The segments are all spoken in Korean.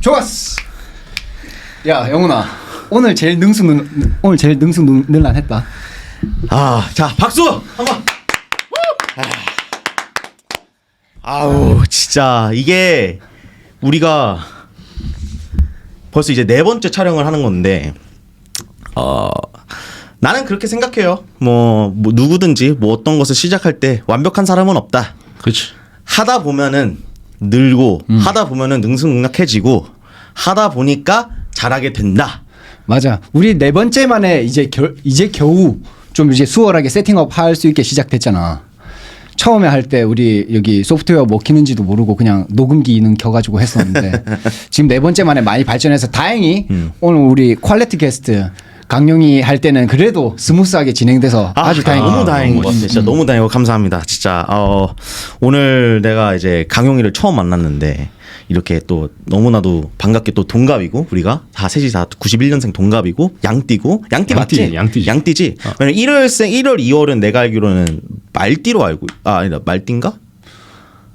좋았어. 야 영훈아 오늘 제일 능수능란했다. 자 박수 한번. 아우 진짜 이게 우리가 벌써 이제 4번째 촬영을 하는 건데 나는 그렇게 생각해요. 뭐 누구든지 뭐 어떤 것을 시작할 때 완벽한 사람은 없다. 그렇지. 하다 보면은 늘고 하다 보면은 능수능락해지고 하다 보니까 잘하게 된다. 맞아. 우리 4번째 만에 이제 겨우 좀 이제 수월하게 세팅업 할 수 있게 시작됐잖아. 처음에 할 때 우리 여기 소프트웨어 뭐 키는지도 모르고 그냥 녹음기 기능 켜가지고 했었는데 지금 4번째 만에 많이 발전해서 다행히 오늘 우리 퀄리티 게스트 강용이 할 때는 그래도 스무스하게 진행돼서 아주 다행이다. 너무 다행인 것 같아. 진짜 너무 다행이고 감사합니다. 진짜 오늘 내가 이제 강용이를 처음 만났는데 이렇게 또 너무나도 반갑게 또 동갑이고 우리가 다 셋이 다 91년생 동갑이고 양띠고 양띠 맞지? 양띠지. 왜냐면 1월 2월은 내가 알기로는 말띠로 알고 아니다 말띠인가?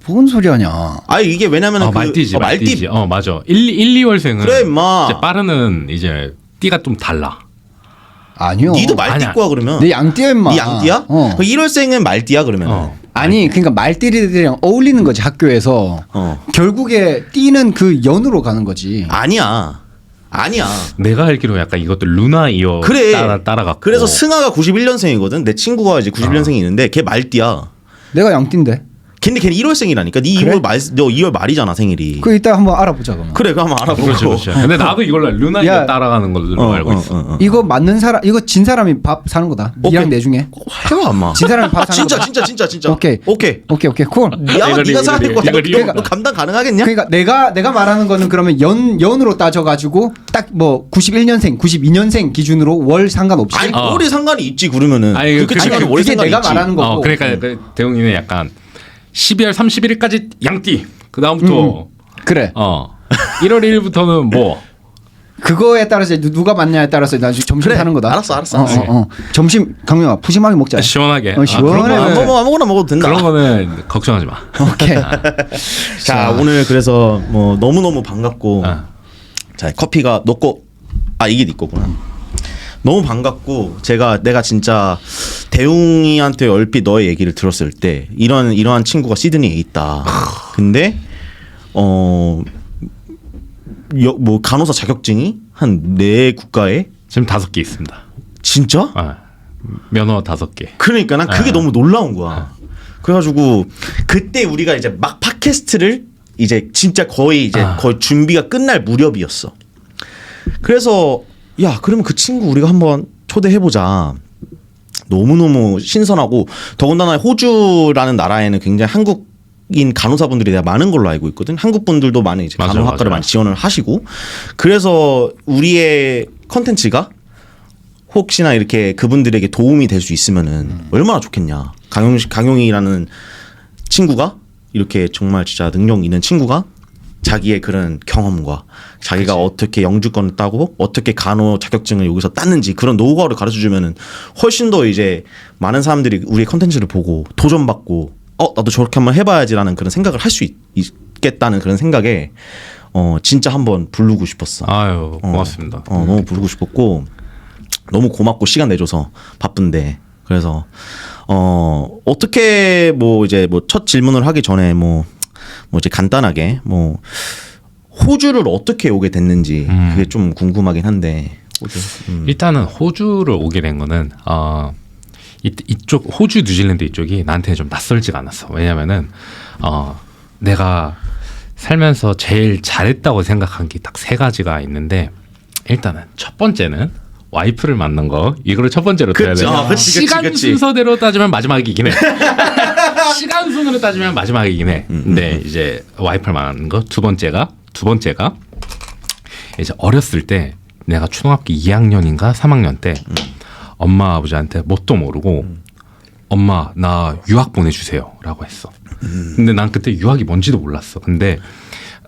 뭔 소리 하냐? 이게 왜냐면은 말띠지. 말띠. 맞아. 2월생은 그래 임마. 이제 빠르는 이제 띠가 좀 달라. 아니요. 니도 말띠꼬야 그러면. 내 양띠야 임마. 니 양띠야? 1월생은 말띠야 그러면. 아니 그러니까 말띠들이랑 어울리는 거지 학교에서. 결국에 띠는 그 연으로 가는 거지. 아니야. 내가 알기로 약간 이것도 루나 이어 그래. 따라갔고. 그래서 승아가 91년생이거든. 내 친구가 이제 91년생이 있는데 걔 말띠야. 내가 양띠인데. 걔는 1월생이라니까. 네 그래? 2월 말이잖아 생일이. 그 이따 한번 알아보자 그러면. 그래 그럼 한번 알아보고. 그렇지. 근데 나도 이걸로 루나 이어 따라가는 걸로 알고 있어. 이거 맞는 사람 이거 진 사람이 밥 사는 거다. 니랑 내 중에. 해봐 엄마. 진 사람이 밥 사는 거다. 진짜. 오케이 쿨. 네가 생각할 거야. 그러니까 너 감당 가능하겠냐? 그러니까 내가 말하는 거는 그러면 연으로 따져가지고 딱 뭐 91년생, 92년생 기준으로 월 상관없이. 아니 월이 상관이 있지 그러면은. 아니, 그렇게 치면 월이 그게 상관이 내가 있지. 말하는 거고. 그러니까 그 대웅이는 약간 12월 31일까지 양띠. 그 다음부터 그래. 1월 1일부터는 뭐. 그거에 따라서 누가 맞냐에 따라서 나중에 점심 그래, 사는 거다. 알았어. 점심 강명아 푸짐하게 먹자. 시원하게. 시원하게. 아무거나 먹어도 된다. 그런 거는 걱정하지 마. 오케이. 자 오늘 그래서 뭐 너무 반갑고 자 커피가 너 거 이게 네 거구나. 너무 반갑고 내가 진짜 대웅이한테 얼핏 너의 얘기를 들었을 때 이러한 친구가 시드니에 있다. 근데 뭐 간호사 자격증이 한 4국가에 지금 5개 있습니다. 진짜? 면허 5개. 그러니까 난 그게 너무 놀라운 거야. 그래가지고 그때 우리가 이제 막 팟캐스트를 이제 진짜 거의 준비가 끝날 무렵이었어. 그래서 야 그러면 그 친구 우리가 한번 초대해보자. 너무너무 신선하고 더군다나 호주라는 나라에는 굉장히 한국인 간호사분들이 되게 많은 걸로 알고 있거든. 한국 분들도 많은 이제 간호학과를 많이 지원을 하시고 그래서 우리의 컨텐츠가 혹시나 이렇게 그분들에게 도움이 될 수 있으면은 얼마나 좋겠냐. 강용이라는 친구가 이렇게 정말 진짜 능력 있는 친구가 자기의 그런 경험과 자기가 어떻게 영주권을 따고 어떻게 간호 자격증을 여기서 땄는지 그런 노하우를 가르쳐주면은 훨씬 더 이제 많은 사람들이 우리의 컨텐츠를 보고 도전받고 나도 저렇게 한번 해봐야지라는 그런 생각을 할 수 있겠다는 그런 생각에 진짜 한번 부르고 싶었어. 아유 고맙습니다. 너무 부르고 싶었고 너무 고맙고 시간 내줘서 바쁜데 그래서 어떻게 뭐 이제 뭐 첫 질문을 하기 전에 뭐 이제 간단하게 뭐 호주를 어떻게 오게 됐는지 그게 좀 궁금하긴 한데 호주. 일단은 호주를 오게 된 거는 이쪽 호주 뉴질랜드 이쪽이 나한테 좀 낯설지가 않았어. 왜냐면은 내가 살면서 제일 잘했다고 생각한 게 딱 3가지가 있는데 일단은 첫 번째는 와이프를 만난 거 이거를 첫 번째로 들어야 돼. 시간 순서대로 따지면 마지막이긴 해. 시간 순으로 따지면 마지막이긴 해. 근데 이제 와이프를 만난 거 두 번째가 이제 어렸을 때 내가 초등학교 2학년인가 3학년 때 엄마 아버지한테 뭣도 모르고 엄마 나 유학 보내주세요라고 했어. 근데 난 그때 유학이 뭔지도 몰랐어. 근데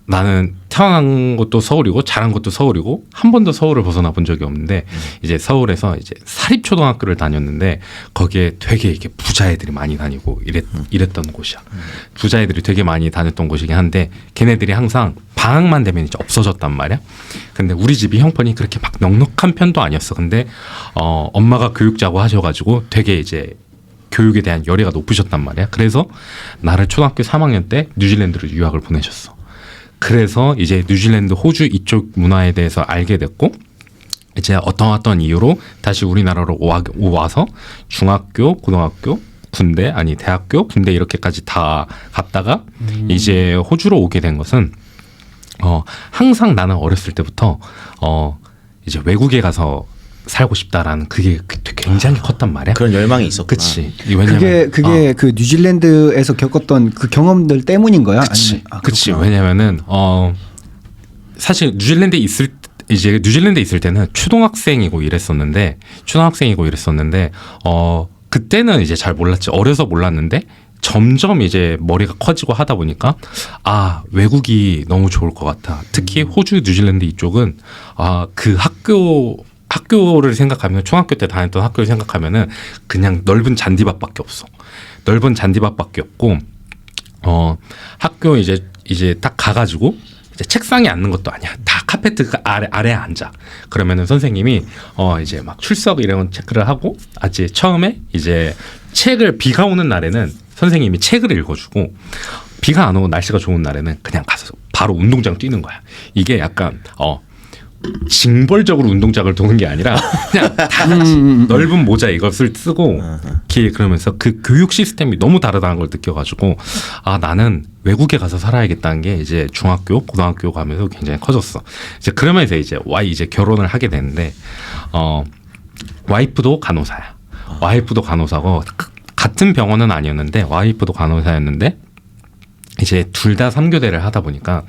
나는 태어난 것도 서울이고 자란 것도 서울이고 한 번도 서울을 벗어나 본 적이 없는데 이제 서울에서 이제 사립초등학교를 다녔는데 거기에 되게 이렇게 부자애들이 많이 다니고 이랬던 곳이야. 부자애들이 되게 많이 다녔던 곳이긴 한데 걔네들이 항상 방학만 되면 이제 없어졌단 말이야. 근데 우리 집이 형편이 그렇게 막 넉넉한 편도 아니었어. 근데 엄마가 교육자고 하셔가지고 되게 이제 교육에 대한 열의가 높으셨단 말이야. 그래서 나를 초등학교 3학년 때 뉴질랜드로 유학을 보내셨어. 그래서 이제 뉴질랜드, 호주 이쪽 문화에 대해서 알게 됐고 이제 어떤 이유로 다시 우리나라로 와서 중학교, 고등학교, 군대 아니 대학교, 군대 이렇게까지 다 갔다가 이제 호주로 오게 된 것은 항상 나는 어렸을 때부터 이제 외국에 가서 살고 싶다라는 그게 굉장히 컸단 말이야. 그런 열망이 있었구나. 그치. 왜냐면 그게 그 뉴질랜드에서 겪었던 그 경험들 때문인 거야? 그치. 아니면, 그치. 그렇구나. 왜냐면은 사실 뉴질랜드에 있을 때는 초등학생이고 이랬었는데 그때는 이제 잘 몰랐지. 어려서 몰랐는데 점점 이제 머리가 커지고 하다 보니까 외국이 너무 좋을 것 같아. 특히 호주, 뉴질랜드 이쪽은 그 학교를 생각하면 초등학교 때 다녔던 학교를 생각하면은 그냥 넓은 잔디밭밖에 없어. 넓은 잔디밭밖에 없고 학교 이제 딱 가가지고 이제 책상에 앉는 것도 아니야. 다 카페트 아래에 앉아. 그러면은 선생님이 이제 막 출석 이런 체크를 하고 이제 처음에 이제 책을 비가 오는 날에는 선생님이 책을 읽어주고 비가 안 오고 날씨가 좋은 날에는 그냥 가서 바로 운동장 뛰는 거야. 이게 약간 징벌적으로 운동장을 도는 게 아니라 그냥 다 같이 넓은 모자 이것을 쓰고 그러면서 그 교육 시스템이 너무 다르다는 걸 느껴가지고 나는 외국에 가서 살아야겠다는 게 이제 중학교, 고등학교 가면서 굉장히 커졌어. 이제 그러면서 이제 결혼을 하게 되는데 와이프도 간호사야. 와이프도 간호사고 같은 병원은 아니었는데 와이프도 간호사였는데 이제 둘 다 3교대를 하다 보니까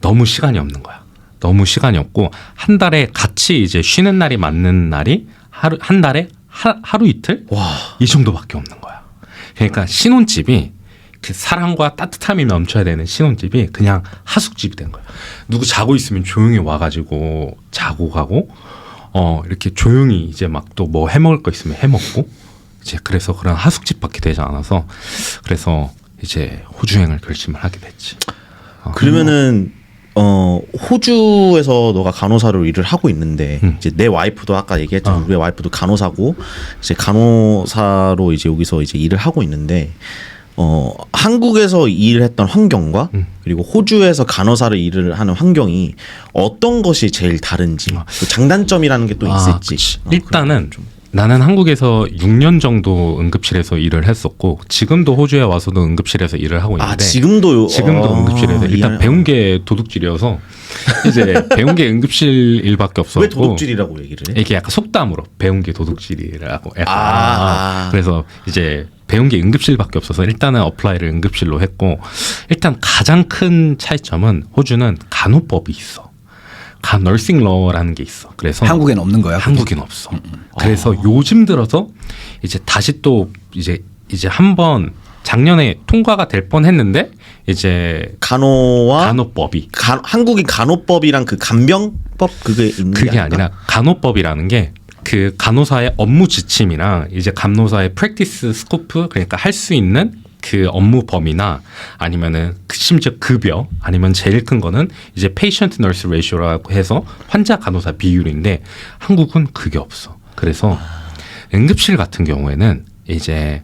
너무 시간이 없는 거야. 너무 시간이 없고 한 달에 같이 이제 쉬는 날이 맞는 날이 한 달에 하루 이틀 이 정도밖에 없는 거야. 그러니까 신혼집이 그 사랑과 따뜻함이 넘쳐야 되는 신혼집이 그냥 하숙집이 된 거야. 누구 자고 있으면 조용히 와가지고 자고 가고 이렇게 조용히 이제 막 또 뭐 해먹을 거 있으면 해먹고 이제 그래서 그런 하숙집밖에 되지 않아서 그래서 이제 호주행을 결심을 하게 됐지. 그러면은 호주에서 너가 간호사로 일을 하고 있는데 이제 내 와이프도 아까 얘기했잖아. 우리 와이프도 간호사고 이제 간호사로 이제 여기서 이제 일을 하고 있는데 한국에서 일을 했던 환경과 그리고 호주에서 간호사를 일을 하는 환경이 어떤 것이 제일 다른지 그 장단점이라는 게 또 있을지. 일단은 나는 한국에서 6년 정도 응급실에서 일을 했었고 지금도 호주에 와서도 응급실에서 일을 하고 있는데 지금도 응급실에서 일단 배운 게 도둑질이어서 이제 배운 게 응급실 일밖에 없었고 왜 도둑질이라고 얘기를 해? 이게 약간 속담으로 배운 게 도둑질이라고 그래서 이제 배운 게 응급실밖에 없어서 일단은 어플라이를 응급실로 했고 일단 가장 큰 차이점은 호주는 간호법이 있어. 너싱 러라는 게 있어. 그래서 한국엔 없는 거야. 한국엔 없어. 그래서 요즘 들어서 이제 다시 또 이제 한번 작년에 통과가 될 뻔했는데 이제 간호법이 한국인 간호법이랑 그 간병법 그게 있는 그게 아니라 간호법이라는 게 그 간호사의 업무 지침이랑 이제 간호사의 프랙티스 스코프 그러니까 할 수 있는 그 업무 범위나 아니면은 심지어 급여 아니면 제일 큰 거는 이제 페이션트 너스 레이쇼라고 해서 환자 간호사 비율인데 한국은 그게 없어. 그래서 응급실 같은 경우에는 이제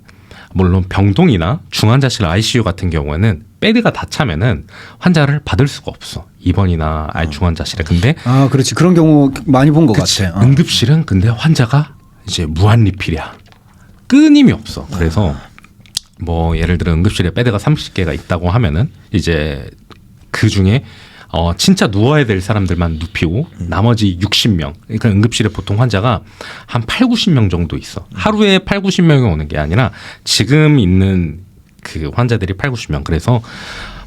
물론 병동이나 중환자실 ICU 같은 경우에는 베드가 다 차면은 환자를 받을 수가 없어. 입원이나 중환자실에. 근데 그렇지. 그런 경우 많이 본 것 같아. 응급실은 근데 환자가 이제 무한 리필이야. 끊임이 없어. 그래서 뭐 예를 들어 응급실에 베드가 30개가 있다고 하면은 이제 그 중에 진짜 누워야 될 사람들만 눕히고 나머지 60명. 그러니까 응급실에 보통 환자가 한 8, 90명 정도 있어. 하루에 8, 90명이 오는 게 아니라 지금 있는 그 환자들이 8, 90명. 그래서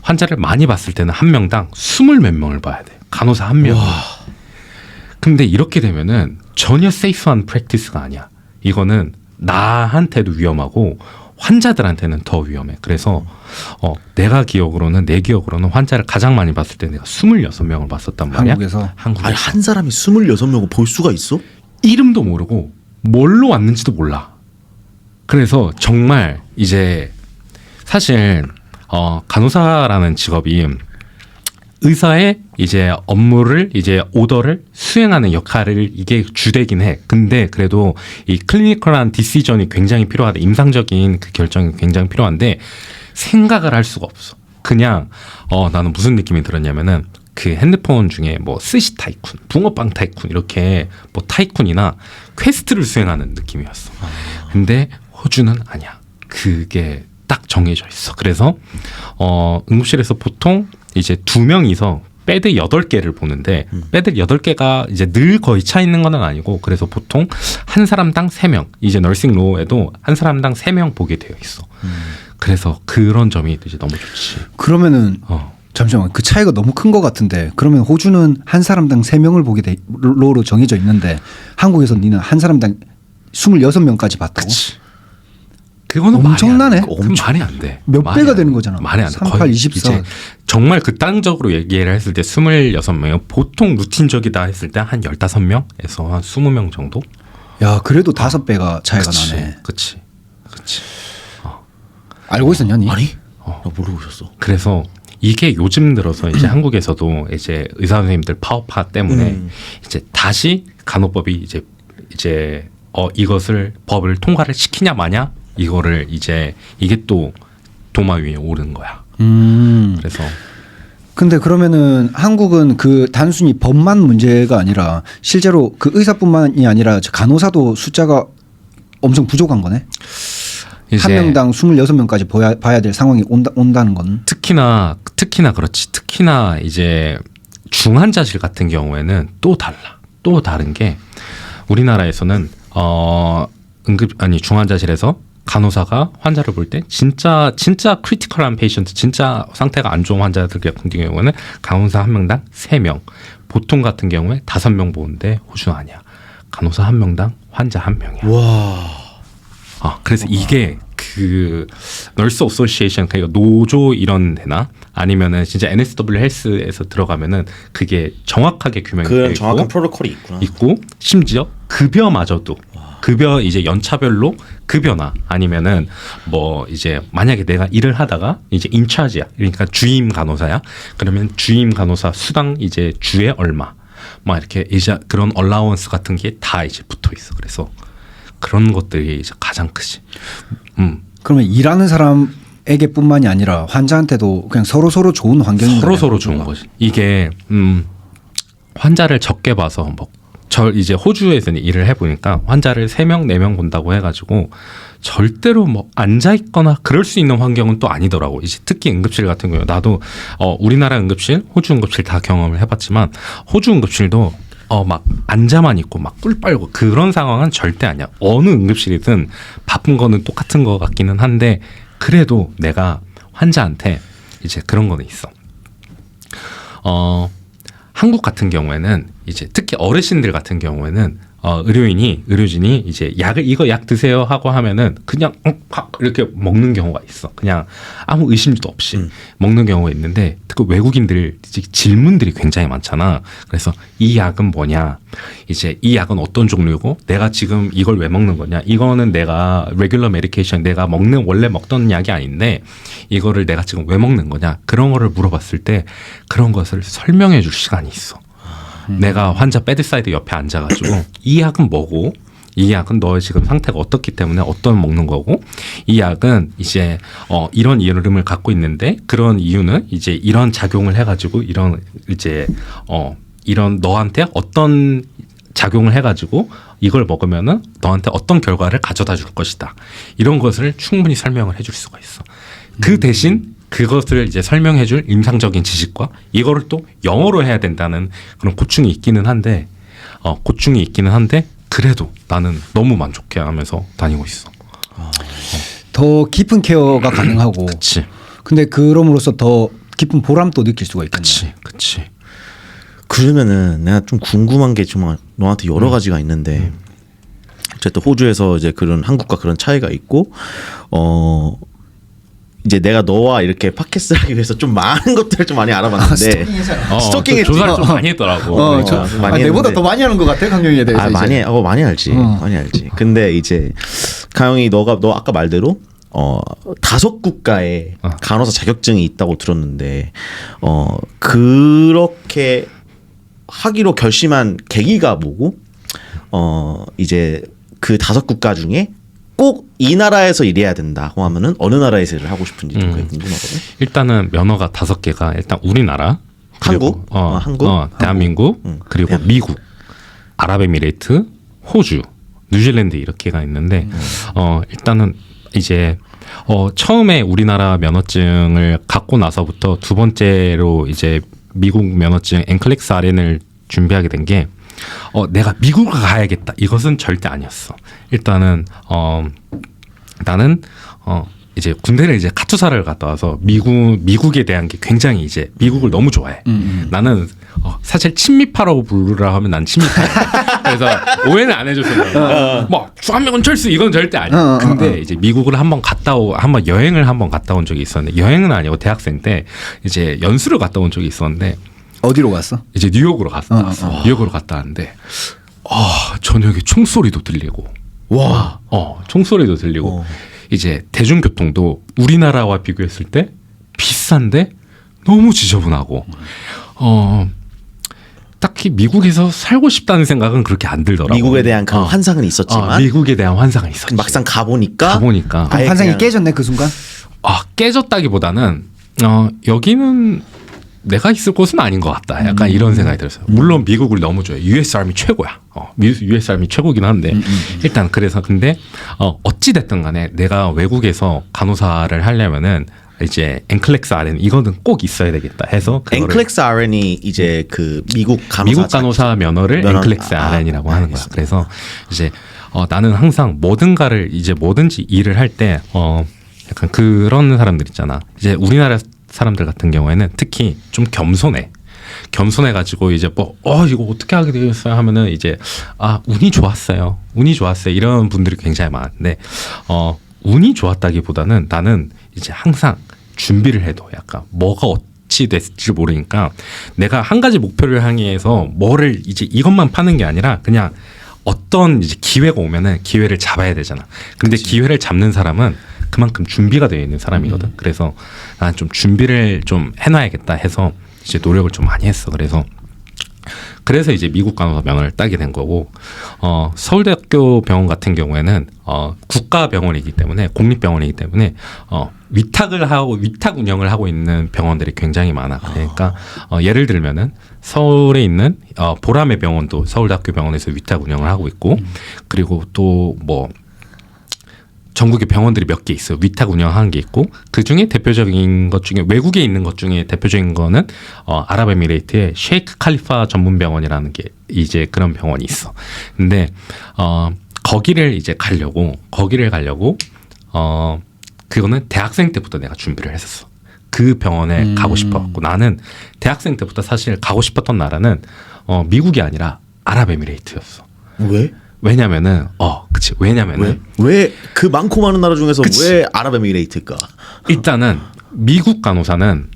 환자를 많이 봤을 때는 한 명당 20몇 명을 봐야 돼. 간호사 한 명. 근데 이렇게 되면은 전혀 세이프한 프랙티스가 아니야. 이거는 나한테도 위험하고 환자들한테는 더 위험해. 그래서 내 기억으로는 환자를 가장 많이 봤을 때 내가 26명을 봤었단 말이야. 한국에서. 아니 한 사람이 26명을 볼 수가 있어? 이름도 모르고 뭘로 왔는지도 몰라. 그래서 정말 이제 사실 간호사라는 직업이 의사의 이제 업무를 이제 오더를 수행하는 역할을 이게 주되긴 해. 근데 그래도 이 클리니컬한 디시전이 굉장히 필요하다. 임상적인 그 결정이 굉장히 필요한데 생각을 할 수가 없어. 그냥 나는 무슨 느낌이 들었냐면은 그 핸드폰 중에 뭐 스시 타이쿤, 붕어빵 타이쿤 이렇게 뭐 타이쿤이나 퀘스트를 수행하는 느낌이었어. 근데 호주는 아니야. 그게 딱 정해져 있어. 그래서 응급실에서 보통 이제 2명이서 배드 8개를 보는데 배드 8개가 이제 늘 거의 차 있는 건 아니고 그래서 보통 한 사람당 3명. 이제 너싱 로우에도 한 사람당 3명 보게 되어 있어. 그래서 그런 점이 이제 너무 좋지. 그러면은 잠시만 그 차이가 너무 큰 것 같은데 그러면 호주는 한 사람당 3명을 보게 돼 로로 정해져 있는데 한국에서 니는 한 사람당 26명까지 봤다고? 그치. 그거는 엄청나네. 말이 안 돼. 몇 말이 배가 안 되는 돼. 거잖아. 말이 안 돼. 38, 거의 24. 이제 정말 극단적으로 얘기를 했을 때 26명, 보통 루틴적이다 했을 때 한 15명에서 한 20명 정도? 야 그래도 5배가 차이가 그치, 나네. 그치. 알고 있었냐 니? 아니? 나 모르고 있었어. 그래서 이게 요즘 들어서 이제 한국에서도 이제 의사 선생님들 파업화 때문에 이제 다시 간호법이 이제 이것을 법을 통과를 시키냐 마냐 이거를 이제 이게 또 도마 위에 오른 거야. 그래서 근데 그러면은 한국은 그 단순히 법만 문제가 아니라 실제로 그 의사뿐만이 아니라 저 간호사도 숫자가 엄청 부족한 거네. 이제 한 명당 26명까지 봐야 될 상황이 온다는 건. 특히나 그렇지. 특히나 이제 중환자실 같은 경우에는 또 달라. 또 다른 게 우리나라에서는 중환자실에서 간호사가 환자를 볼 때 진짜 크리티컬한 페이션트, 진짜 상태가 안 좋은 환자들 같은 경우에는 간호사 한 명당 3명. 보통 같은 경우에 5명 보는데 호주는 아니야. 간호사 한 명당 환자 한 명이야. 와. 그래서 이게 그 널스 어소시에이션 그러니까 노조 이런 데나 아니면은 진짜 NSW 헬스에서 들어가면은 그게 정확하게 규명이 되어 그런 있고 정확한 프로토콜이 있구나. 있고 심지어 급여마저도 급여 이제 연차별로 급여나 아니면은 뭐 이제 만약에 내가 일을 하다가 이제 인차지야 그러니까 주임 간호사야 그러면 주임 간호사 수당 이제 주에 얼마 막 이렇게 이제 그런 얼라원스 같은 게 다 이제 붙어 있어. 그래서 그런 것들이 이제 가장 크지. 그러면 일하는 사람에게뿐만이 아니라 환자한테도 그냥 서로 좋은 환경인 거예요. 서로 좋은 거지. 이게 환자를 적게 봐서 뭐 저 이제 호주에서 일을 해보니까 환자를 3명, 4명 본다고 해가지고 절대로 뭐 앉아 있거나 그럴 수 있는 환경은 또 아니더라고. 이제 특히 응급실 같은 경우 나도 우리나라 응급실, 호주 응급실 다 경험을 해봤지만 호주 응급실도 막 앉아만 있고 막 꿀 빨고 그런 상황은 절대 아니야. 어느 응급실이든 바쁜 거는 똑같은 거 같기는 한데 그래도 내가 환자한테 이제 그런 거는 있어. 한국 같은 경우에는 이제 특히 어르신들 같은 경우에는 의료진이 이제 이거 약 드세요 하고 하면은 그냥 이렇게 먹는 경우가 있어. 그냥 아무 의심도 없이 먹는 경우가 있는데 그 외국인들 질문들이 굉장히 많잖아. 그래서 이 약은 뭐냐? 이제 이 약은 어떤 종류고 내가 지금 이걸 왜 먹는 거냐? 이거는 내가 레귤러 메디케이션 내가 원래 먹던 약이 아닌데 이거를 내가 지금 왜 먹는 거냐? 그런 거를 물어봤을 때 그런 것을 설명해 줄 시간이 있어. 내가 환자 베드사이드 옆에 앉아가지고 이 약은 뭐고 이 약은 너의 지금 상태가 어떻기 때문에 어떤 먹는 거고 이 약은 이제 이런 이름을 갖고 있는데 그런 이유는 이제 이런 작용을 해가지고 이런 이제 이런 너한테 어떤 작용을 해가지고 이걸 먹으면은 너한테 어떤 결과를 가져다 줄 것이다. 이런 것을 충분히 설명을 해줄 수가 있어. 그 대신 그것을 이제 설명해줄 임상적인 지식과 이거를 또 영어로 해야 된다는 그런 고충이 있기는 한데 그래도 나는 너무 만족해하면서 다니고 있어. 더 깊은 케어가 가능하고. 그치. 근데 그럼으로써 더 깊은 보람도 느낄 수가 있겠네. 그치. 그러면은 내가 좀 궁금한 게 정말 너한테 여러 가지가 있는데 어쨌든 호주에서 이제 그런 한국과 그런 차이가 있고 이제 내가 너와 이렇게 팟캐스트를 하기 위해서 좀 많은 것들을 좀 많이 알아봤는데 스토킹에 조사를 좀 많이 했더라고. 많이 내보다 했는데. 더 많이 하는 것 같아 강영이에 대해서. 많이 알지. 근데 이제 강영이 너 아까 말대로 5국가에 간호사 자격증이 있다고 들었는데 그렇게 하기로 결심한 계기가 뭐고 이제 그 5국가 중에 꼭 이 나라에서 일해야 된다고 하면은 어느 나라에서 일을 하고 싶은지 좀 그게 궁금하거든. 일단은 면허가 5개가 일단 우리나라, 한국, 그리고, 한국, 대한민국, 그리고 대한민국. 미국, 아랍에미레이트, 호주, 뉴질랜드 이렇게가 있는데 일단은 이제 처음에 우리나라 면허증을 갖고 나서부터 두 번째로 이제 미국 면허증 엔클렉스 RN을 준비하게 된 게 내가 미국을 가야겠다 이것은 절대 아니었어. 일단은 나는 이제 군대를 이제 카투사를 갔다 와서 미국에 대한 게 굉장히 이제 미국을 너무 좋아해. 나는 사실 친미파라고 부르라 하면 난 친미파야. 그래서 오해는 안 해줬어. 뭐 주한미군 철수 이건 절대 아니야. 근데 이제 미국을 한번 여행을 한번 갔다 온 적이 있었는데 여행은 아니고 대학생 때 이제 연수를 갔다 온 적이 있었는데 어디로 갔어? 이제 뉴욕으로 갔어. 뉴욕으로 갔다 왔는데 저녁에 총소리도 들리고 와. 총소리도 들리고 이제 대중교통도 우리나라와 비교했을 때 비싼데 너무 지저분하고 딱히 미국에서 살고 싶다는 생각은 그렇게 안 들더라고. 미국에 대한 그런 환상은 있었지만 미국에 대한 환상은 있었지. 막상 가보니까 그럼 환상이 그냥- 깨졌네 그 순간? 깨졌다기보다는 여기는 내가 있을 곳은 아닌 것 같다. 약간 이런 생각이 들었어요. 물론 미국을 너무 좋아해. US 아미 최고야. US 아미 최고긴 한데 일단 그래서 근데 어찌 됐든 간에 내가 외국에서 간호사를 하려면은 이제 엔클렉스 RN 이거는 꼭 있어야 되겠다 해서 그거를 엔클렉스 RN이 이제 그 미국 간호사 면허를 면허- 엔클렉스 RN이라고 하는 거야. 알겠습니다. 그래서 이제 나는 항상 뭐든지 일을 할 때 약간 그런 사람들 있잖아. 이제 우리나라 사람들 같은 경우에는 특히 좀 겸손해가지고 이제 이거 어떻게 하게 되었어요 하면은 이제 운이 좋았어요 이런 분들이 굉장히 많은데 운이 좋았다기보다는 나는 이제 항상 준비를 해도 약간 뭐가 어찌 됐을지 모르니까 내가 한 가지 목표를 향해서 뭐를 이제 이것만 파는 게 아니라 그냥 어떤 이제 기회가 오면은 기회를 잡아야 되잖아. 근데 기회를 잡는 사람은 그만큼 준비가 되어 있는 사람이거든. 그래서 난 좀 준비를 좀 해놔야겠다 해서 이제 노력을 좀 많이 했어. 그래서 이제 미국 간호사 면허를 따게 된 거고 서울대학교 병원 같은 경우에는 국가병원이기 때문에 공립병원이기 때문에 위탁 운영을 하고 있는 병원들이 굉장히 많아. 그러니까 예를 들면은 서울에 있는 보라매 병원도 서울대학교 병원에서 위탁 운영을 하고 있고 그리고 또 뭐 전국에 병원들이 몇 개 있어요. 위탁 운영하는 게 있고 그 중에 대표적인 것 중에 외국에 있는 것 중에 대표적인 거는 아랍에미레이트의 셰이크 칼리파 전문병원이라는 게 이제 그런 병원이 있어. 근데 거기를 가려고 그거는 대학생 때부터 내가 준비를 했었어. 그 병원에 가고 싶어갖고 나는 대학생 때부터 사실 가고 싶었던 나라는 미국이 아니라 아랍에미레이트였어. 왜? 왜냐면은 왜냐면은 왜 그 많고 많은 나라 중에서 왜 아랍에미레이트일까? 일단은 미국 간호사는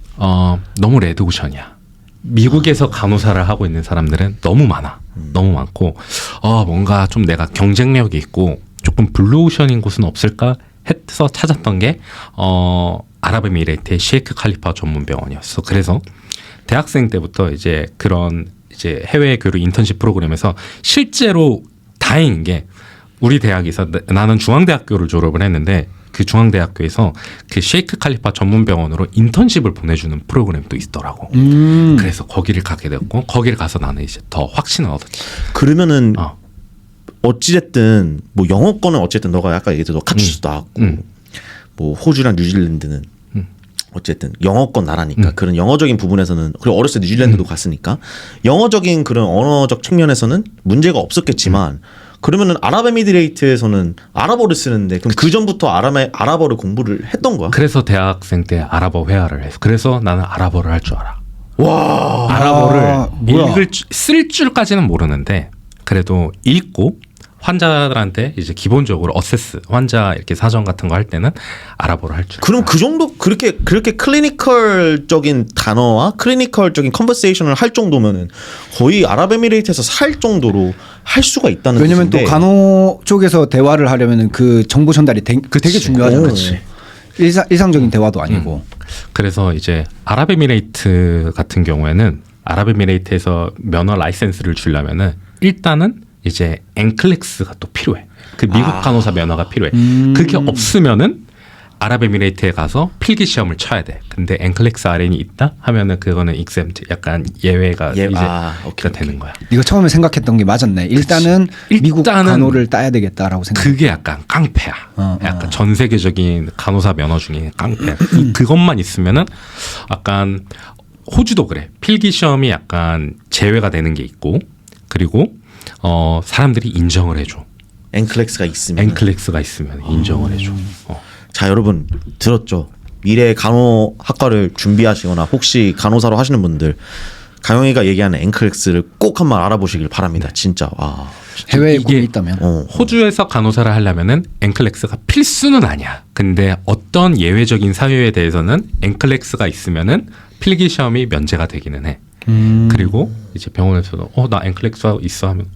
너무 레드오션이야. 미국에서 간호사를 하고 있는 사람들은 너무 많아. 너무 많고 뭔가 좀 내가 경쟁력이 있고 조금 블루오션인 곳은 없을까 해서 찾았던 게 아랍에미레이트의 셰이크 칼리파 전문병원이었어. 그래서 대학생 때부터 이제 그런 이제 해외 교류 인턴십 프로그램에서 실제로 다행인 게 우리 대학에서 나는 중앙대학교를 졸업을 했는데 그 중앙대학교에서 그 셰이크 칼리파 전문병원으로 인턴십을 보내주는 프로그램도 있더라고. 그래서 거기를 가게 됐고 거기를 가서 나는 이제 더 확신을 얻었지. 그러면은 어찌됐든 뭐 영어권은 어쨌든 너가 아까 얘기했던 너 카츠도 나왔고 뭐 호주랑 뉴질랜드는 어쨌든 영어권 나라니까 그런 영어적인 부분에서는 그리고 어렸을 때 뉴질랜드도 갔으니까 영어적인 그런 언어적 측면에서는 문제가 없었겠지만 그러면은 아랍에미레이트에서는 아랍어를 쓰는데 그럼 그 전부터 아랍어를 공부를 했던 거야? 그래서 대학생 때 아랍어 회화를 해서 그래서 나는 아랍어를 할 줄 알아. 와 아랍어를 뭐야? 쓸 줄까지는 모르는데 그래도 읽고 환자들한테 이제 기본적으로 어세스 환자 이렇게 사전 같은 거 할 때는 아랍어를 할 줄. 그럼 그 정도 그렇게 클리니컬적인 단어와 클리니컬적인 컨버세이션을 할 정도면은 거의 아랍에미레이트에서 살 정도로 할 수가 있다는 왜냐면 또 뜻인데. 간호 쪽에서 대화를 하려면은 그 정보 전달이 되게 중요하잖아. 그치. 일상적인 대화도 아니고. 그래서 이제 아랍에미레이트 같은 경우에는 아랍에미레이트에서 면허 라이센스를 주려면은 일단은 이제 엔클렉스가 또 필요해. 그 미국 간호사 면허가 필요해. 그게 없으면은 아랍에미레이트에 가서 필기 시험을 쳐야 돼. 근데 엔클렉스 RN이 있다 하면은 그거는 exempt, 약간 예외가 이제 오케이. 되는 거야. 이거 처음에 생각했던 게 맞았네. 일단은 미국 간호를 따야 되겠다라고 생각. 그게 약간 깡패야. 약간 전 세계적인 간호사 면허 중에 깡패야. 그것만 있으면은 약간 호주도 그래. 필기 시험이 약간 제외가 되는 게 있고, 그리고 사람들이 인정을 해줘. 엔클렉스가 있으면. 엔클렉스가 있으면 인정을 해줘. 자, 여러분 들었죠? 미래 간호학과를 준비하시거나 혹시 간호사로 하시는 분들, 강영이가 얘기하는 엔클렉스를 꼭 한번 알아보시길 바랍니다. 진짜. 와. 해외에 이게 꿈이 있다면. 호주에서 간호사를 하려면은 엔클렉스가 필수는 아니야. 근데 어떤 예외적인 사유에 대해서는 엔클렉스가 있으면은 필기 시험이 면제가 되기는 해. 그리고 이제 병원에서도 나 엔클렉스 있어 하면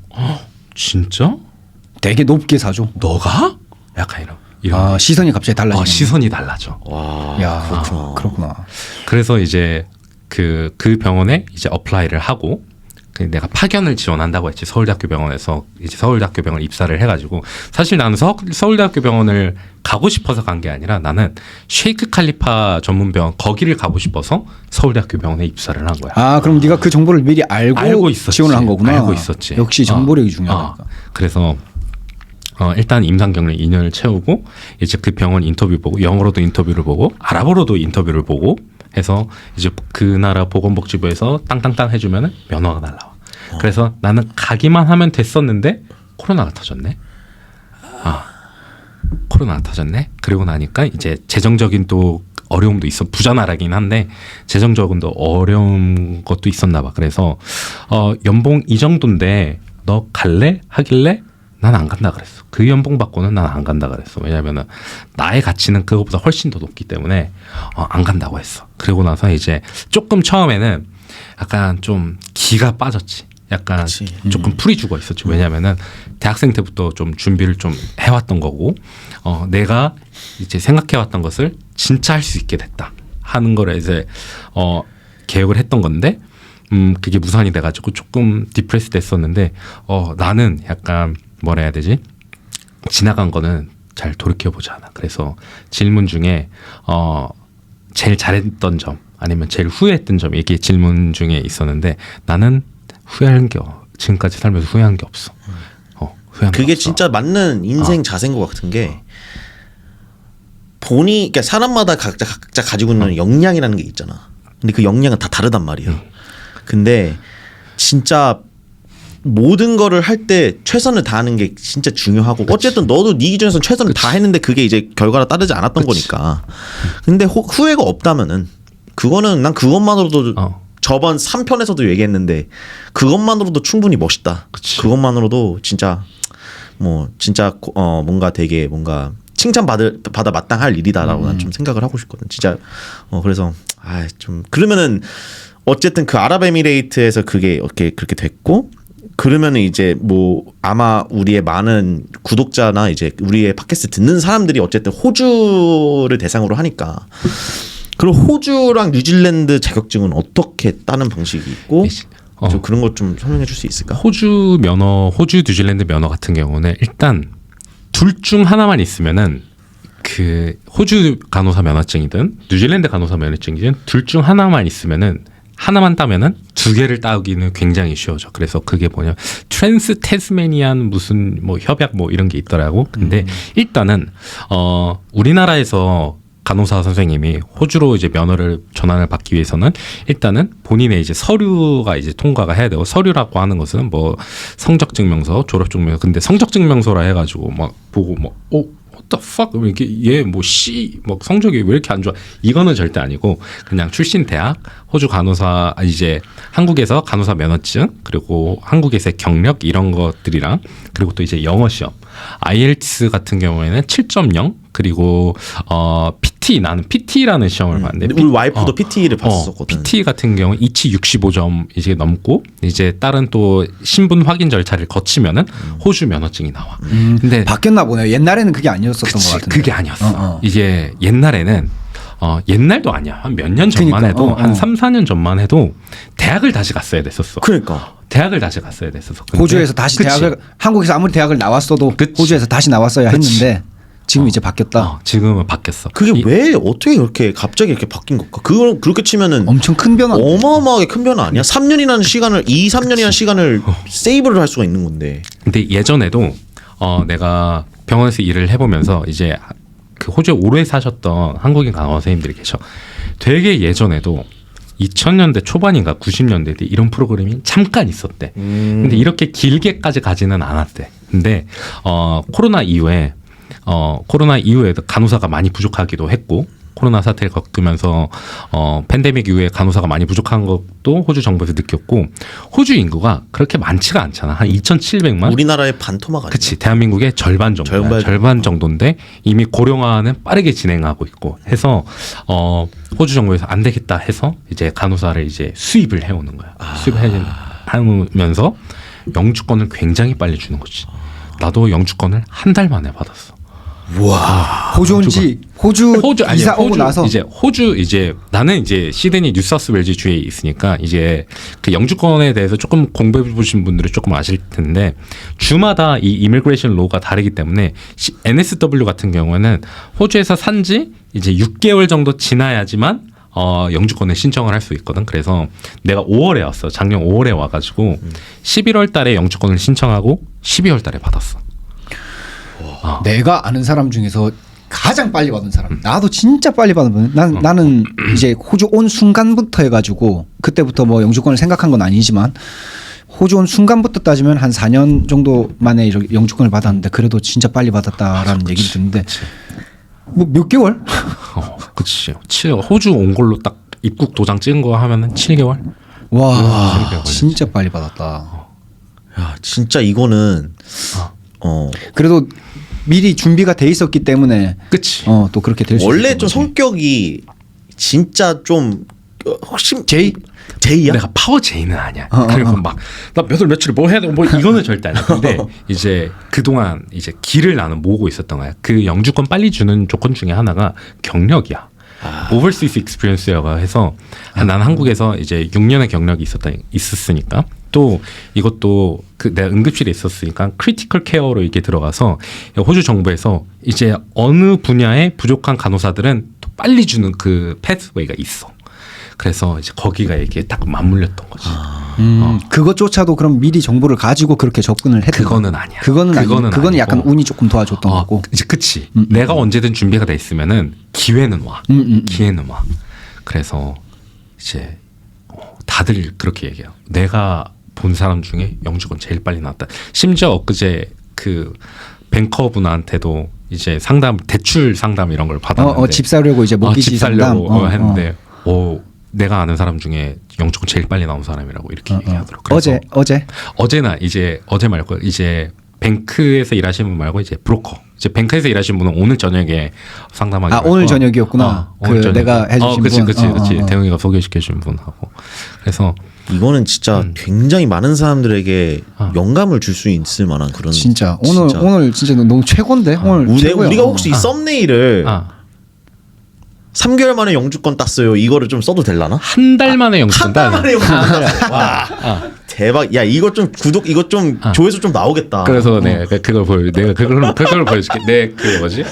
진짜? 되게 높게 사줘. 너가? 약간 이런 시선이 갑자기 달라지네. 시선이 달라져. 와. 야, 그렇구나. 그래서 이제 그 병원에 이제 어플라이를 하고 내가 파견을 지원한다고 했지. 서울대학교 병원에서 이제 서울대학교 병원 입사를 해가지고, 사실 나는 서울대학교 병원을 가고 싶어서 간 게 아니라 나는 쉐이크 칼리파 전문병원 거기를 가고 싶어서 서울대학교 병원에 입사를 한 거야. 그럼 네가 그 정보를 미리 알고 있었지. 지원을 한 거구나. 알고 있었지. 역시 정보력이 중요하니까. 그래서 일단 임상경력 2년을 채우고 이제 그 병원 인터뷰 보고, 영어로도 인터뷰를 보고 아랍어로도 인터뷰를 보고 해서 이제 그 나라 보건복지부에서 땅땅땅 해주면은 면허가 날라와. 그래서 나는 가기만 하면 됐었는데 코로나가 터졌네. 코로나가 터졌네. 그리고 나니까 이제 재정적인 또 어려움도 있어. 부자 나라긴 한데 재정적인 또 어려운 것도 있었나 봐. 그래서 연봉 이 정도인데 너 갈래? 하길래 난 안 간다 그랬어. 그 연봉 받고는 난 안 간다 그랬어. 왜냐면은 나의 가치는 그것보다 훨씬 더 높기 때문에 안 간다고 했어. 그리고 나서 이제 조금 처음에는 약간 좀 기가 빠졌지. 약간 조금 풀이 죽어 있었지. 왜냐면은 대학생 때부터 좀 준비를 좀 해왔던 거고, 내가 이제 생각해왔던 것을 진짜 할 수 있게 됐다 하는 거를 이제 계획을 했던 건데, 그게 무산이 돼가지고 조금 디프레스 됐었는데, 나는 약간 뭐라 해야 되지? 지나간 거는 잘 돌이켜보지 않아. 그래서 질문 중에 제일 잘했던 점 아니면 제일 후회했던 점, 이게 질문 중에 있었는데 나는 후회한 게 지금까지 살면서 후회한 게 없어. 후회한 게 그게 없어. 진짜 맞는 인생 자세인 것 같은 게, 그러니까 사람마다 각자 가지고 있는 역량이라는 게 있잖아. 근데 그 역량은 다 다르단 말이야. 근데 진짜 모든 거를 할 때 최선을 다하는 게 진짜 중요하고, 어쨌든 너도 네 기준에서는 최선을 다했는데 그게 이제 결과가 따르지 않았던 거니까. 근데 후회가 없다면은 그거는 난 그것만으로도 저번 3편에서도 얘기했는데 그것만으로도 충분히 멋있다. 그것만으로도 진짜 진짜 뭔가 되게 뭔가 칭찬받아 마땅할 일이다라고 난 좀 생각을 하고 싶거든. 진짜 그래서 좀 그러면은 어쨌든 그 아랍에미레이트에서 그게 그렇게 됐고, 그러면은 이제 아마 우리의 많은 구독자나 이제 우리의 팟캐스트 듣는 사람들이 어쨌든 호주를 대상으로 하니까, 그럼 호주랑 뉴질랜드 자격증은 어떻게 따는 방식이 있고, 좀 그런 것 좀 설명해 줄 수 있을까? 호주, 뉴질랜드 면허 같은 경우는 일단 둘 중 하나만 있으면은, 그 호주 간호사 면허증이든 뉴질랜드 간호사 면허증이든 둘 중 하나만 있으면은, 하나만 따면은 두 개를 따기는 굉장히 쉬워져. 그래서 그게 뭐냐, 트랜스 태스메니안 무슨 협약 이런 게 있더라고. 근데 일단은 우리나라에서 간호사 선생님이 호주로 이제 면허를 전환을 받기 위해서는 일단은 본인의 이제 서류가 이제 통과가 해야 되고, 서류라고 하는 것은 성적 증명서, 졸업 증명서. 근데 성적 증명서라 해가지고 보고 what the fuck, 이렇게 얘 성적이 왜 이렇게 안 좋아? 이거는 절대 아니고, 그냥 출신 대학, 호주 간호사, 이제 한국에서 간호사 면허증, 그리고 한국에서의 경력 이런 것들이랑, 그리고 또 이제 영어 시험, IELTS 같은 경우에는 7.0, 그리고 PT 나는 PT라는 시험을 봤는데 우리 와이프도 PT를 봤었거든. PT 같은 경우 이치 65점 이제 넘고 이제 다른 또 신분 확인 절차를 거치면은 호주 면허증이 나와. 근데 바뀌었나 보네요. 옛날에는 그게 아니었었던 것 같은데. 그게 아니었어. 이게 옛날에는 옛날도 아니야. 한 몇 년 전만 그러니까, 해도 한 3, 4년 전만 해도 대학을 다시 갔어야 됐었어. 그러니까. 대학을 다시 갔어야 됐었어. 근데 호주에서 다시 그치? 대학을 한국에서 아무리 대학을 나왔어도 그치. 호주에서 다시 나왔어야 그치. 했는데 지금 이제 바뀌었다. 지금은 바뀌었어. 그게 왜 어떻게 그렇게 갑자기 이렇게 바뀐 걸까? 그걸 그렇게 치면은 엄청 큰 변화. 어마어마하게 큰 변화 아니야? 3년이라는 시간을 3년이라는 시간을 세이브를 할 수가 있는 건데. 근데 예전에도 내가 병원에서 일을 해보면서 이제 그 호주에 오래 사셨던 한국인 간호사 선생님들이 계셔. 되게 예전에도 2000년대 초반인가 90년대 때 이런 프로그램이 잠깐 있었대. 근데 이렇게 길게까지 가지는 않았대. 근데 코로나 이후에도 간호사가 많이 부족하기도 했고 코로나 사태를 겪으면서 팬데믹 이후에 간호사가 많이 부족한 것도 호주 정부에서 느꼈고 호주 인구가 그렇게 많지가 않잖아. 한 2,700만. 우리나라의 반토막 아니야? 그치. 대한민국의 절반 정도. 절반 정도인데 이미 고령화는 빠르게 진행하고 있고 해서 호주 정부에서 안 되겠다 해서 이제 간호사를 이제 수입을 해오는 거야. 수입을 해오면서 영주권을 굉장히 빨리 주는 거지. 나도 영주권을 한 달 만에 받았어. 와. 호주 온지 호주 이사 오고 나서 호주 나는 이제 시드니 뉴사우스웨일즈 주에 있으니까 이제 그 영주권에 대해서 조금 공부해 보신 분들은 조금 아실 텐데 주마다 이 이미그레이션 로가 다르기 때문에 NSW 같은 경우에는 호주에서 산지 이제 6개월 정도 지나야지만 영주권에 신청을 할 수 있거든. 그래서 내가 5월에 왔어. 작년 5월에 와가지고 11월 달에 영주권을 신청하고 12월 달에 받았어. 내가 아는 사람 중에서 가장 빨리 받은 사람. 나도 진짜 빨리 받은 분. 나는 이제 호주 온 순간부터 해가지고 그때부터 뭐 영주권을 생각한 건 아니지만 호주 온 순간부터 따지면 한 4년 정도 만에 이렇게 영주권을 받았는데 그래도 진짜 빨리 받았다라는 얘기를 듣는데 뭐 몇 개월? 그치. 호주 온 걸로 딱 입국 도장 찍은 거 하면은 7개월? 와, 진짜 빨리 받았다. 야, 진짜 이거는 그래도 미리 준비가 돼 있었기 때문에 그치. 또 그렇게 될 수 있는 원래 좀 성격이 진짜 좀 혹시 제이야? 내가 파워 제이는 아니야. 그리고 막 나 몇 월 며칠 뭐 해야 돼? 뭐 이거는 절대 아니야. 근데 이제 그동안 이제 길을 나는 모으고 있었던 거야. 그 영주권 빨리 주는 조건 중에 하나가 경력이야. 오버시스 익스피리언스라고 해서 난 한국에서 이제 6년의 경력이 있었으니까 또 이것도 그 내가 응급실에 있었으니까 크리티컬 케어로 이렇게 들어가서 호주 정부에서 이제 어느 분야에 부족한 간호사들은 또 빨리 주는 그 패스웨이가 있어. 그래서 이제 거기가 이렇게 딱 맞물렸던 거지. 그것조차도 그럼 미리 정보를 가지고 그렇게 접근을 했던 그거는 아니야. 그거는 아니고. 약간 운이 조금 도와줬던 거고. 이제 그치. 내가 언제든 준비가 돼 있으면은 기회는 와. 기회는 와. 그래서 이제 다들 그렇게 얘기해요. 내가 본 사람 중에 영주권 제일 빨리 나왔다. 심지어 엊그제 그 뱅커분한테도 이제 대출 상담 이런 걸 받았는데 집 사려고 이제 모기지 집 상담 살려고 했는데 내가 아는 사람 중에 영주권 제일 빨리 나온 사람이라고 이렇게 얘기하더라고요. 어제나 어제 말고 이제 뱅크에서 일하시는 분 말고 이제 브로커. 이제 뱅크에서 일하시는 분은 오늘 저녁에 상담하기. 오늘 저녁이었구나. 오늘 저녁에. 내가 해주신 분. 그치. 대웅이가 소개시켜 준 분하고. 그래서 이거는 진짜 굉장히 많은 사람들에게 영감을 줄 수 있을 만한 그런. 진짜 오늘 진짜 너무 최고인데 오늘 최고야. 우리가 혹시 이 썸네일을 3개월 만에 영주권 땄어요. 이거를 좀 써도 될라나? 한 달 만에 영주권 한 달 만에 영주권 땄어. 와. 대박. 야, 이거 좀 이거 좀 조회수 좀 나오겠다. 그래서 내가 그걸 보여줄게. 내 그 뭐지?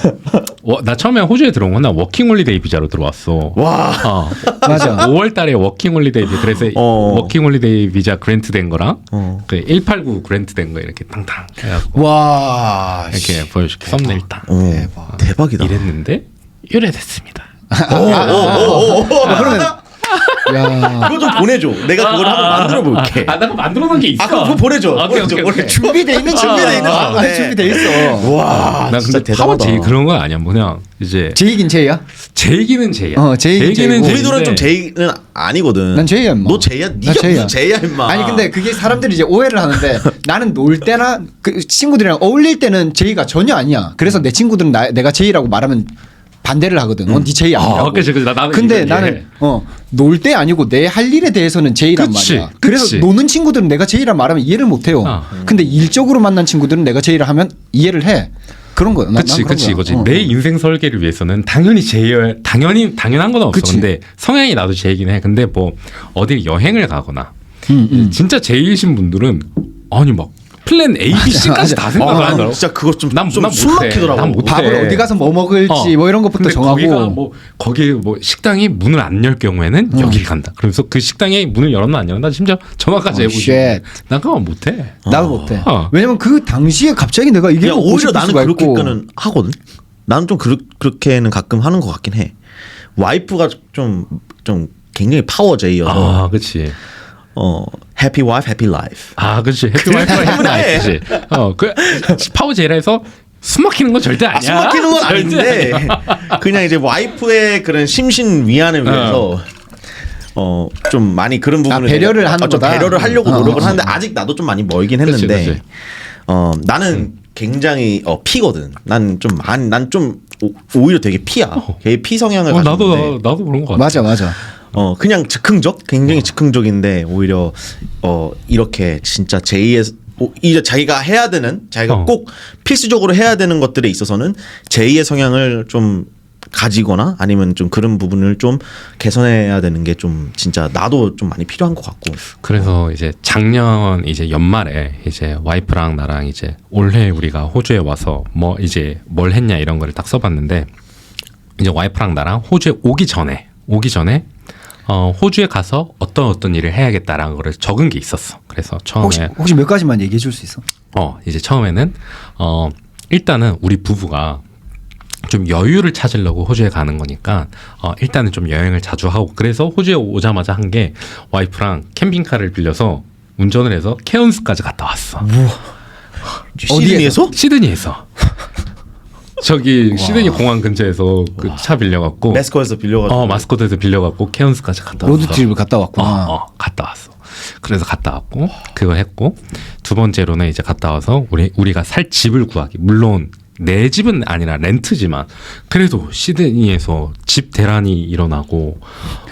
나 처음에 호주에 들어온 건 나 워킹 홀리데이 비자로 들어왔어. 와. 맞아. 5월 달에 워킹 홀리데이 비자. 그래서 워킹 홀리데이 비자 그랜트 된 거랑 그 189 그랜트 된 거 이렇게 탕탕 해갖고 와. 이렇게 보여줄게. 썸네일 딱. 대박이다. 이랬는데 유래됐습니다. 그러면 야. 그거 좀 보내줘. 내가 그걸 한번 만들어 볼게. 나 그거 만들어 놓은 게 있어. 그거 보내줘. 오케이, 보내줘. 오케이, 보내줘. 오케이. 준비돼 있는 네. 준비돼 있어. 와, 나 진짜 근데 파워 대단하다. 제이 그런 거 아니야. 뭐냐 이제 제이긴 제이야? 제이기는 제이야. 제이긴 제이고. 우리 둘은 좀 제이는 아니거든. 난 제이야 임마. 너 제이야? 나 네가 무슨 제이야 임마. 아니 근데 그게 사람들이 이제 오해를 하는데 나는 놀 때나 그 친구들이랑 어울릴 때는 제이가 전혀 아니야. 그래서 내 친구들은 내가 제이라고 말하면 반대를 하거든. 네 제이 아니라고. 그치. 나는 근데 이거 나는 이해해. 놀 때 아니고 내 할 일에 대해서는 제이란 그치, 말이야. 그래서 그치. 노는 친구들은 내가 제이란 말하면 이해를 못 해요. 근데 일적으로 만난 친구들은 내가 제이라 하면 이해를 해. 그런 거야. 그치 이거지. 내 인생 설계를 위해서는 당연히 제이야. 당연한 건 없어. 그치. 근데 성향이 나도 제이긴 해. 근데 뭐 어디 여행을 가거나 진짜 제이이신 분들은 아니 막 플랜 A, B, C까지 다 생각을 난 하더라고. 진짜 그거 좀 난 숨 못해. 막히더라고. 난 못해. 밥을 어디 가서 뭐 먹을지 뭐 이런 것부터 근데 정하고. 거기가 거기 식당이 문을 안 열 경우에는 여길 간다. 그래서 그 식당에 문을 열었나 안 열었나 심지어 전화까지 해보지. 쉣. 난 그거 못해. 나도 못해. 어. 왜냐면 그 당시에 갑자기 내가 이게 야, 먹고 오히려 싶을 나는 수가 있고. 그렇게는 하거든. 나는 좀 그렇게는 가끔 하는 것 같긴 해. 와이프가 좀 굉장히 파워 제이여서 아, 그렇지. 해피 와이프 해피 라이프. 아, 그렇지. 해피 와이프가 해피 그렇지. 그 파워 제이라에서 숨 막히는 건 절대 아니야. 숨 막히는 건 절대 아닌데 아니야. 그냥 이제 와이프의 그런 심신 위안을 위해서 좀 많이 그런 부분을 배려를 하는 좀 거다. 배려를 하려고 노력을 하는데 아직 나도 좀 많이 멀긴 했는데 그치. 나는 굉장히 피거든. 난 좀 오히려 되게 피야. 되게 피 성향을 가지고 나도 그런 거 같아. 맞아. 그냥 즉흥적, 굉장히 즉흥적인데 오히려 이렇게 진짜 제2의 이제 자기가 해야 되는, 자기가 꼭 필수적으로 해야 되는 것들에 있어서는 제2의 성향을 좀 가지거나 아니면 좀 그런 부분을 좀 개선해야 되는 게 좀 진짜 나도 좀 많이 필요한 것 같고. 그래서 이제 작년 이제 연말에 이제 와이프랑 나랑 이제 올해 우리가 호주에 와서 뭐 이제 뭘 했냐 이런 거를 딱 써봤는데 이제 와이프랑 나랑 호주에 오기 전에 호주에 가서 어떤 일을 해야겠다라는 거를 적은 게 있었어. 그래서 처음에 혹시 몇 가지만 얘기해 줄 수 있어? 이제 처음에는 일단은 우리 부부가 좀 여유를 찾으려고 호주에 가는 거니까 일단은 좀 여행을 자주 하고 그래서 호주에 오자마자 한 게 와이프랑 캠핑카를 빌려서 운전을 해서 케언스까지 갔다 왔어. 시드니에서? 시드니에서. 저기 시드니 공항 근처에서 그 차 빌려갖고 메스코에서 빌려가지고 마스코트에서 빌려갖고 케언스까지 갔다 왔어. 로드트립을 갔다 왔구나. 갔다 왔어. 그래서 갔다 왔고 그거 했고 두 번째로는 이제 갔다 와서 우리가 살 집을 구하기. 물론 내 집은 아니라 렌트지만 그래도 시드니에서 집 대란이 일어나고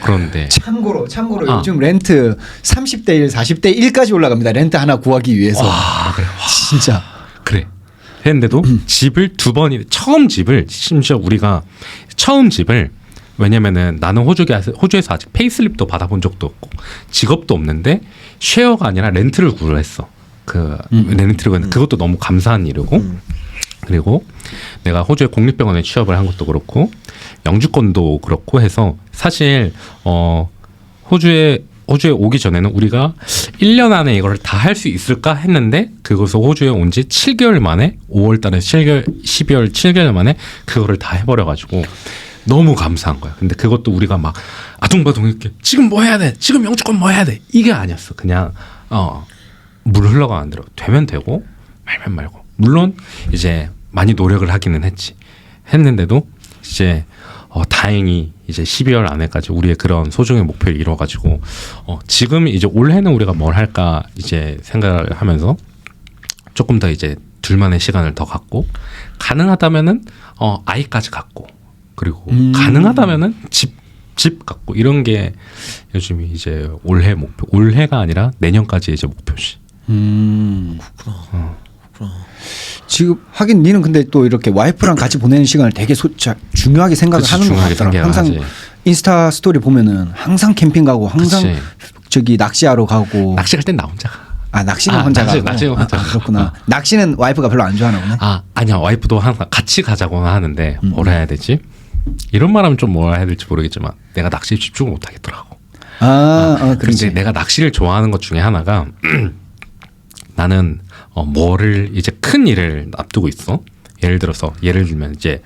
그런데 참고로 요즘 렌트 30대 1, 40대 1까지 올라갑니다. 렌트 하나 구하기 위해서. 그래. 진짜. 그래. 했는데도 집을 두 번이 처음 집을 심지어 우리가 처음 집을 왜냐면은 나는 호주에서 아직 페이슬립도 받아본 적도 없고 직업도 없는데 쉐어가 아니라 렌트를 구했어. 렌트를 구했는데 그것도 너무 감사한 일이고 그리고 내가 호주의 공립병원에 취업을 한 것도 그렇고 영주권도 그렇고 해서 사실 호주에 오기 전에는 우리가 1년 안에 이걸 다 할 수 있을까 했는데 그것을 호주에 온 지 7개월 만에 5월 달에 12월 7개월 만에 그거를 다 해버려가지고 너무 감사한 거야. 근데 그것도 우리가 막 아둥바둥 이렇게 지금 뭐 해야 돼? 지금 영주권 뭐 해야 돼? 이게 아니었어. 그냥 물 흘러가는 대로 되면 되고 말면 말고. 물론 이제 많이 노력을 하기는 했는데도 이제 다행히 이제 12월 안에까지 우리의 그런 소중의 목표를 이뤄가지고 지금 이제 올해는 우리가 뭘 할까 이제 생각을 하면서 조금 더 이제 둘만의 시간을 더 갖고 가능하다면은 아이까지 갖고 그리고 가능하다면은 집 갖고 이런 게 요즘이 이제 올해 목표. 올해가 아니라 내년까지 이제 목표시. 그렇구나. 지금 하긴 니는 근데 또 이렇게 와이프랑 같이 보내는 시간을 되게 중요하게 생각을 그치, 하는 것 중요하게 같더라. 항상 생각하지. 인스타 스토리 보면은 항상 캠핑 가고 항상 그치. 저기 낚시하러 가고. 낚시 갈 땐 나 혼자 가. 낚시는 혼자 가고. 낚시는 혼자 그렇구나. 낚시는 와이프가 별로 안 좋아하나 보네. 아니야 와이프도 항상 같이 가자고는 하는데 뭘 해야 되지? 이런 말하면 좀 뭘 해야 될지 모르겠지만 내가 낚시에 집중을 못 하겠더라고. 그렇지. 근데 내가 낚시를 좋아하는 것 중에 하나가 나는 뭐를 이제 큰 일을 앞두고 있어. 예를 들면 이제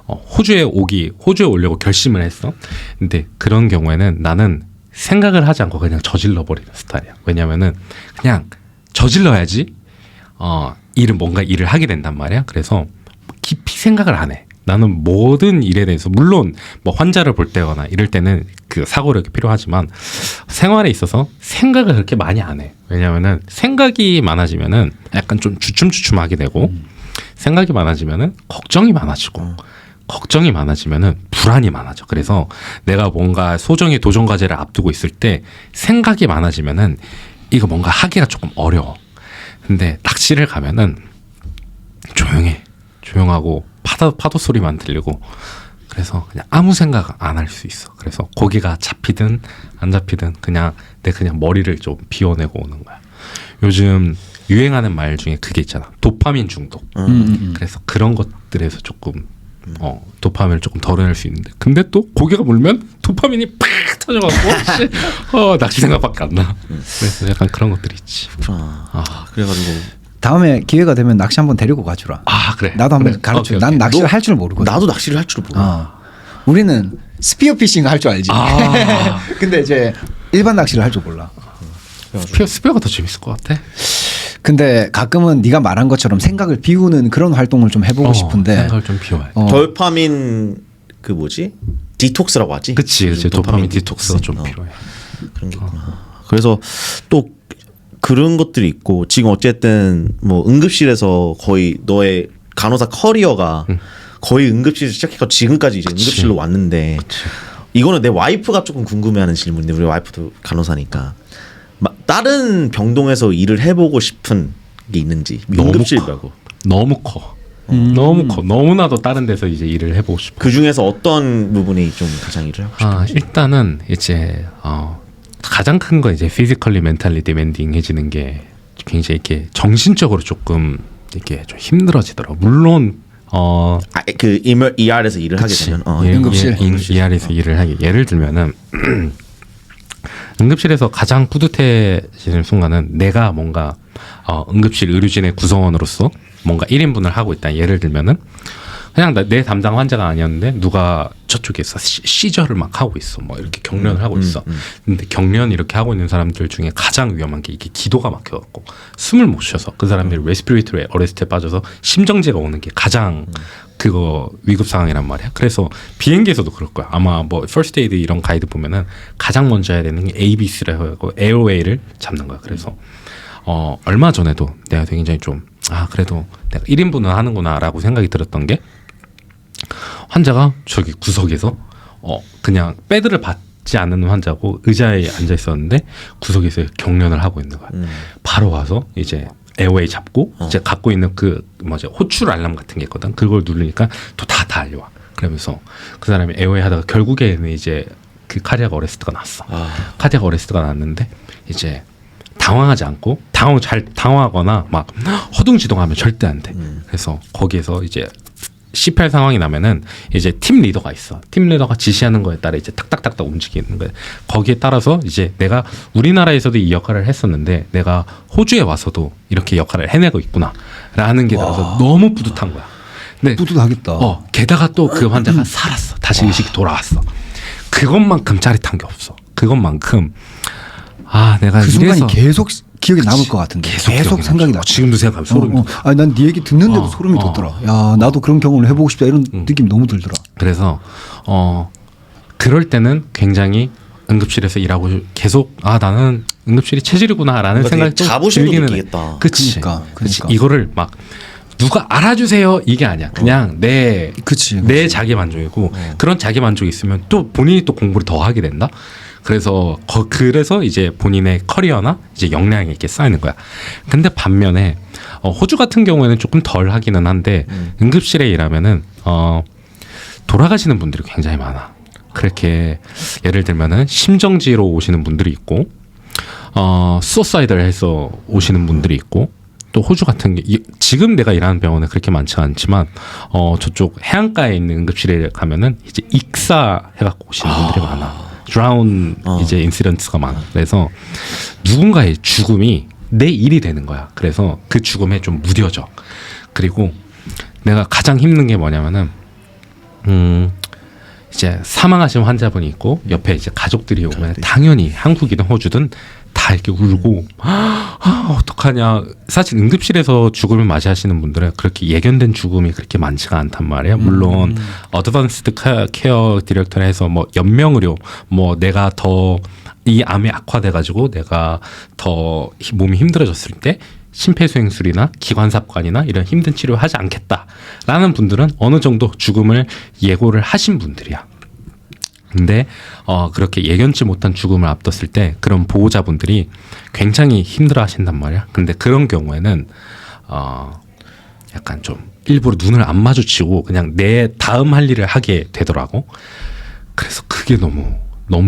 호주에 오려고 결심을 했어. 근데 그런 경우에는 나는 생각을 하지 않고 그냥 저질러 버리는 스타일이야. 왜냐면은 그냥 저질러야지 뭔가 일을 하게 된단 말이야. 그래서 깊이 생각을 안 해. 나는 모든 일에 대해서 물론 뭐 환자를 볼 때거나 이럴 때는 그 사고력이 필요하지만 생활에 있어서 생각을 그렇게 많이 안 해. 왜냐면은 생각이 많아지면은 약간 좀 주춤주춤하게 되고 생각이 많아지면은 걱정이 많아지고 걱정이 많아지면은 불안이 많아져. 그래서 내가 뭔가 소정의 도전 과제를 앞두고 있을 때 생각이 많아지면은 이거 뭔가 하기가 조금 어려워. 근데 낚시를 가면은 조용해. 조용하고 파도 소리만 들리고 그래서 그냥 아무 생각 안 할 수 있어. 그래서 고기가 잡히든 안 잡히든 그냥 머리를 좀 비워내고 오는 거야. 요즘 유행하는 말 중에 그게 있잖아. 도파민 중독. 그래서 그런 것들에서 조금 도파민을 조금 덜어낼 수 있는데 근데 또 고기가 물면 도파민이 팍 터져갖고 낚시 생각밖에 안 나. 그래서 약간 그런 것들이 있지. 그래가지고 다음에 기회가 되면 낚시 한번 데리고 가주라. 그래. 나도 한번 그래. 가르쳐. 오케이, 난 오케이. 낚시를 할 줄 모르거든. 나도 낚시를 할 줄을 몰라. 우리는 스피어 피싱 할 줄 알지. 근데 이제 일반 낚시를 할 줄 몰라. 스피어가 더 재밌을 것 같아. 근데 가끔은 네가 말한 것처럼 생각을 비우는 그런 활동을 좀 해보고 싶은데. 생각을 좀 비워야 돼. 돌파민 그 뭐지? 디톡스라고 하지? 그치. 도파민 디톡스가 좀 필요해. 그런 게 있구나. 그래서 또 그런 것들이 있고 지금 어쨌든 뭐 응급실에서 거의 너의 간호사 커리어가 거의 응급실에서 시작해서 지금까지 이제 응급실로 왔는데 이거는 내 와이프가 조금 궁금해하는 질문인데 우리 와이프도 간호사니까 다른 병동에서 일을 해보고 싶은 게 있는지 응급실 말고 너무 커. 너무 커. 너무나도 다른 데서 이제 일을 해보고 싶어. 그 중에서 어떤 부분이 좀 가장 일을 하고 싶은지. 일단은 이제 가장 큰 건 이제 피지컬리 멘탈리 디맨딩해지는 게 굉장히 이렇게 정신적으로 조금 이렇게 좀 힘들어지더라고. 물론 그 ER에서 일을 하게 되면 응급실. ER에서 일을 하게. 예를 들면은 응급실에서 가장 뿌듯해지는 순간은 내가 뭔가 응급실 의료진의 구성원으로서 뭔가 1인분을 하고 있다. 예를 들면은 그냥 내 담당 환자가 아니었는데 누가 저쪽에서 시저를 막 하고 있어. 뭐 이렇게 경련을 하고 있어. 근데 경련 이렇게 하고 있는 사람들 중에 가장 위험한 게 이게 기도가 막혀갖고 숨을 못 쉬어서 그 사람들이 레스피레이터리 어레스트에 빠져서 심정지가 오는 게 가장 그거 위급 상황이란 말이야. 그래서 비행기에서도 그럴 거야. 아마 뭐 퍼스트 에이드 이런 가이드 보면은 가장 먼저 해야 되는 게 ABC라고 하고 에어웨이를 잡는 거야. 그래서 얼마 전에도 내가 굉장히 좀 그래도 내가 1인분은 하는구나라고 생각이 들었던 게 환자가 저기 구석에서 그냥 패드를 받지 않는 환자고 의자에 앉아 있었는데 구석에서 경련을 하고 있는 거야. 바로 와서 이제 에어웨이 잡고 이제 갖고 있는 그 호출 알람 같은 게 있거든. 그걸 누르니까 또 다 달려와. 그러면서 그 사람이 에어웨이 하다가 결국에는 이제 그 카디악 어레스트가 났어. 카디악 어레스트가 났는데 이제 당황하지 않고 당황하거나 막 허둥지둥하면 절대 안 돼. 그래서 거기에서 이제 CPR 상황이 나면은 이제 팀 리더가 있어. 팀 리더가 지시하는 거에 따라 이제 탁탁탁탁 움직이는 거야. 거기에 따라서 이제 내가 우리나라에서도 이 역할을 했었는데 내가 호주에 와서도 이렇게 역할을 해내고 있구나라는 게 나와서 너무 뿌듯한 거야. 근데 뿌듯하겠다. 게다가 또 그 환자가 살았어. 다시 의식이 돌아왔어. 그것만큼 짜릿한 게 없어. 그것만큼 내가 그 순간이 이래서 계속 기억에 남을 것 같은데 계속 생각이 나. 지금도 생각하면 소름이 돋아. 난 네 얘기 듣는데도 소름이 돋더라. 야 나도 그런 경험을 해보고 싶다 이런 느낌 너무 들더라. 그래서 그럴 때는 굉장히 응급실에서 일하고 계속 나는 응급실이 체질이구나라는 생각이 또 자부심도 들기는 느끼겠다. 그치. 그러니까. 이거를 막 누가 알아주세요 이게 아니야. 그냥 내 자기 만족이고 그런 자기 만족이 있으면 또 본인이 또 공부를 더 하게 된다. 그래서 이제 본인의 커리어나 이제 역량이 이렇게 쌓이는 거야. 근데 반면에 호주 같은 경우에는 조금 덜 하기는 한데 응급실에 일하면은 돌아가시는 분들이 굉장히 많아. 그렇게 예를 들면은 심정지로 오시는 분들이 있고 수어사이드를 해서 오시는 분들이 있고 또 호주 같은 게 지금 내가 일하는 병원은 그렇게 많지 않지만 저쪽 해안가에 있는 응급실에 가면은 이제 익사해갖고 오시는 분들이 많아. 드라운 이제 인시던트가 많아. 그래서 누군가의 죽음이 내 일이 되는 거야. 그래서 그 죽음에 좀 무뎌져. 그리고 내가 가장 힘든 게 뭐냐면은 이제 사망하신 환자분이 있고 옆에 이제 가족들이 오면 당연히 한국이든 호주든 다 이렇게 울고 어떡하냐. 사실 응급실에서 죽음을 맞이하시는 분들은 그렇게 예견된 죽음이 그렇게 많지가 않단 말이에요. 물론 어드밴스드 케어 디렉터라 해서 뭐 연명의료 뭐 내가 더 이 암이 악화돼 가지고 내가 더 몸이 힘들어졌을 때 심폐소생술이나 기관삽관이나 이런 힘든 치료를 하지 않겠다라는 분들은 어느 정도 죽음을 예고를 하신 분들이야. 근데 그렇게 예견치 못한 죽음을 앞뒀을 때 그런 보호자분들이 굉장히 힘들어하신단 말이야. 근데 그런 경우에는 약간 좀 일부러 눈을 안 마주치고 그냥 내 다음 할 일을 하게 되더라고. 그래서 그게 너무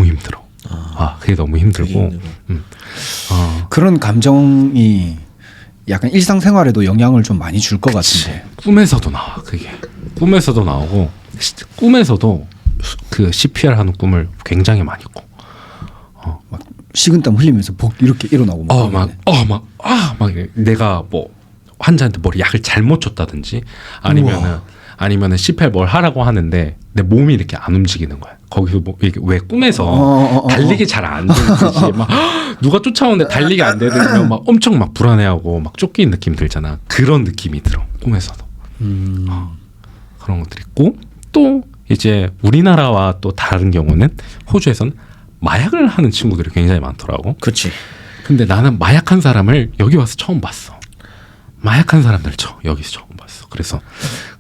힘들어. 그게 너무 힘들고. 그런 감정이 약간 일상생활에도 영향을 좀 많이 줄 것 같은데. 꿈에서도 나와. 그게 꿈에서도 나오고 꿈에서도 그 CPR 하는 꿈을 굉장히 많이 꿔. 막 식은땀 흘리면서 복 이렇게 일어나고 막 내가 뭐 환자한테 뭘 약을 잘못 줬다든지 아니면은 CPR 뭘 하라고 하는데 내 몸이 이렇게 안 움직이는 거야. 거기서 뭐 이게 왜 꿈에서 달리기 잘 안 되듯이 막 누가 쫓아오는데 달리기 안 되면 막 엄청 막 불안해하고 막 쫓기는 느낌 들잖아. 그런 느낌이 들어 꿈에서도. 그런 것들이 있고 또 이제 우리나라와 또 다른 경우는 호주에서는 마약을 하는 친구들이 굉장히 많더라고. 그렇지. 근데 나는 마약한 사람을 여기 와서 처음 봤어. 마약한 사람들 여기서 처음 봤어. 그래서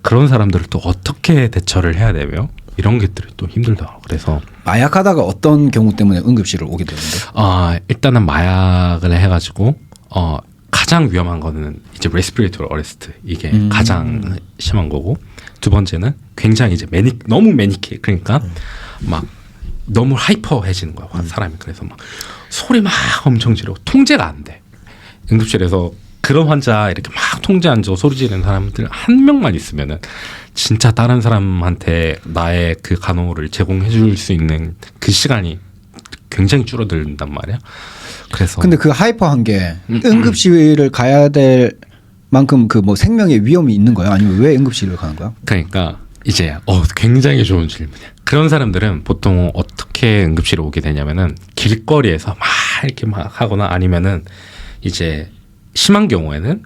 그런 사람들을 또 어떻게 대처를 해야 되며 이런 것들이 또 힘들더라고. 그래서 마약하다가 어떤 경우 때문에 응급실을 오게 되는데? 일단은 마약을 해가지고 가장 위험한 거는 이제 레스피레이터리 어레스트 이게 가장 심한 거고 두 번째는 굉장히 이제 너무 매니케 그러니까 막 너무 하이퍼해지는 거야 사람이. 그래서 막 소리 막 엄청 지르고 통제가 안 돼. 응급실에서 그런 환자 이렇게 막 통제 안 주고 소리 지르는 사람들 한 명만 있으면은 진짜 다른 사람한테 나의 그 간호를 제공해 줄 수 있는 그 시간이 굉장히 줄어든단 말이야. 그래서 근데 그 하이퍼한 게 응급실을 가야 될 만큼 그 뭐 생명의 위험이 있는 거야? 아니면 왜 응급실을 가는 거야? 그러니까 이제 굉장히 좋은 질문이야. 그런 사람들은 보통 어떻게 응급실에 오게 되냐면은 길거리에서 막 이렇게 막 하거나 아니면은 이제 심한 경우에는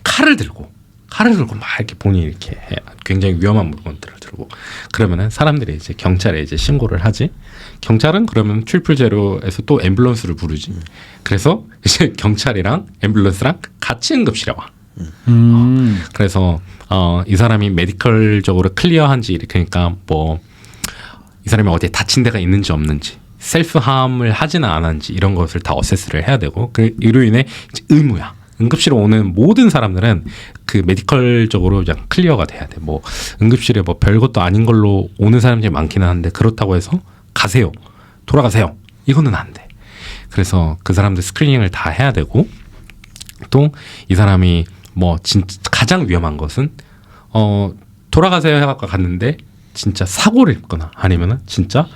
칼을 들고 막 이렇게 본인이 이렇게 해. 굉장히 위험한 물건들을 들고 그러면은 사람들이 이제 경찰에 이제 신고를 하지. 경찰은 그러면 000에서 또 앰뷸런스를 부르지. 그래서 이제 경찰이랑 앰뷸런스랑 같이 응급실에 와. 그래서 이 사람이 메디컬적으로 클리어한지 그러니까 뭐 이 사람이 어디에 다친 데가 있는지 없는지 셀프 함을 하지는 않았는지 이런 것을 다 어세스를 해야 되고 이로 인해 이제 의무야. 응급실에 오는 모든 사람들은 그 메디컬적으로 그냥 클리어가 돼야 돼. 뭐 응급실에 뭐 별것도 아닌 걸로 오는 사람들이 많기는 한데 그렇다고 해서 가세요. 돌아가세요. 이거는 안 돼. 그래서 그 사람들 스크리닝을 다 해야 되고 또 이 사람이 뭐 진짜 가장 위험한 것은 돌아가세요 해갖고 갔는데 진짜 사고를 입거나 아니면은 진짜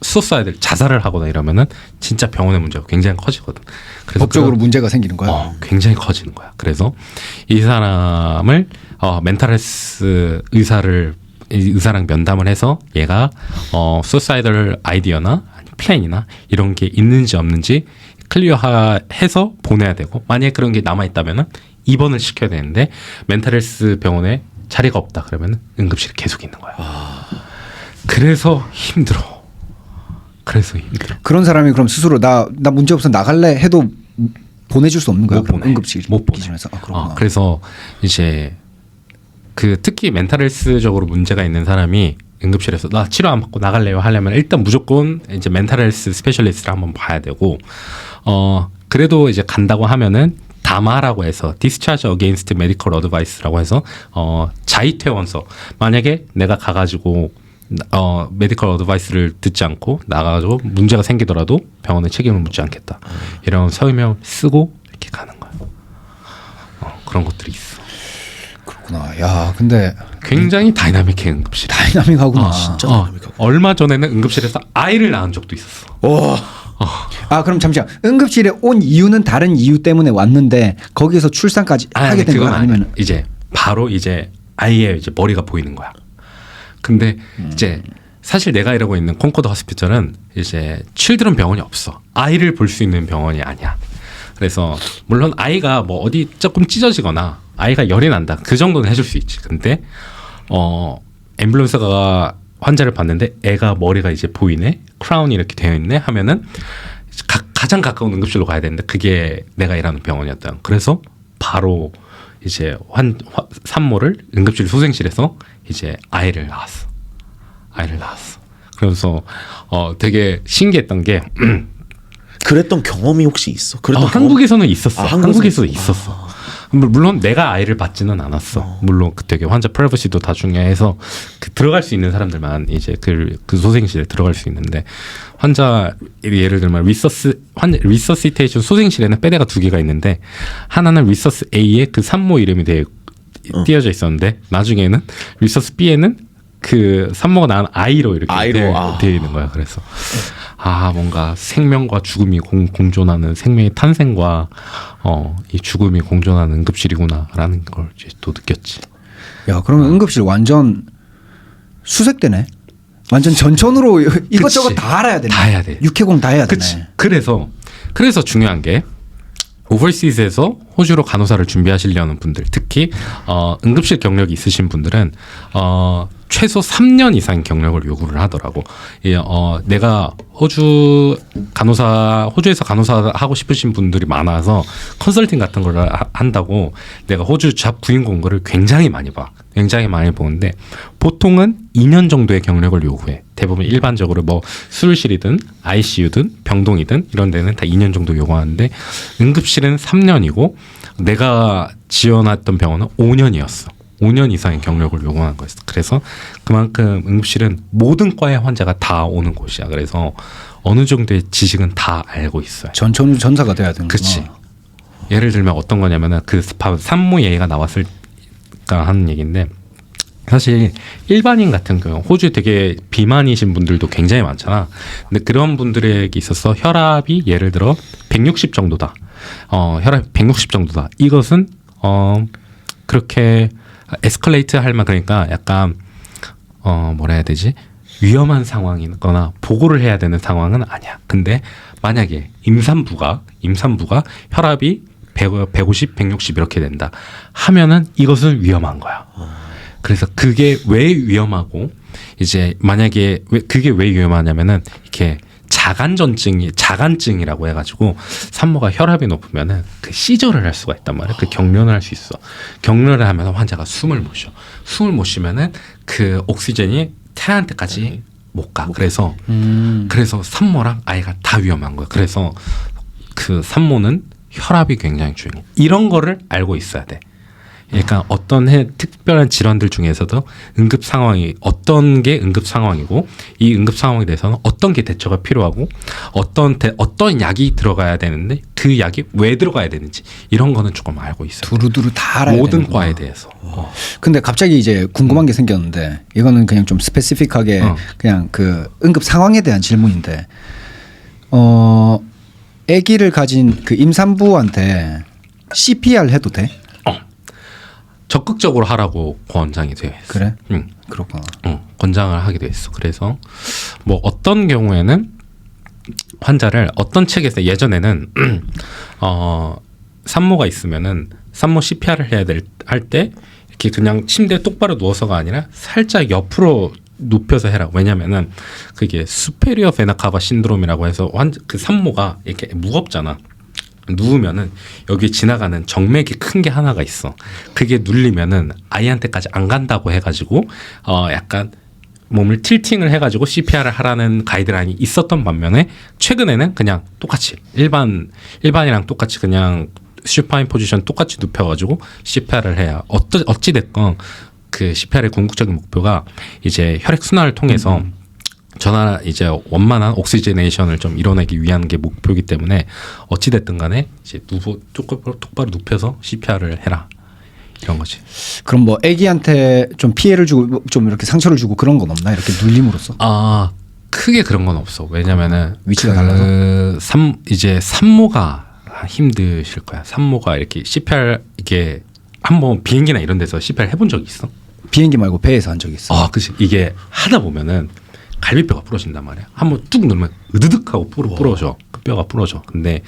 수소사이드 자살을 하거나 이러면은 진짜 병원의 문제가 굉장히 커지거든. 그래서 법적으로 문제가 생기는 거야. 굉장히 커지는 거야. 그래서 이 사람을 멘탈헬스 의사랑 면담을 해서 얘가 수사이드 아이디어나 플랜이나 이런 게 있는지 없는지 클리어해서 보내야 되고 만약에 그런 게 남아 있다면은 입원을 시켜야 되는데 멘탈헬스 병원에 자리가 없다 그러면 응급실에 계속 있는 거야. 그래서 힘들어. 그런 사람이 그럼 스스로 나 문제 없어 나갈래 해도 보내줄 수 없는 거야? 그럼 응급실 못 보내. 기준에서. 그래서 이제 그 특히 멘탈헬스적으로 문제가 있는 사람이 응급실에서 나 치료 안 받고 나갈래요 하려면 일단 무조건 이제 멘탈헬스 스페셜리스트를 한번 봐야 되고 그래도 이제 간다고 하면은 다마라고 해서 Discharge Against Medical Advice라고 해서 자의퇴원서 만약에 내가 가가지고 메디컬 어드바이스를 듣지 않고 나가가지고 문제가 생기더라도 병원에 책임을 묻지 않겠다 이런 서명을 쓰고 이렇게 가는 거야. 그런 것들이 있어. 그렇구나. 야, 근데 굉장히 다이나믹해 응급실. 다이나믹하구나. 진짜 다이나믹하고. 얼마 전에는 응급실에서 아이를 낳은 적도 있었어. 그럼 잠시만. 응급실에 온 이유는 다른 이유 때문에 왔는데 거기서 출산까지 하게 된 거야? 아니면 이제 바로 이제 아이의 이제 머리가 보이는 거야. 근데 이제 사실 내가 일하고 있는 콘코드 호스피털은 이제 칠드런 병원이 없어. 아이를 볼 수 있는 병원이 아니야. 그래서 물론 아이가 뭐 어디 조금 찢어지거나 아이가 열이 난다. 그 정도는 해줄 수 있지. 근데 앰뷸런스가 환자를 봤는데 애가 머리가 이제 보이네, 크라운이 이렇게 되어 있네 하면은 가장 가까운 응급실로 가야 되는데 그게 내가 일하는 병원이었다. 그래서 바로 이제 산모를 응급실 소생실에서 이제 아이를 낳았어. 그래서 되게 신기했던 게 그랬던 경험이 혹시 있어? 그랬던 경험? 한국에서는 있었어. 아, 한국에서 있었어. 물론 내가 아이를 받지는 않았어. 물론 그 되게 환자 프라이버시도 다 중요해서 들어갈 수 있는 사람들만 이제 그 소생실에 들어갈 수 있는데 환자 예를 들면 리서시테이션 소생실에는 빼대가 2개가 있는데 하나는 리서스 A에 그 산모 이름이 띄어져 있었는데 나중에는 리서스 B에는 그 산모가 낳은 아이로 이렇게 되어 있는 거야. 그래서 뭔가 생명과 죽음이 공존하는 생명의 탄생과 이 죽음이 공존하는 응급실이구나라는 걸 이제 또 느꼈지. 야, 그러면 응급실 완전 수색되네. 완전 전천으로 이것저것 그치. 다 알아야 되네. 다 해야 돼. 육해공 다 해야 되네. 그치. 그래서 중요한 게 오버시즈에서 호주로 간호사를 준비하시려는 분들, 특히 응급실 경력이 있으신 분들은 최소 3년 이상 경력을 요구를 하더라고. 내가 호주에서 간호사 하고 싶으신 분들이 많아서 컨설팅 같은 걸 한다고 내가 호주 잡 구인 공고를 굉장히 많이 봐. 굉장히 많이 보는데 보통은 2년 정도의 경력을 요구해. 대부분 일반적으로 뭐 수술실이든 ICU든 병동이든 이런 데는 다 2년 정도 요구하는데 응급실은 3년이고 내가 지원했던 병원은 5년이었어. 5년 이상의 경력을 요구하는 거였어. 그래서 그만큼 응급실은 모든 과의 환자가 다 오는 곳이야. 그래서 어느 정도의 지식은 다 알고 있어요. 전천후 전사가 돼야 되는구나. 그렇지. 예를 들면 어떤 거냐면은 그 산모 얘기가 나왔을까 하는 얘기인데 사실 일반인 같은 경우 호주 되게 비만이신 분들도 굉장히 많잖아. 근데 그런 분들에게 있어서 혈압이 예를 들어 160 정도다. 혈압 160 정도다. 이것은 그렇게 에스컬레이트 할 만 그러니까 약간 뭐라 해야 되지? 위험한 상황이거나 보고를 해야 되는 상황은 아니야. 근데 만약에 임산부가 혈압이 150, 160 이렇게 된다 하면은 이것은 위험한 거야. 그래서 그게 왜 위험하고 이제 만약에 그게 왜 위험하냐면은 이렇게 자간증이라고 해가지고 산모가 혈압이 높으면은 그 시저를 할 수가 있단 말이야. 그 경련을 할 수 있어. 경련을 하면 환자가 숨을 못 쉬어. 숨을 못 쉬면은 그 옥시전이 태아한테까지 못 가. 그래서 산모랑 아이가 다 위험한 거야. 그래서 그 산모는 혈압이 굉장히 중요해. 이런 거를 알고 있어야 돼. 그러니까 어떤 특별한 질환들 중에서도 응급 상황이 어떤 게 응급 상황이고 이 응급 상황에 대해서는 어떤 게 대처가 필요하고 어떤 약이 들어가야 되는데 그 약이 왜 들어가야 되는지 이런 거는 조금 알고 있어요. 두루두루 다 알아야 모든 되는구나. 과에 대해서. 근데 갑자기 이제 궁금한 게 생겼는데 이거는 그냥 좀 스페시픽하게 그냥 그 응급 상황에 대한 질문인데 아기를 가진 그 임산부한테 CPR 해도 돼? 적극적으로 하라고 권장이 되어 있어. 그래? 응. 그렇구나. 권장을 하게 돼 있어. 그래서 뭐 어떤 경우에는 환자를 어떤 책에서 예전에는 산모가 있으면은 산모 CPR을 해야 할 때 이렇게 그냥 침대에 똑바로 누워서가 아니라 살짝 옆으로 눕혀서 해라. 왜냐면은 그게 수페리어 베나 카바 신드롬이라고 해서 그 산모가 이렇게 무겁잖아. 누우면은 여기 지나가는 정맥이 큰 게 하나가 있어. 그게 눌리면은 아이한테까지 안 간다고 해가지고 약간 몸을 틸팅을 해가지고 CPR을 하라는 가이드라인이 있었던 반면에 최근에는 그냥 똑같이 일반이랑 똑같이 그냥 슈파인 포지션 똑같이 눕혀가지고 CPR을 해야 어찌 됐건 그 CPR의 궁극적인 목표가 이제 혈액 순환을 통해서 전화 이제 원만한 옥시제네이션을 좀 이뤄내기 위한 게 목표이기 때문에 어찌 됐든 간에 이제 똑바로 눕혀서 CPR을 해라 이런 거지. 그럼 뭐 아기한테 좀 피해를 주고 좀 이렇게 상처를 주고 그런 건 없나? 이렇게 눌림으로써? 크게 그런 건 없어. 왜냐면은 위치가 달라서 이제 산모가 힘드실 거야. 산모가 이렇게 CPR 이게 한번 비행기나 이런 데서 CPR 해본 적 있어? 비행기 말고 배에서 한 적 있어. 그치. 이게 하다 보면은 갈비뼈가 부러진단 말이야. 한번 뚝 누르면 으드득 하고 부러져. 그 뼈가 부러져. 근데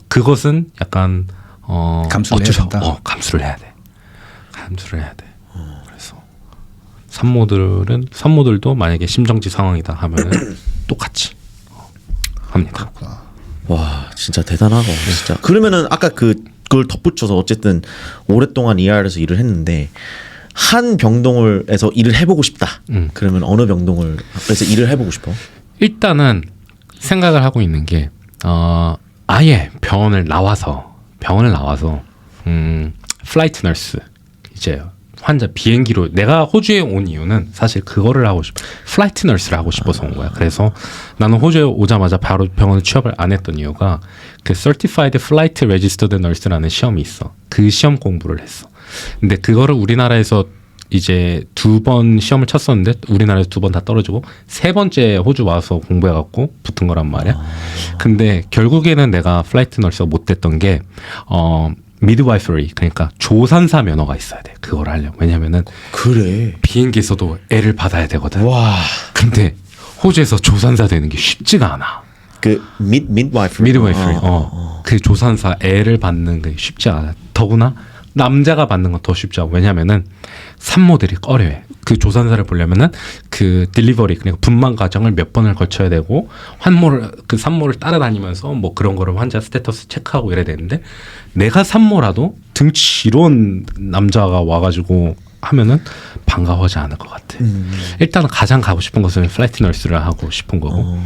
그것은 약간 감수를 어쩔 수 해야 된다. 감수를 해야 돼. 감수를 해야 돼. 그래서 산모들도 만약에 심정지 상황이다 하면은 똑같이 합니다. 와 진짜 대단하다 진짜. 그러면은 아까 그걸 덧붙여서 어쨌든 오랫동안 ER에서 일을 했는데 한 병동을에서 일을 해보고 싶다. 그러면 어느 병동을에서 일을 해보고 싶어? 일단은 생각을 하고 있는 게 아예 병원을 나와서 플라이트 너스 이제 환자 비행기로 내가 호주에 온 이유는 사실 그거를 하고 싶어. 플라이트 너스를 하고 싶어서 온 거야. 그래서 나는 호주에 오자마자 바로 병원에 취업을 안 했던 이유가 그 Certified Flight Registered Nurse라는 시험이 있어. 그 시험 공부를 했어. 근데 그거를 우리나라에서 이제 2번 시험을 쳤었는데 우리나라에서 2번 다 떨어지고 3번째 호주 와서 공부해갖고 붙은 거란 말이야. 근데 결국에는 내가 플라이트 너스가 못 됐던 게 미드와이퍼리 그러니까 조산사 면허가 있어야 돼. 그걸 하려면. 왜냐면은 그래. 비행기에서도 애를 받아야 되거든. 와. 근데 호주에서 조산사 되는 게 쉽지가 않아. 그 midwifery. 미드와이퍼리. 그 조산사 애를 받는 게 쉽지 않아. 더구나 남자가 받는 건 더 쉽지 않아. 왜냐면은 산모들이 꺼려해. 그 조산사를 보려면은 그 딜리버리 그러니까 분만 과정을 몇 번을 거쳐야 되고 그 산모를 따라다니면서 뭐 그런 거를 환자 스테이터스 체크하고 이래야 되는데 내가 산모라도 등치로운 남자가 와가지고 하면은 반가워하지 않을 것 같아. 일단은 가장 가고 싶은 것은 플라이트 너스를 하고 싶은 거고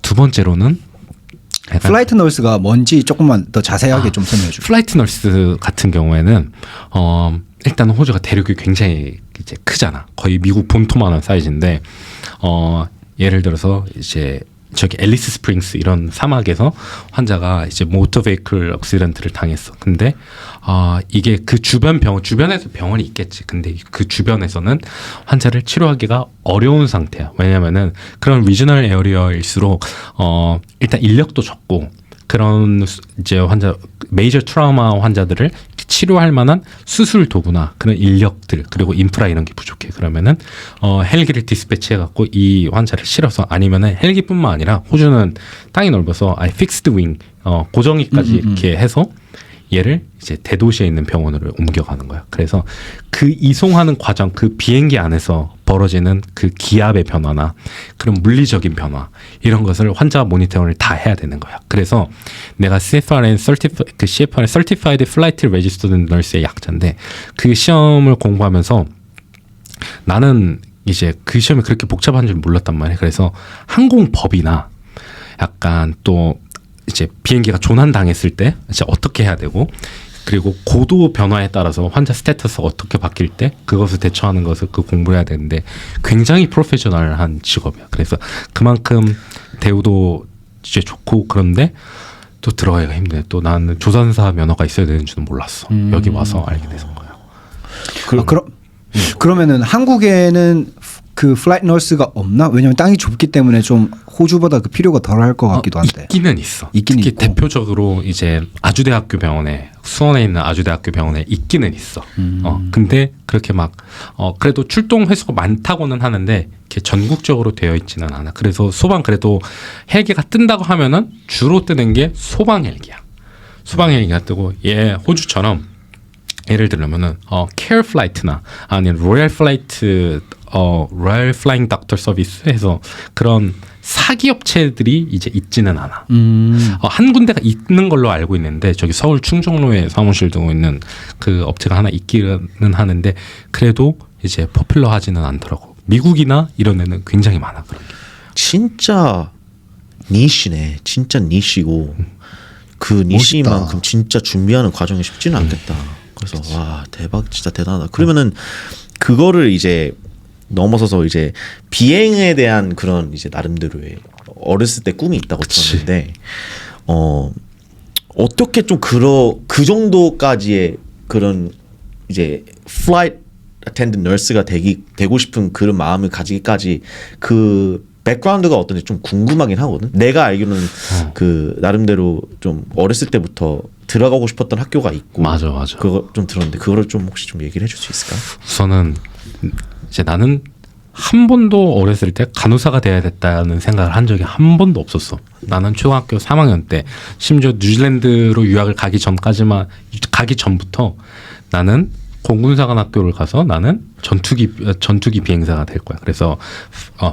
두 번째로는 플라이트 너스가 뭔지 조금만 더 자세하게 좀 설명해 주세요. 플라이트 너스 같은 경우에는 일단 호주가 대륙이 굉장히 이제 크잖아. 거의 미국 본토만한 사이즈인데 예를 들어서 이제 저기 앨리스 스프링스 이런 사막에서 환자가 이제 모터 베이클 액시던트를 당했어. 근데 이게 그 주변에서 병원이 있겠지. 근데 그 주변에서는 환자를 치료하기가 어려운 상태야. 왜냐면은 그런 리저널 에어리어일수록 일단 인력도 적고 그런 이제 메이저 트라우마 환자들을 치료할 만한 수술 도구나 그런 인력들 그리고 인프라 이런 게 부족해. 그러면은 헬기를 디스패치해 갖고 이 환자를 실어서 아니면은 헬기뿐만 아니라 호주는 땅이 넓어서 아예 픽스드 윙 고정위까지 이렇게 해서 얘를 이제 대도시에 있는 병원으로 옮겨가는 거야. 그래서 그 이송하는 과정, 그 비행기 안에서 벌어지는 그 기압의 변화나 그런 물리적인 변화 이런 것을 환자 모니터링을 다 해야 되는 거야. 그래서 내가 CFRN Certified Flight Registered Nurse의 약자인데 그 시험을 공부하면서 나는 이제 그 시험이 그렇게 복잡한 줄 몰랐단 말이야. 그래서 항공법이나 약간 또 이제 비행기가 조난당했을 때 이제 어떻게 해야 되고 그리고 고도 변화에 따라서 환자 스테이터스가 어떻게 바뀔 때 그것을 대처하는 것을 공부해야 되는데 굉장히 프로페셔널한 직업이야. 그래서 그만큼 대우도 이제 좋고 그런데 또 들어가기가 힘드네. 또 나는 조산사 면허가 있어야 되는 줄은 몰랐어. 여기 와서 알게 된 거야. 그러면은 한국에는 그 플라이트 너스가 없나? 왜냐면 땅이 좁기 때문에 좀 호주보다 그 필요가 덜할 것 같기도 한데. 있기는 있어. 있긴 특히 있고. 대표적으로 이제 아주대학교 병원에 수원에 있는 아주대학교 병원에 있기는 있어. 근데 그렇게 막 그래도 출동 횟수가 많다고는 하는데 이렇게 전국적으로 되어 있지는 않아. 그래서 소방 그래도 헬기가 뜬다고 하면은 주로 뜨는 게 소방 헬기야. 소방 헬기가 뜨고 호주처럼 예를 들면은 케어 플라이트나 아니면 로얄 플라이트 로얄 플라잉 닥터 서비스 해서 그런 사기 업체들이 이제 있지는 않아. 한 군데가 있는 걸로 알고 있는데 저기 서울 충정로에 사무실 두고 있는 그 업체가 하나 있기는 하는데 그래도 이제 포퓰러하지는 않더라고. 미국이나 이런 데는 굉장히 많아 그런 게. 진짜 니시네. 진짜 니시고 그 니시만큼 진짜 준비하는 과정이 쉽지는 않겠다. 그래서 와 대박 진짜 대단하다. 그러면은 그거를 이제 넘어서서 이제 비행에 대한 그런 이제 나름대로의 어렸을 때 꿈이 있다고 들었는데 어떻게 좀 그 정도까지의 그런 이제 flight attendant nurse가 되고 싶은 그런 마음을 가지기까지 그 백그라운드가 어떤지 좀 궁금하긴 하거든. 내가 알기로는 그 나름대로 좀 어렸을 때부터 들어가고 싶었던 학교가 있고 맞아. 그거 좀 들었는데 그거를 좀 혹시 좀 얘기를 해줄 수 있을까? 우선은 이제 나는 한 번도 어렸을 때 간호사가 돼야 됐다는 생각을 한 적이 한 번도 없었어. 나는 초등학교 3학년 때 심지어 뉴질랜드로 유학을 가기 전부터 나는 공군사관학교를 가서 나는 전투기 비행사가 될 거야. 그래서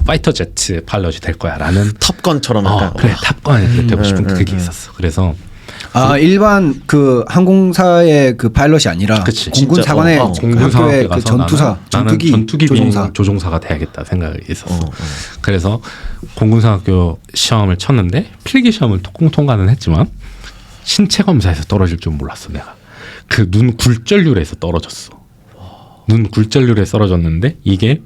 파이터 제트 파일럿이 될 거야라는 탑건처럼 약간 그래 탑건이 되고 싶은 그게 있었어. 그래서 일반 그 항공사의 그 파일럿이 아니라 그치. 공군 사관의 공군사관학교에 그 가서 전투사 나는 전투기 조종사. 조종사가 돼야겠다 생각이 있었어. 그래서 공군사학교 시험을 쳤는데 필기 시험을 통 통과는 했지만 신체 검사에서 떨어질 줄 몰랐어 내가. 그 눈 굴절률에서 떨어졌어. 눈 굴절률에 떨어졌는데 이게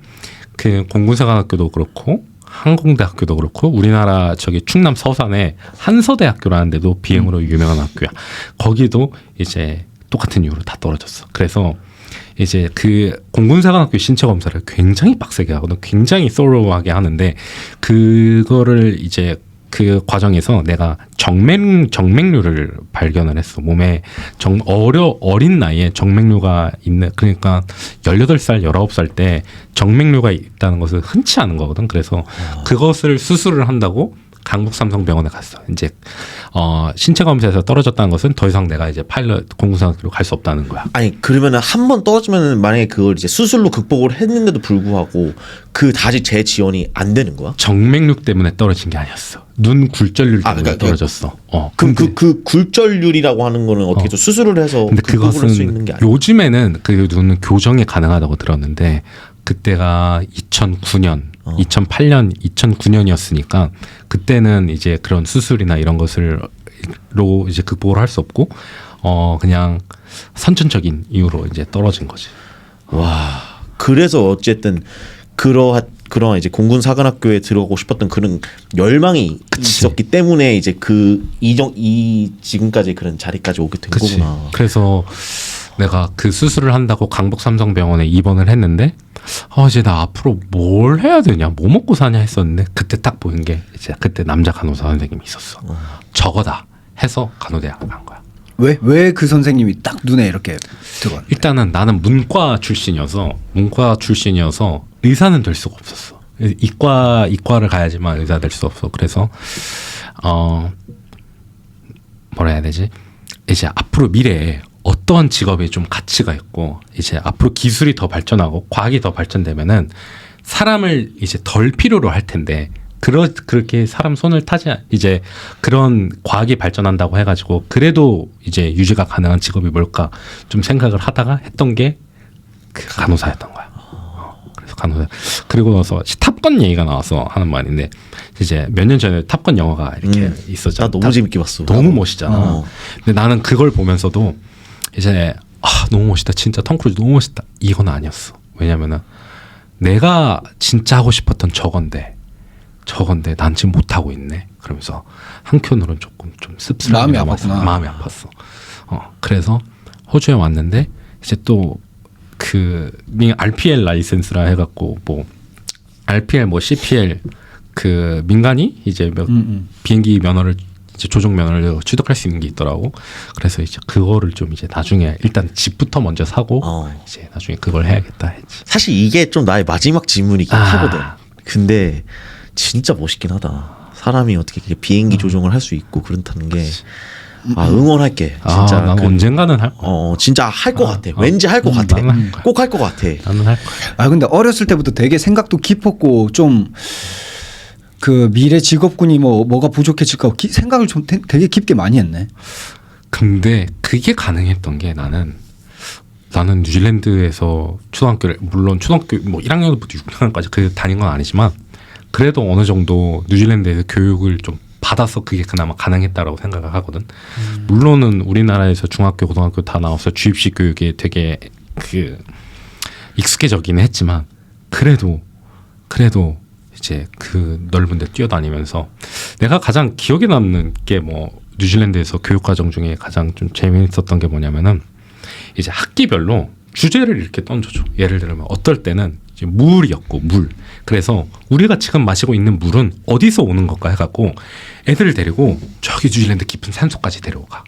그 공군사관학교도 그렇고 항공대학교도 그렇고 우리나라 저기 충남 서산에 한서대학교라는 데도 비행으로 유명한 학교야. 거기도 이제 똑같은 이유로 다 떨어졌어. 그래서 이제 그 공군사관학교 신체 검사를 굉장히 빡세게 하거든. 굉장히 thorouggh하게 하는데 그거를 이제 그 과정에서 내가 정맥류를 발견을 했어. 몸에 어린 나이에 정맥류가 있는, 그러니까 18살, 19살 때 정맥류가 있다는 것은 흔치 않은 거거든. 그래서 그것을 수술을 한다고 강북삼성병원에 갔어. 이제 신체 검사에서 떨어졌다는 것은 더 이상 내가 이제 파일럿 공군사학교로 갈 수 없다는 거야. 아니 그러면은 한 번 떨어지면은 만약에 그걸 이제 수술로 극복을 했는데도 불구하고 그 다시 재지원이 안 되는 거야? 정맥류 때문에 떨어진 게 아니었어. 눈 굴절률 때문에 그러니까 떨어졌어. 그럼 그 굴절률이라고 하는 거는 어떻게 좀 수술을 해서 근데 극복을 할 수 있는 그것은 게 아니야? 요즘에는 그 눈 교정이 가능하다고 들었는데 그때가 2009년, 2008년, 2009년이었으니까 그때는 이제 그런 수술이나 이런 것을로 이제 극복을 할 수 없고 그냥 선천적인 이유로 이제 떨어진 거지. 와, 그래서 어쨌든 그런 이제 공군사관학교에 들어가고 싶었던 그런 열망이 있었기 때문에 이제 이 지금까지 그런 자리까지 오게 된 그치. 거구나. 그래서 내가 그 수술을 한다고 강북삼성병원에 입원을 했는데 이제 나 앞으로 뭘 해야 되냐, 뭐 먹고 사냐 했었는데 그때 딱 보인 게 이제 그때 남자 간호사 선생님이 있었어. 저거다 해서 간호대학을 간 거야. 왜 그 선생님이 딱 눈에 이렇게 들어왔는데? 일단은 나는 문과 출신이어서 의사는 될 수가 없었어. 이과를 가야지만 의사 될 수 없어. 그래서 뭐라 해야 되지? 이제 앞으로 미래에 어떠한 직업이 좀 가치가 있고 이제 앞으로 기술이 더 발전하고 과학이 더 발전되면은 사람을 이제 덜 필요로 할 텐데 그렇게 사람 손을 타지 이제 그런 과학이 발전한다고 해가지고 그래도 이제 유지가 가능한 직업이 뭘까 좀 생각을 하다가 했던 게 그 간호사였던 거야. 그래서 간호사. 그리고 나서 탑건 얘기가 나와서 하는 말인데 이제 몇 년 전에 탑건 영화가 이렇게 있었잖아. 나 너무 재밌게 봤어. 너무 멋있잖아. 근데 나는 그걸 보면서도 이제 너무 멋있다. 진짜 톰 크루즈 너무 멋있다. 이건 아니었어. 왜냐면은 내가 진짜 하고 싶었던 저건데 난 지금 못 하고 있네. 그러면서 한켠으로는 조금 좀 씁쓸함이 마음이 남았어. 아팠구나. 마음이 아팠어. 그래서 호주에 왔는데 이제 또 그 RPL 라이센스라 해갖고 뭐 RPL 뭐 CPL 그 민간이 이제 비행기 면허를 이제 조종 면허를 취득할 수 있는 게 있더라고. 그래서 이제 그거를 좀 이제 나중에 일단 집부터 먼저 사고 이제 나중에 그걸 해야겠다 했지. 사실 이게 좀 나의 마지막 질문이긴 하거든. 근데 진짜 멋있긴 하다. 사람이 어떻게 이렇게 비행기 조종을 할 수 있고 그렇다는 게 응원할게. 진짜 난 언젠가는 할 거야. 진짜 할 것 같아. 왠지 할 것 같아. 나는 할 거야. 꼭 할 것 같아. 나는 할 거야. 근데 어렸을 때부터 되게 생각도 깊었고 좀 그 미래 직업군이 뭐가 부족해질까 생각을 좀 되게 깊게 많이 했네. 근데 그게 가능했던 게 나는 뉴질랜드에서 초등학교를 물론 초등학교 뭐 1학년부터 6학년까지 그 다닌 건 아니지만 그래도 어느 정도 뉴질랜드에서 교육을 좀 받아서 그게 그나마 가능했다라고 생각을 하거든. 물론은 우리나라에서 중학교, 고등학교 다 나와서 주입식 교육에 되게 그 익숙해졌긴 했지만 그래도 이제 그 넓은 데 뛰어다니면서 내가 가장 기억에 남는 게 뭐 뉴질랜드에서 교육 과정 중에 가장 좀 재미있었던 게 뭐냐면은 이제 학기별로 주제를 이렇게 던져줘. 예를 들면 어떨 때는 이제 물이었고 물. 그래서 우리가 지금 마시고 있는 물은 어디서 오는 걸까 해갖고 애들을 데리고 저기 뉴질랜드 깊은 산속까지 데려가.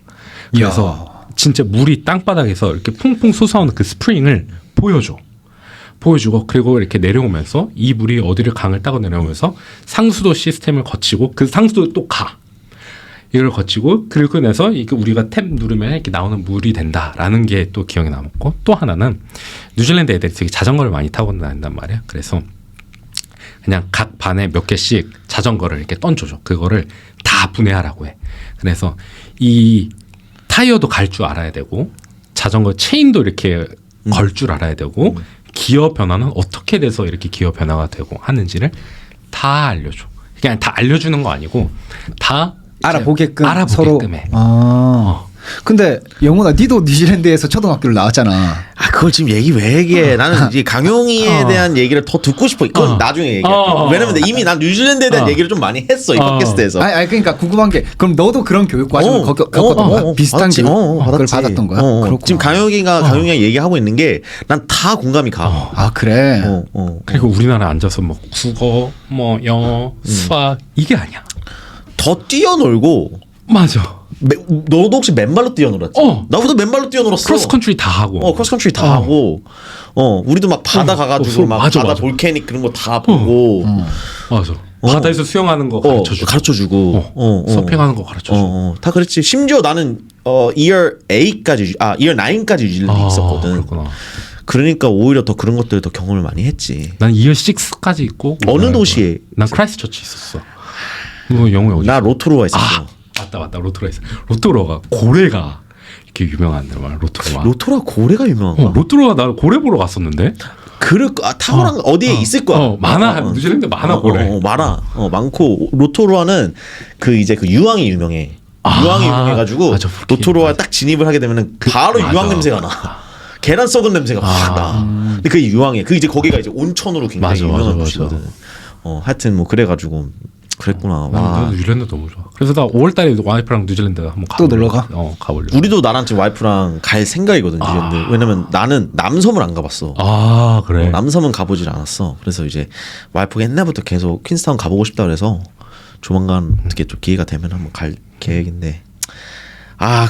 그래서 진짜 물이 땅바닥에서 이렇게 퐁퐁 솟아오는 그 스프링을 보여줘. 보여주고 그리고 이렇게 내려오면서 이 물이 어디를 강을 따고 내려오면서 상수도 시스템을 거치고 그 상수도 또 가. 이걸 거치고 그리고 나서 이게 우리가 탭 누르면 이렇게 나오는 물이 된다라는 게 또 기억에 남았고 또 하나는 뉴질랜드 애들이 되게 자전거를 많이 타고 다닌단 말이야. 그래서 그냥 각 반에 몇 개씩 자전거를 이렇게 던져줘. 그거를 다 분해하라고 해. 그래서 이 타이어도 갈 줄 알아야 되고 자전거 체인도 이렇게 걸 줄 알아야 되고 기어 변화는 어떻게 돼서 이렇게 기어 변화가 되고 하는지를 다 알려줘. 그냥 다 알려주는 거 아니고 다 알아보게끔 서로 해. 근데 영훈아, 니도 뉴질랜드에서 초등학교를 나왔잖아. 아 그걸 지금 얘기 왜 얘기해? 나는 이제 강용이에 대한 얘기를 더 듣고 싶어. 이건 나중에 얘기해. 왜냐면 이미 난 뉴질랜드에 대한 얘기를 좀 많이 했어 이 팟캐스트에서. 아니 그러니까 궁금한 게 그럼 너도 그런 교육 과정을 겪었던 거야? 비슷한 받았지. 교육을 받았지. 받았던 거야? 그렇구나. 지금 강용이가 얘기하고 있는 게 난 다 공감이 가. 아 그래. 그리고 우리나라 앉아서 뭐 국어, 뭐 영어, 수학 이게 아니야. 더 뛰어놀고. 맞아. 너도 혹시 맨발로 뛰어놀았지? 나보다 맨발로 뛰어놀았어. 크로스컨트리 다 하고. 크로스컨트리 다 하고. 우리도 막 바다 가가지고 막 맞아, 바다 맞아. 볼케닉 그런 거 다 보고. 맞아. 바다에서 수영하는 거 가르쳐주고. 서핑하는 거 가르쳐주고. 다 그랬지. 심지어 나는 Year 8까지 Year 9까지 뉴질랜드에 있었거든. 그렇구나. 그러니까 오히려 더 그런 것들 더 경험을 많이 했지. 난 이어 6까지 있고. 어느 도시에? 난 크라이스트처치 있었어. 뭐 영어에 어디? 나 로토루아 있었어. 맞다 로토루아 있어. 로토루아가 고래가 이렇게 유명한데 말 로토루아. 로토루아 고래가 유명한가? 로토루아 나 고래 보러 갔었는데. 탁월한 어디에 있을 거야. 많아. 뉴질랜드 많아 고래. 많아. 많고 로토루아는 그 이제 그 유황이 유명해. 유황이 유명해가지고 맞아, 로토루아 딱 진입을 하게 되면은 바로 맞아. 유황 냄새가 나. 계란 썩은 냄새가 확 나. 근데 그게 유황이야. 그 이제 거기가 이제 온천으로 굉장히 유명한 곳이거든. 하여튼 뭐 그래가지고 그랬구나. 와. 뉴질랜드 너무 좋아. 그래서 나 5월달에 와이프랑 뉴질랜드 한번 또 놀러 가? 가보려고. 우리도 나랑 지금 와이프랑 갈 생각이거든. 뉴질랜드. 왜냐면 나는 남섬을 안 가봤어. 아 그래. 남섬은 가보질 않았어. 그래서 이제 와이프가 옛날부터 계속 퀸스타운 가보고 싶다 그래서 조만간 어떻게 좀 기회가 되면 한번 갈 계획인데.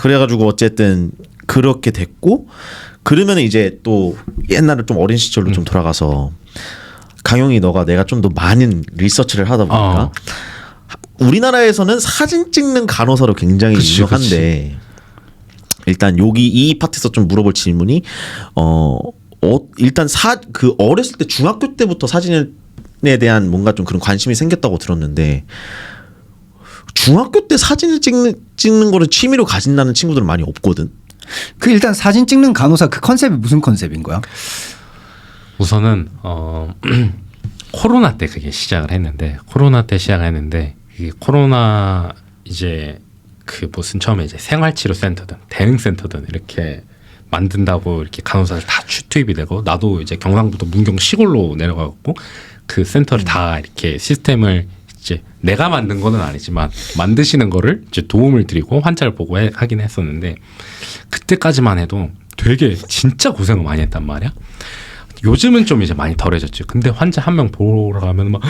그래가지고 어쨌든 그렇게 됐고, 그러면 이제 또 옛날에 좀 어린 시절로 좀 돌아가서 강용이 너가 내가 좀 더 많은 리서치를 하다 보니까 우리나라에서는 사진 찍는 간호사로 굉장히 유명한데 일단 여기 이 파트에서 좀 물어볼 질문이 일단 그 어렸을 때 중학교 때부터 사진에 대한 뭔가 좀 그런 관심이 생겼다고 들었는데 중학교 때 사진을 찍는 거를 취미로 가진다는 친구들은 많이 없거든. 그 일단 사진 찍는 간호사 그 컨셉이 무슨 컨셉인 거야? 우선은 코로나 때 그게 시작을 했는데 이게 코로나 이제 그 무슨 처음에 이제 생활치료센터든 대응센터든 이렇게 만든다고 이렇게 간호사들 다 투입이 되고 나도 이제 경상북도 문경 시골로 내려가고 그 센터를 다 이렇게 시스템을 이제 내가 만든 거는 아니지만 만드시는 거를 이제 도움을 드리고 환자를 보고 하긴 했었는데 그때까지만 해도 되게 진짜 고생을 많이 했단 말이야. 요즘은 좀 이제 많이 덜해졌지. 근데 환자 한 명 보러 가면 막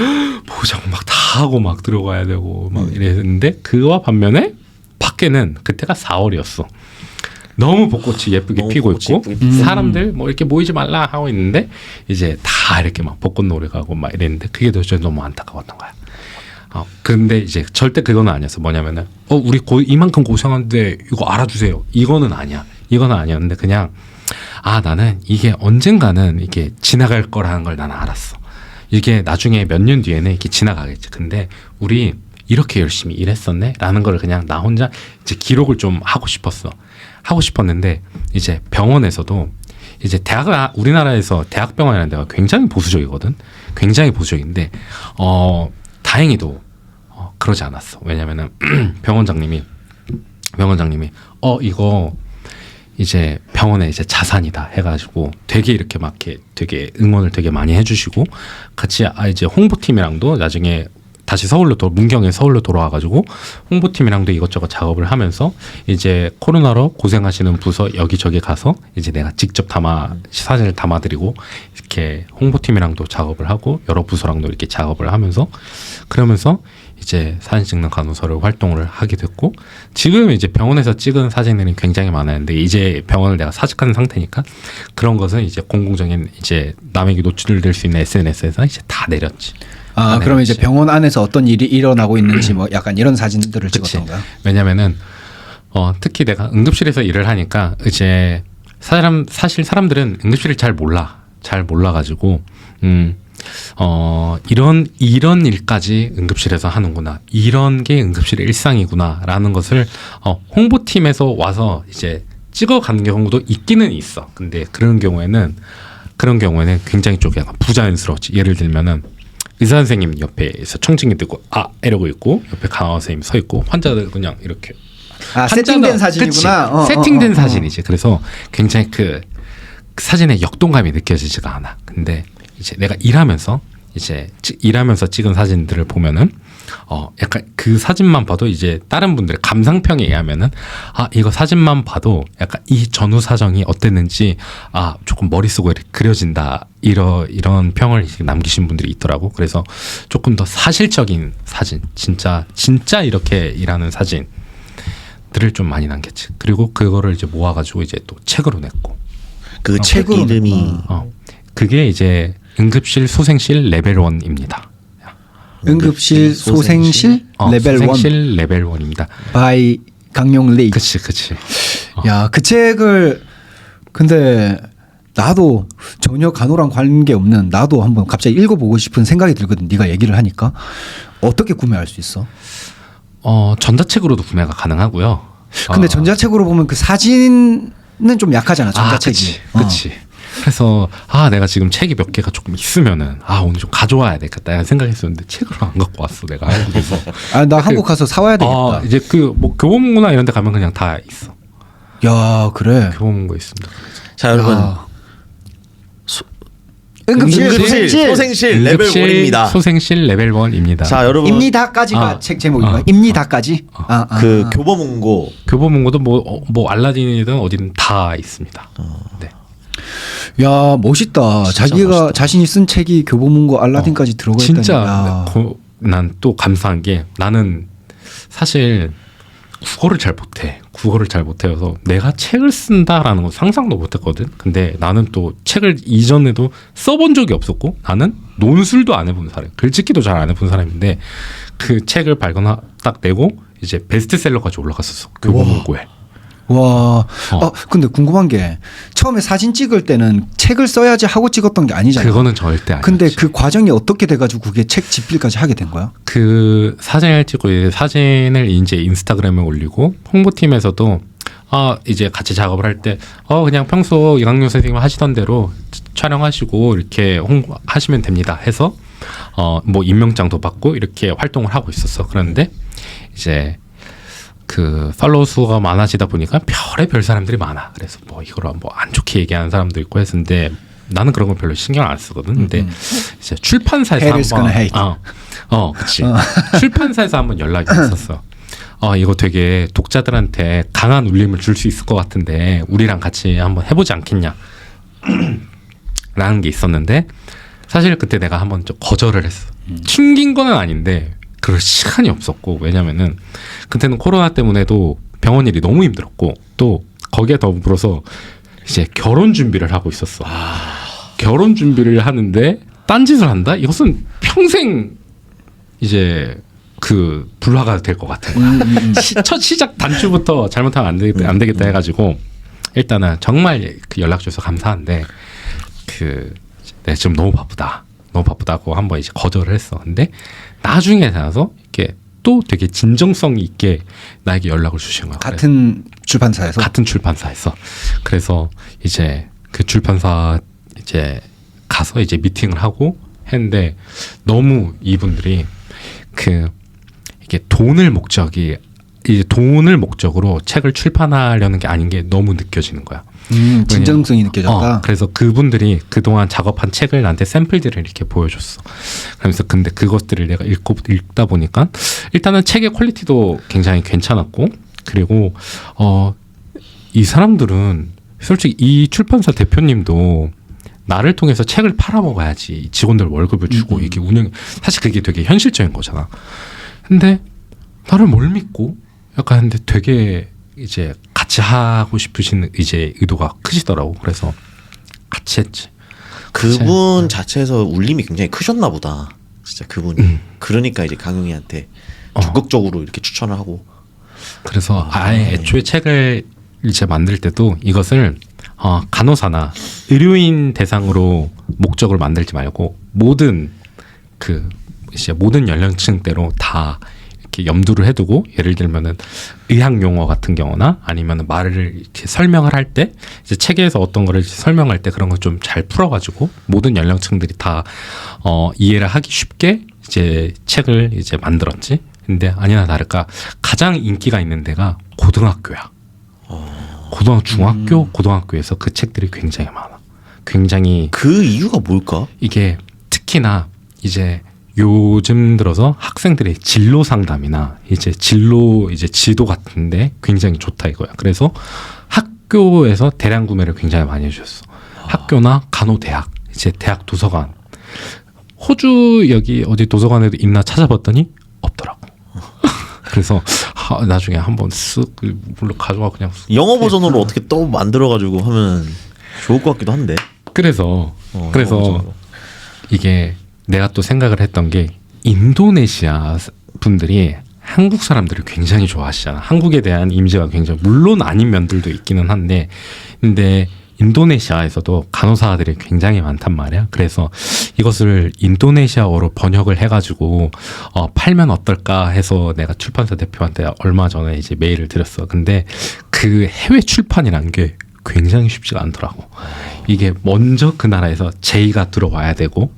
보자고 막 다 하고 막 들어가야 되고 막 이랬는데 그와 반면에 밖에는 그때가 4월이었어. 너무 벚꽃이 예쁘게 피고 있고 사람들 뭐 이렇게 모이지 말라 하고 있는데 이제 다 이렇게 막 벚꽃 놀이 가고 막 이랬는데 그게 도대체 너무 안타까웠던 거야. 근데 이제 절대 그거는 아니었어. 뭐냐면은 우리 이만큼 고생하는데 이거 알아주세요. 이거는 아니야. 이거는 아니었는데 그냥 나는 이게 언젠가는 이게 지나갈 거라는 걸 나는 알았어. 이게 나중에 몇 년 뒤에는 이렇게 지나가겠지. 근데 우리 이렇게 열심히 일했었네? 라는 걸 그냥 나 혼자 이제 기록을 좀 하고 싶었는데 이제 병원에서도 이제 우리나라에서 대학병원이라는 데가 굉장히 보수적이거든. 굉장히 보수적인데 다행히도 그러지 않았어. 왜냐면은 병원장님이 이거 이제 병원의 이제 자산이다 해가지고 되게 이렇게 막 이렇게 되게 응원을 되게 많이 해주시고 같이 이제 홍보팀이랑도 나중에 다시 문경에 서울로 돌아와가지고 홍보팀이랑도 이것저것 작업을 하면서 이제 코로나로 고생하시는 부서 여기저기 가서 이제 내가 직접 사진을 담아드리고 이렇게 홍보팀이랑도 작업을 하고 여러 부서랑도 이렇게 작업을 하면서 그러면서 이제 사진 찍는 간호사로 활동을 하게 됐고 지금 이제 병원에서 찍은 사진들이 굉장히 많았는데 이제 병원을 내가 사직한 상태니까 그런 것은 이제 공공적인 이제 남에게 노출될 수 있는 SNS에서 이제 다 내렸지. 아, 그러면 이제 병원 안에서 어떤 일이 일어나고 있는지 뭐 약간 이런 사진들을 그치. 찍었던 거야? 왜냐면은 특히 내가 응급실에서 일을 하니까 이제 사실 사람들은 응급실을 잘 몰라가지고 이런 일까지 응급실에서 하는구나, 이런 게 응급실의 일상이구나라는 것을 홍보팀에서 와서 이제 찍어가는 경우도 있기는 있어. 근데 그런 경우에는 굉장히 좀 약간 부자연스러웠지. 예를 들면은 의사 선생님 옆에서 청진기 들고 이러고 있고 옆에 간호사 선생님 서 있고 환자들 그냥 이렇게. 세팅된 사진이구나. 세팅된 사진이지. 그래서 굉장히 그 사진의 역동감이 느껴지지가 않아. 근데 이제 내가 일하면서 찍은 사진들을 보면은 약간 그 사진만 봐도 이제 다른 분들의 감상평에 의하면은 이거 사진만 봐도 약간 이 전후 사정이 어땠는지 조금 머릿속에 그려진다, 이런 평을 남기신 분들이 있더라고. 그래서 조금 더 사실적인 사진, 진짜 이렇게 일하는 사진들을 좀 많이 남겼지. 그리고 그거를 이제 모아가지고 이제 또 책으로 냈고. 그 책 이름이 그게 이제 응급실 소생실 레벨 1입니다. 응급실 소생실 레벨 1. 소생실 레벨 1입니다. by 강용리. 그치. 야, 그 책을 근데 나도 전혀 간호랑 관계 없는 나도 한번 갑자기 읽어보고 싶은 생각이 들거든. 네가 얘기를 하니까. 어떻게 구매할 수 있어? 전자책으로도 구매가 가능하고요. 근데 전자책으로 보면 그 사진은 좀 약하잖아. 전자책이. 그치. 그래서 내가 지금 책이 몇 개가 조금 있으면은 오늘 좀 가져와야 되겠다 생각했었는데 책을 안 갖고 왔어 내가. 그래서 나 한국 가서 사와야 되겠다. 이제 그 뭐 교보문고나 이런 데 가면 그냥 다 있어. 야, 그래. 교보문고 있습니다. 자, 여러분. 응급실 소생실 레벨 1입니다. 소생실 레벨 1입니다. 자, 여러분. 입니다까지가 책 제목인가요? 입니다까지? 그 교보문고. 교보문고도 뭐 알라딘이든 어디든 다 있습니다. 네. 야, 멋있다. 자기가 멋있다. 자신이 쓴 책이 교보문고 알라딘까지 들어가 있다니. 진짜 난 또 감사한 게 나는 사실 국어를 잘 못해서 내가 책을 쓴다라는 건 상상도 못했거든. 근데 나는 또 책을 이전에도 써본 적이 없었고 나는 논술도 안 해본 사람, 글짓기도 잘 안 해본 사람인데 그 책을 딱 내고 이제 베스트셀러까지 올라갔었어, 교보문고에. 와. 근데 궁금한 게 처음에 사진 찍을 때는 책을 써야지 하고 찍었던 게 아니잖아. 그거는 절대 아니지. 근데 그 과정이 어떻게 돼가지고 그게 책 집필까지 하게 된 거야? 그 사진을 찍고 이제 사진을 이제 인스타그램에 올리고 홍보팀에서도 이제 같이 작업을 할 때 그냥 평소 이강용 선생님 하시던 대로 촬영하시고 이렇게 홍보하시면 됩니다 해서 뭐 임명장도 받고 이렇게 활동을 하고 있었어. 그런데 이제 그 팔로워 수가 많아지다 보니까 별의별 사람들이 많아. 그래서 뭐 이걸 뭐 안 좋게 얘기하는 사람도 있고 했는데 나는 그런 거 별로 신경 안 쓰거든. 근데 이제 출판사에서 그치. 출판사에서 한번 연락이 왔었어. 이거 되게 독자들한테 강한 울림을 줄 수 있을 것 같은데 우리랑 같이 한번 해보지 않겠냐 라는 게 있었는데 사실 그때 내가 한번 좀 거절을 했어. 튕긴 건 아닌데 그럴 시간이 없었고, 왜냐면은 그때는 코로나 때문에도 병원 일이 너무 힘들었고 또 거기에 더불어서 이제 결혼 준비를 하고 있었어. 결혼 준비를 하는데 딴짓을 한다? 이것은 평생 이제 그 불화가 될 것 같은 거야. 첫 시작 단추부터 잘못하면 안 되겠다 해가지고 일단은 정말 그 연락 줘서 감사한데 내가 지금 너무 바쁘다고 한번 이제 거절을 했어. 근데 나중에 나서 이렇게 또 되게 진정성 있게 나에게 연락을 주신 거야. 같은 출판사에서? 같은 출판사에서. 그래서 이제 그 출판사 이제 가서 이제 미팅을 하고 했는데 너무 이분들이 이게 돈을 목적으로 책을 출판하려는 게 아닌 게 너무 느껴지는 거야. 진정성이 느껴졌다. 그래서 그분들이 그동안 작업한 책을 나한테 샘플들을 이렇게 보여줬어. 그러면서 근데 그것들을 내가 읽다 보니까 일단은 책의 퀄리티도 굉장히 괜찮았고, 그리고 이 사람들은 솔직히 이 출판사 대표님도 나를 통해서 책을 팔아먹어야지 직원들 월급을 주고 이게 사실 그게 되게 현실적인 거잖아. 근데 나를 뭘 믿고 약간 근데 되게 이제 같이 하고 싶으신 이제 의도가 크시더라고. 그래서 같이 했지. 그분 자체에서 울림이 굉장히 크셨나 보다. 진짜 그분이. 그러니까 이제 강용이한테 적극적으로 이렇게 추천을 하고. 그래서 아예 애초에 책을 이제 만들 때도 이것을 간호사나 의료인 대상으로 목적을 만들지 말고 모든 그 이제 모든 연령층대로 다 이렇게 염두를 해두고, 예를 들면은 의학 용어 같은 경우나 아니면 말을 이렇게 설명을 할 때 이제 책에서 어떤 거를 설명할 때 그런 거 좀 잘 풀어가지고 모든 연령층들이 다 이해를 하기 쉽게 이제 책을 이제 만들었지. 근데 아니나 다를까 가장 인기가 있는 데가 고등학교야. 중학교, 고등학교에서 그 책들이 굉장히 많아. 굉장히 그 이유가 뭘까? 이게 특히나 이제 요즘 들어서 학생들의 진로 상담이나 이제 진로 이제 지도 같은데 굉장히 좋다 이거야. 그래서 학교에서 대량 구매를 굉장히 많이 해주셨어. 학교나 간호대학, 이제 대학 도서관. 호주 여기 어디 도서관에도 있나 찾아봤더니 없더라고. 그래서 나중에 한번 쓱 물론 가져와 그냥 영어 버전으로 어떻게 또 만들어가지고 하면 좋을 것 같기도 한데. 그래서 영어 버전으로. 이게 내가 또 생각을 했던 게 인도네시아 분들이 한국 사람들을 굉장히 좋아하시잖아. 한국에 대한 이미지가 굉장히 물론 아닌 면들도 있기는 한데, 근데 인도네시아에서도 간호사들이 굉장히 많단 말이야. 그래서 이것을 인도네시아어로 번역을 해가지고 팔면 어떨까 해서 내가 출판사 대표한테 얼마 전에 이제 메일을 드렸어. 근데 그 해외 출판이란 게 굉장히 쉽지가 않더라고. 이게 먼저 그 나라에서 제의가 들어와야 되고,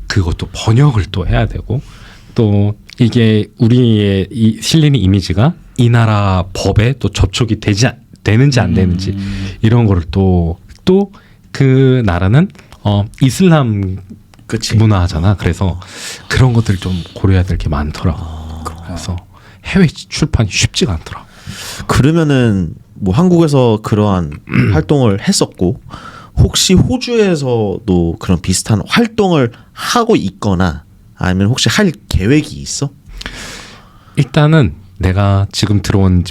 그것도 번역을 또 해야 되고, 또 이게 우리의 이 실리는 이미지가 이 나라 법에 또 접촉이 되는지 안 되는지 이런 거를 또 그 나라는 이슬람 그치. 문화잖아. 그래서 그런 것들 좀 고려해야 될 게 많더라고. 그래서 해외 출판이 쉽지가 않더라고. 그러면은 뭐 한국에서 그러한 활동을 했었고, 혹시 호주에서도 그런 비슷한 활동을 하고 있거나 아니면 혹시 할 계획이 있어? 일단은 내가 지금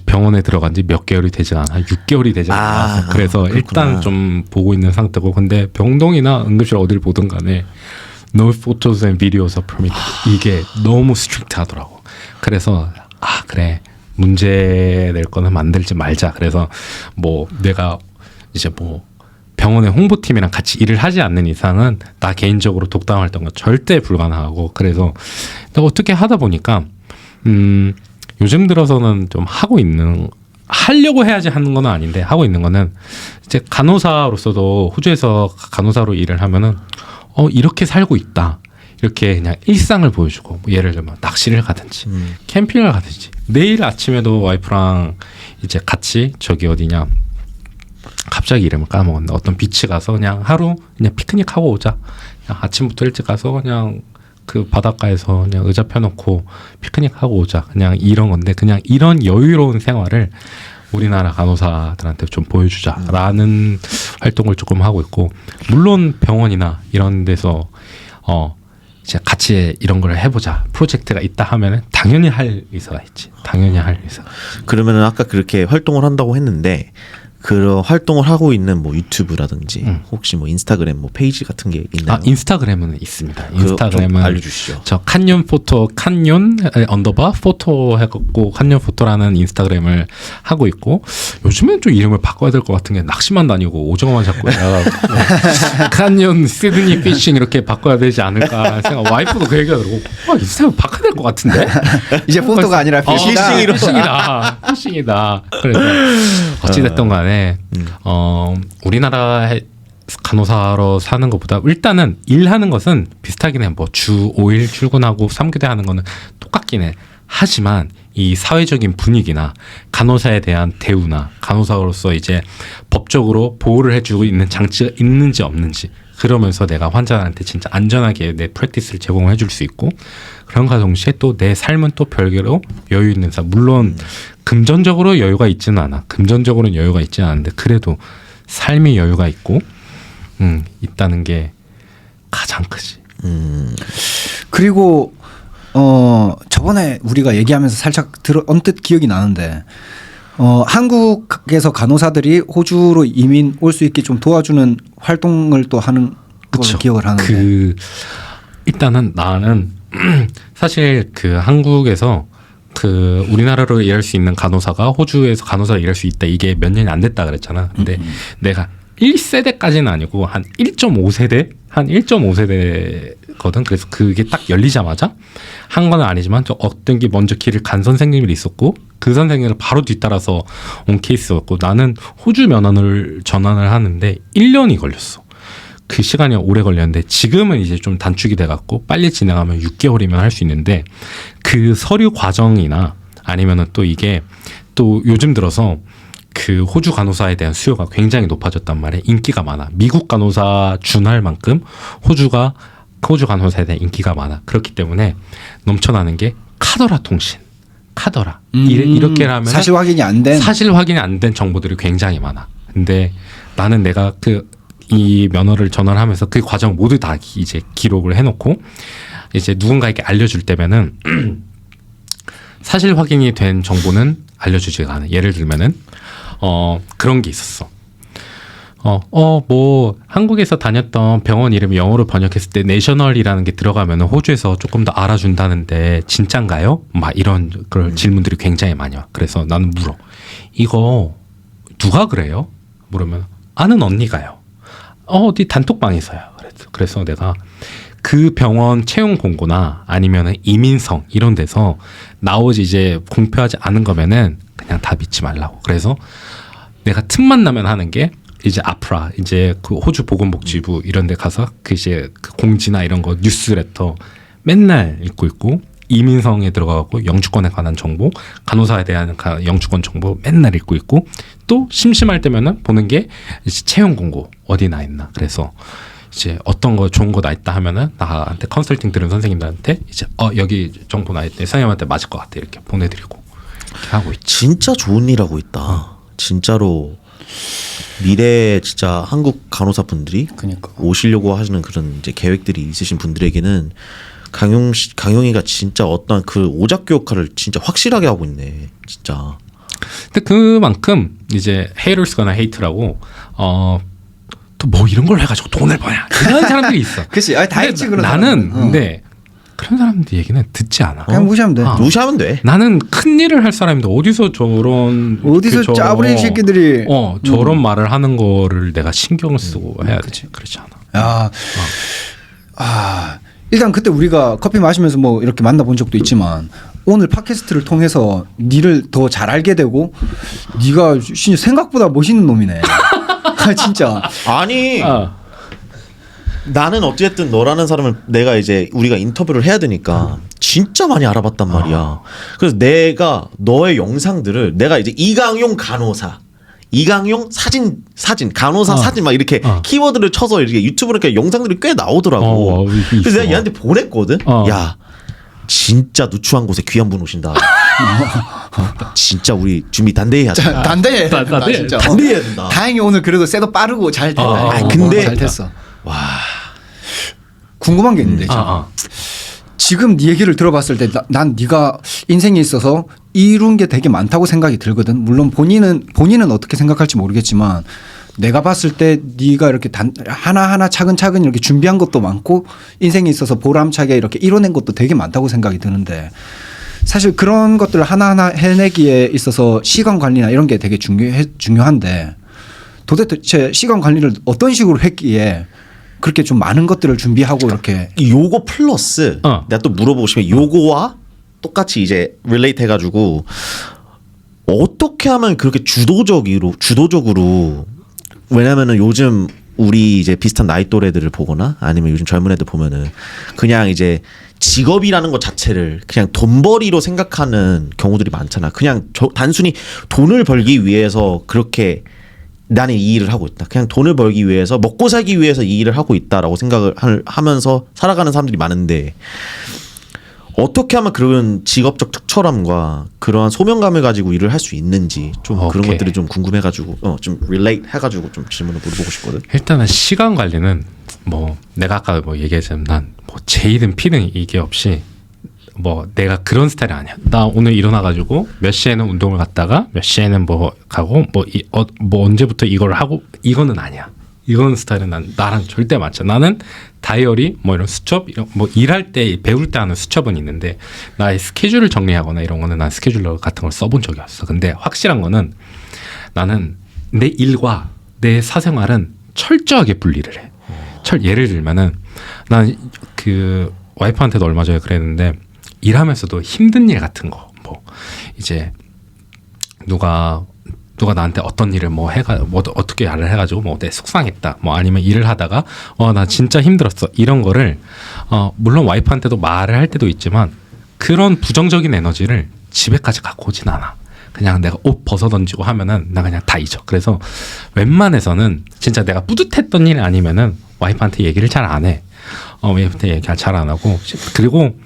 병원에 들어간 지 몇 개월이 되지 않아. 한 6개월이 되지 않아. 그래서 그렇구나. 일단 좀 보고 있는 상태고, 근데 병동이나 응급실 어딜 보든 간에 No photos and videos are permitted. 이게 너무 스트릭트 하더라고. 그래서 그래, 문제 낼 거는 만들지 말자. 그래서 뭐 내가 이제 뭐 병원의 홍보팀이랑 같이 일을 하지 않는 이상은 나 개인적으로 독단 활동은 절대 불가능하고, 그래서 어떻게 하다 보니까 요즘 들어서는 좀 하려고 해야지 하는 건 아닌데, 하고 있는 거는 이제 간호사로서도 호주에서 간호사로 일을 하면은 이렇게 살고 있다. 이렇게 그냥 일상을 보여주고, 뭐 예를 들면 낚시를 가든지 캠핑을 가든지, 내일 아침에도 와이프랑 이제 같이 저기 어디냐, 갑자기 이름을 까먹었는데 어떤 비치 가서 그냥 하루 그냥 피크닉 하고 오자. 그냥 아침부터 일찍 가서 그냥 그 바닷가에서 그냥 의자 펴놓고 피크닉 하고 오자. 그냥 이런 건데, 그냥 이런 여유로운 생활을 우리나라 간호사들한테 좀 보여주자라는 활동을 조금 하고 있고, 물론 병원이나 이런 데서 이제 같이 이런 걸 해보자 프로젝트가 있다 하면은 당연히 할 의사가 있지. 당연히 할 의사가. 그러면은 아까 그렇게 활동을 한다고 했는데, 그런 활동을 하고 있는 뭐 유튜브라든지 혹시 뭐 인스타그램 뭐 페이지 같은 게 있나요? 인스타그램은 있습니다. 그거 인스타그램은 좀 알려주시죠. 저 칸윤 포토, 칸윤 언더바 포토 해갖고 칸윤 포토라는 인스타그램을 하고 있고, 요즘엔 좀 이름을 바꿔야 될 것 같은 게 낚시만 다니고 오징어만 잡고 칸윤 시드니 피싱 이렇게 바꿔야 되지 않을까 생각. 와이프도 그 얘기하더라고. 인스타그램 바꿔야 될 것 같은데? 이제 포토가 아니라 피싱이다. 피싱이다. 그래서 어찌됐든 간에 우리나라 간호사로 사는 것보다 일단은 일하는 것은 비슷하긴 해. 뭐 주 5일 출근하고 3교대 하는 거는 똑같긴 해. 하지만 이 사회적인 분위기나 간호사에 대한 대우나 간호사로서 이제 법적으로 보호를 해주고 있는 장치가 있는지 없는지, 그러면서 내가 환자한테 진짜 안전하게 내 프랙티스를 제공해 줄 수 있고, 그런가 동시에 또 내 삶은 또 별개로 여유 있는 삶. 물론 금전적으로 여유가 있지는 않아. 금전적으로는 여유가 있지는 않은데, 그래도 삶의 여유가 있고 있다는 게 가장 크지. 그리고 저번에 우리가 얘기하면서 살짝 언뜻 기억이 나는데 한국에서 간호사들이 호주로 이민 올 수 있게 좀 도와주는 활동을 또 하는 걸 기억을 하는데 일단은 나는 사실 그 한국에서 그 우리나라로 일할 수 있는 간호사가 호주에서 간호사로 일할 수 있다 이게 몇 년이 안 됐다 그랬잖아. 근데 내가 1세대까지는 아니고 한 1.5세대 한 1.5세대거든. 그래서 그게 딱 열리자마자 한 건 아니지만 저 어떤 게 먼저 길을 간 선생님이 있었고 그 선생님을 바로 뒤따라서 온 케이스였고 나는 호주 면허를 전환을 하는데 1년이 걸렸어. 그 시간이 오래 걸렸는데 지금은 이제 좀 단축이 돼갖고 빨리 진행하면 6개월이면 할 수 있는데 그 서류 과정이나 아니면은 또 이게 또 요즘 들어서 그 호주 간호사에 대한 수요가 굉장히 높아졌단 말이에요. 인기가 많아. 미국 간호사 준할 만큼 호주 간호사에 대한 인기가 많아. 그렇기 때문에 넘쳐나는 게 카더라 통신. 카더라. 이렇게 하면 사실 확인이 안 된 정보들이 굉장히 많아. 근데 나는 내가 이 면허를 전환하면서 그 과정 모두 다 이제 기록을 해놓고 이제 누군가에게 알려줄 때면은 사실 확인이 된 정보는 알려주지가 않아. 예를 들면은 그런 게 있었어. 뭐 한국에서 다녔던 병원 이름이 영어로 번역했을 때 내셔널이라는 게 들어가면은 호주에서 조금 더 알아준다는데 진짠가요? 막 이런 그런 질문들이 굉장히 많이 와. 그래서 나는 물어. 이거 누가 그래요? 물으면 아는 언니가요. 어디 단톡방에서요. 그래서 내가 그 병원 채용 공고나 아니면은 이민성 이런 데서 나오지 이제 공표하지 않은 거면은 그냥 다 믿지 말라고. 그래서 내가 틈만 나면 하는 게 이제 아프라 이제 그 호주 보건복지부 이런 데 가서 그 이제 그 공지나 이런 거 뉴스레터 맨날 읽고 있고 이민성에 들어가고 영주권에 관한 정보, 간호사에 대한 영주권 정보 맨날 읽고 있고 또 심심할 때면은 보는 게 이제 채용 공고 어디 나 있나. 그래서 이제 어떤 거 좋은 거 나 있다 하면은 나한테 컨설팅 들은 선생님들한테 이제 여기 정보 나 있대 선생님한테 맞을 것 같아 이렇게 보내드리고 이렇게 하고 있지. 진짜 좋은 일 하고 있다. 진짜로 미래 진짜 한국 간호사 분들이 오시려고 하시는 그런 이제 계획들이 있으신 분들에게는 강용이가 진짜 어떤 그 오작교 역할을 진짜 확실하게 하고 있네. 진짜. 근데 그만큼 이제 헤이터스거나 헤이트라고 또 뭐 이런 걸 해가지고 돈을 버냐 그런 사람들이 있어. 그치. 다 있지 그런 나는 근데 그런 사람들 얘기는 듣지 않아. 그냥 무시하면 돼. 무시하면 돼. 나는 큰 일을 할 사람인데 어디서 짜부리 새끼들이 저런 말을 하는 거를 내가 신경을 쓰고 해야 되지. 그렇지 않아. 일단 그때 우리가 커피 마시면서 뭐 이렇게 만나본 적도 있지만 오늘 팟캐스트를 통해서 니를 더 잘 알게 되고 니가 진짜 생각보다 멋있는 놈이네. 진짜. 아니 나는 어쨌든 너라는 사람을 내가 이제 우리가 인터뷰를 해야 되니까 진짜 많이 알아봤단 말이야. 그래서 내가 너의 영상들을 내가 이제 이강용 간호사 이강용 사진 간호사 사진 막 이렇게 키워드를 쳐서 이렇게 유튜브로 이렇게 영상들이 꽤 나오더라고. 그래서 내가 얘한테 보냈거든. 야 진짜 누추한 곳에 귀한 분 오신다. 진짜 우리 준비 단대히 하자. 단대히 진짜. 단대히 해야 된다. 다행히 오늘 그래도 셋업 빠르고 잘 됐다. 근데 잘 됐어. 와 궁금한 게 있는데 지금 네 얘기를 들어봤을 때 난 네가 인생에 있어서 이룬 게 되게 많다고 생각이 들거든. 물론 본인은 어떻게 생각할지 모르겠지만 내가 봤을 때 네가 이렇게 하나하나 차근차근 이렇게 준비한 것도 많고 인생에 있어서 보람차게 이렇게 이뤄낸 것도 되게 많다고 생각이 드는데 사실 그런 것들을 하나하나 해내기에 있어서 시간 관리나 이런 게 되게 중요한데 도대체 시간 관리를 어떤 식으로 했기에 그렇게 좀 많은 것들을 준비하고 이렇게 요거 플러스 내가 또 물어보고 싶으면 요거와 똑같이 이제 릴레이트 해가지고 어떻게 하면 그렇게 주도적으로 왜냐면은 요즘 우리 이제 비슷한 나이 또래들을 보거나 아니면 요즘 젊은 애들 보면은 그냥 이제 직업이라는 것 자체를 그냥 돈벌이로 생각하는 경우들이 많잖아. 그냥 단순히 돈을 벌기 위해서 그렇게 나는 이 일을 하고 있다. 그냥 돈을 벌기 위해서 먹고 살기 위해서 이 일을 하고 있다라고 생각을 하면서 살아가는 사람들이 많은데 어떻게 하면 그런 직업적 특별함과 그러한 소명감을 가지고 일을 할 수 있는지 좀 그런 것들이 좀 궁금해가지고 좀 릴레이트 해가지고 좀 질문을 물어보고 싶거든. 일단은 시간 관리는 뭐 내가 아까 뭐 얘기했지만 난 뭐 J든 P든 이게 없이 뭐 내가 그런 스타일이 아니야. 나 오늘 일어나가지고 몇 시에는 운동을 갔다가 몇 시에는 뭐 가고 뭐 언제부터 이걸 하고 이거는 아니야. 이건 스타일은 나랑 절대 맞죠. 나는 다이어리 뭐 이런 수첩 이런 뭐 일할 때 배울 때 하는 수첩은 있는데 나의 스케줄을 정리하거나 이런 거는 난 스케줄러 같은 걸 써본 적이 없어. 근데 확실한 거는 나는 내 일과 내 사생활은 철저하게 분리를 해. 예를 들면은 난 그 와이프한테도 얼마 전에 그랬는데 일하면서도 힘든 일 같은 거 뭐 이제 누가 나한테 어떤 일을 뭐 어떻게 말을 해가지고 뭐 내 속상했다 뭐 아니면 일을 하다가 나 진짜 힘들었어 이런 거를 물론 와이프한테도 말을 할 때도 있지만 그런 부정적인 에너지를 집에까지 갖고 오진 않아. 그냥 내가 옷 벗어 던지고 하면은 나 그냥 다 잊어. 그래서 웬만해서는 진짜 내가 뿌듯했던 일 아니면은 와이프한테 얘기를 잘 안 해. 와이프한테 얘기 잘 안 하고 그리고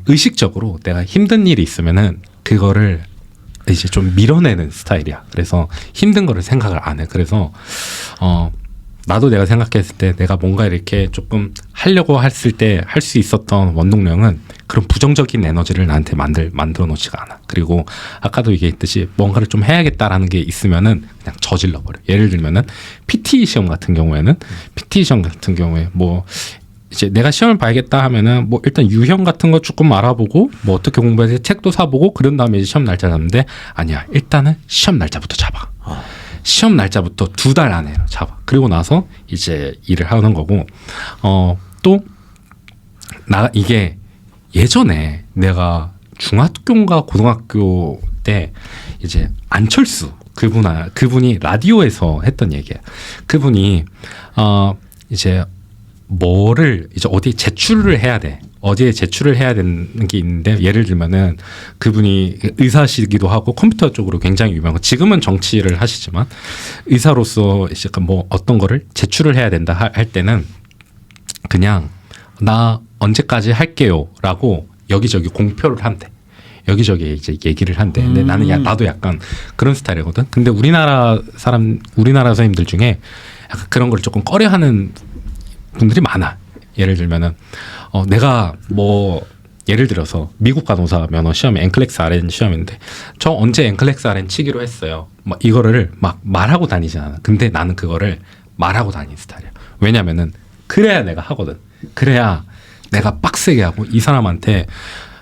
의식적으로 내가 힘든 일이 있으면은 그거를 이제 좀 밀어내는 스타일이야. 그래서 힘든 거를 생각을 안 해. 그래서 나도 내가 생각했을 때 내가 뭔가 이렇게 조금 하려고 했을 때 할 수 있었던 원동력은 그런 부정적인 에너지를 나한테 만들어 놓지가 않아. 그리고 아까도 얘기했듯이 뭔가를 좀 해야겠다라는 게 있으면은 그냥 저질러 버려. 예를 들면은 PT 시험 같은 경우에 뭐 이제 내가 시험을 봐야겠다 하면은 뭐 일단 유형 같은 거 조금 알아보고 뭐 어떻게 공부해야 돼 책도 사보고 그런 다음에 이제 시험 날짜 잡는데 아니야. 일단은 시험 날짜부터 잡아. 시험 날짜부터 2달 안에 잡아. 그리고 나서 이제 일을 하는 거고 또 이게 예전에 내가 중학교인가 고등학교 때 이제 안철수 그분이 라디오에서 했던 얘기야. 그분이 이제 뭐를 이제 어디에 제출을 해야 돼. 어디에 제출을 해야 되는 게 있는데 예를 들면은 그분이 의사시기도 하고 컴퓨터 쪽으로 굉장히 유명하고 지금은 정치를 하시지만 의사로서 약간 뭐 어떤 거를 제출을 해야 된다 할 때는 그냥 나 언제까지 할게요라고 여기저기 공표를 한대. 여기저기 이제 얘기를 한대. 근데 나도 약간 그런 스타일이거든. 근데 우리나라 선생님들 중에 약간 그런 걸 조금 꺼려하는 분들이 많아. 예를 들면은 내가 뭐 예를 들어서 미국 간호사 면허 시험에 NCLEX RN 시험인데 저 언제 NCLEX RN 치기로 했어요. 막 이거를 막 말하고 다니지 않아. 근데 나는 그거를 말하고 다니는 스타일이야. 왜냐면은 그래야 내가 하거든. 그래야 내가 빡세게 하고 이 사람한테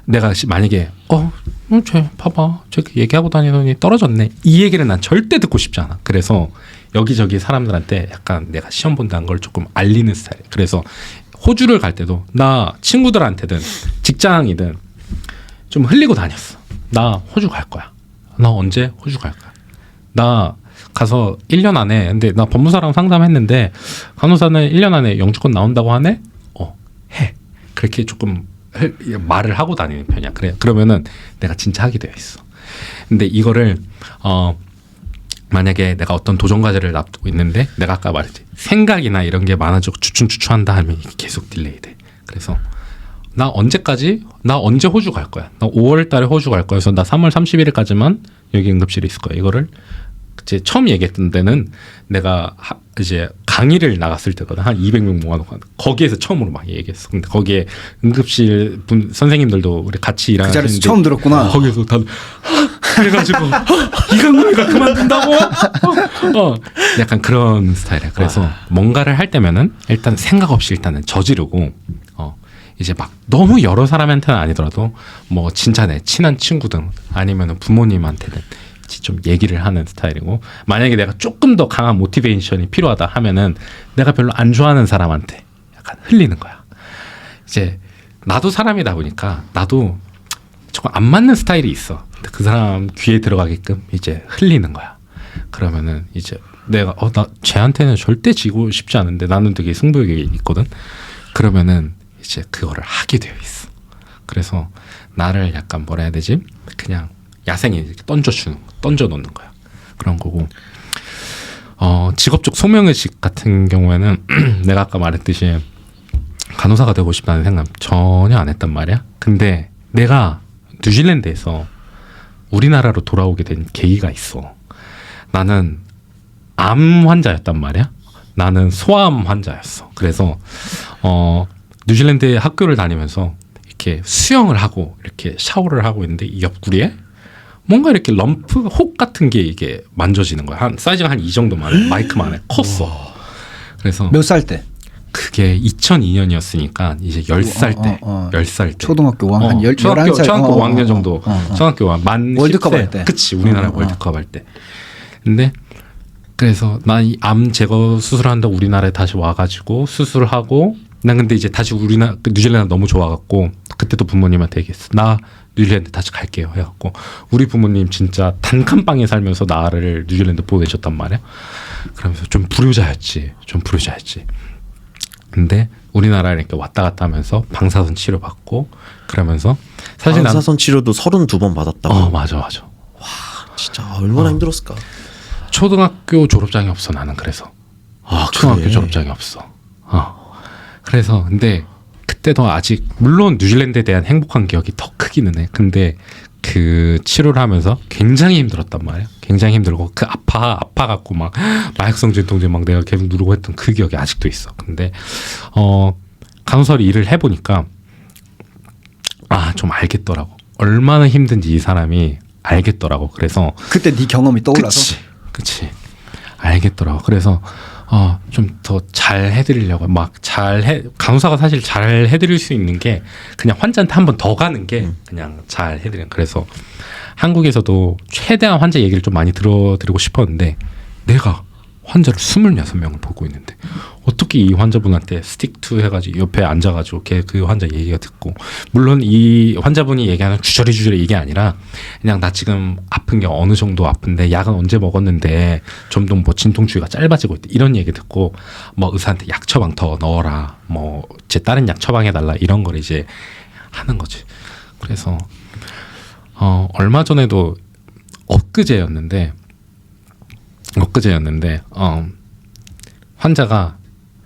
내가 만약에 쟤 봐봐 쟤 얘기하고 다니더니 떨어졌네 이 얘기를 난 절대 듣고 싶지 않아. 그래서 여기저기 사람들한테 약간 내가 시험 본다는 걸 조금 알리는 스타일. 그래서 호주를 갈 때도 나 친구들한테든 직장이든 좀 흘리고 다녔어. 나 호주 갈 거야. 나 언제 호주 갈 거야. 나 가서 1년 안에 근데 나 법무사랑 상담했는데 간호사는 1년 안에 영주권 나온다고 하네. 해. 그렇게 조금 말을 하고 다니는 편이야. 그러면은 내가 진짜 하게 되어 있어. 근데 이거를 만약에 내가 어떤 도전 과제를 앞두고 있는데 내가 아까 말했지 생각이나 이런 게 많아지고 주춤주춤한다 하면 이게 계속 딜레이 돼. 그래서 나 언제 호주 갈 거야. 나 5월 달에 호주 갈 거야. 그래서 나 3월 31일까지만 여기 응급실에 있을 거야. 이거를 이제 처음 얘기했던 때는 내가 이제 강의를 나갔을 때거든. 한 200명 모아놓고 거기에서 처음으로 막 얘기했어. 근데 거기에 응급실 선생님들도 우리 같이 일하는 그 자리에서 처음 들었구나. 거기서 다들 그래가지고 이강민이가 그만둔다고? 약간 그런 스타일이야. 그래서 뭔가를 할 때면은 일단 생각 없이 일단은 저지르고 이제 막 너무 여러 사람한테는 아니더라도 뭐 진짜 내 친한 친구든 아니면은 부모님한테는 좀 얘기를 하는 스타일이고 만약에 내가 조금 더 강한 모티베이션이 필요하다 하면은 내가 별로 안 좋아하는 사람한테 약간 흘리는 거야. 이제 나도 사람이다 보니까 나도 조금 안 맞는 스타일이 있어. 근데 그 사람 귀에 들어가게끔 이제 흘리는 거야. 그러면은 이제 내가 나 쟤한테는 절대 지고 싶지 않은데 나는 되게 승부욕이 있거든. 그러면은 이제 그거를 하게 되어 있어. 그래서 나를 약간 뭐라 해야 되지? 그냥 야생에 이렇게 던져 놓는 거야. 그런 거고. 직업적 소명의식 같은 경우에는 내가 아까 말했듯이 간호사가 되고 싶다는 생각 전혀 안 했단 말이야. 근데 내가 뉴질랜드에서 우리나라로 돌아오게 된 계기가 있어. 나는 암 환자였단 말이야. 나는 소아암 환자였어. 그래서 뉴질랜드에 학교를 다니면서 이렇게 수영을 하고 이렇게 샤워를 하고 있는데 이 옆구리에 뭔가 이렇게 럼프 혹 같은 게 이게 만져지는 거야. 한 사이즈가 한 이 정도만 마이크만 해 컸어. 그래서 몇 살 때? 그게 2002년이었으니까 이제 10살 때, 10살 때. 초등학교 5학년, 한 초등학교 11살. 초등학교 5학년 정도. 초등학교 만 월드컵 10세. 할 때. 그치, 우리나라 월드컵 할 때. 근데 그래서 난 이 암 제거 수술한다 우리나라에 다시 와가지고 수술하고 난 근데 이제 다시 우리나라 뉴질랜드 너무 좋아갖고 그때도 부모님한테 얘기했어. 나 뉴질랜드 다시 갈게요 해갖고 우리 부모님 진짜 단칸방에 살면서 나를 뉴질랜드 보내셨단 말이야. 그러면서 좀 불효자였지. 근데 우리나라에 이렇게 왔다 갔다 하면서 방사선 치료 받고 그러면서 사실 방사선 치료도 32번 받았다고. 맞아. 진짜 얼마나 힘들었을까. 초등학교 졸업장이 없어 나는 그래서. 초등학교 그래. 졸업장이 없어. 그래서 근데 그때도 아직 물론 뉴질랜드에 대한 행복한 기억이 더 크기는 해. 근데 그 치료를 하면서 굉장히 힘들었단 말이야. 굉장히 힘들고 그 아파 갖고 막 마약성 진통제 막 내가 계속 누르고 했던 그 기억이 아직도 있어. 근데 간호사로 일을 해보니까 좀 알겠더라고. 얼마나 힘든지 이 사람이 알겠더라고. 그래서 그때 네 경험이 떠올라서. 그치. 알겠더라고. 그래서 좀 더 잘 해드리려고 간호사가 사실 잘 해드릴 수 있는 게 그냥 환자한테 한 번 더 가는 게 그냥 잘 해드리는. 그래서 한국에서도 최대한 환자 얘기를 좀 많이 들어드리고 싶었는데 내가 환자를 26명을 보고 있는데 어떻게 이 환자분한테 스틱2 해가지고 옆에 앉아가지고 그 환자 얘기가 듣고 물론 이 환자분이 얘기하는 주저리 얘기 아니라 그냥 나 지금 아픈 게 어느 정도 아픈데 약은 언제 먹었는데 점점 뭐 진통주기가 짧아지고 있다 이런 얘기 듣고 뭐 의사한테 약 처방 더 넣어라 뭐 제 다른 약 처방해달라 이런 걸 이제 하는 거지. 그래서 얼마 전에도 엊그제였는데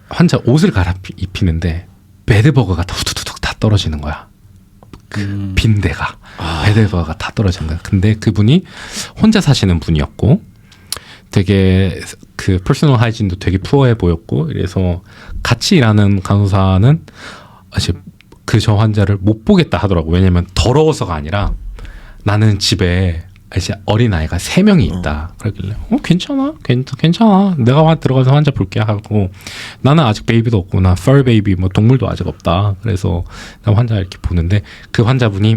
환자 옷을 갈아입히는데 베드버거가 다 후두둑 다 떨어지는 거야. 그 빈대가 베드버거가 다 떨어지는 거야. 근데 그분이 혼자 사시는 분이었고 되게 그 퍼스널 하이진도 되게 푸어해 보였고 그래서 같이 일하는 간호사는 저 환자를 못 보겠다 하더라고. 왜냐면 더러워서가 아니라 나는 집에 이제 어린 아이가 3명이 있다. 그러길래 괜찮아. 내가 들어가서 환자 볼게 하고 나는 아직 베이비도 없고 나 fur 베이비 뭐 동물도 아직 없다. 그래서 나 환자 이렇게 보는데 그 환자분이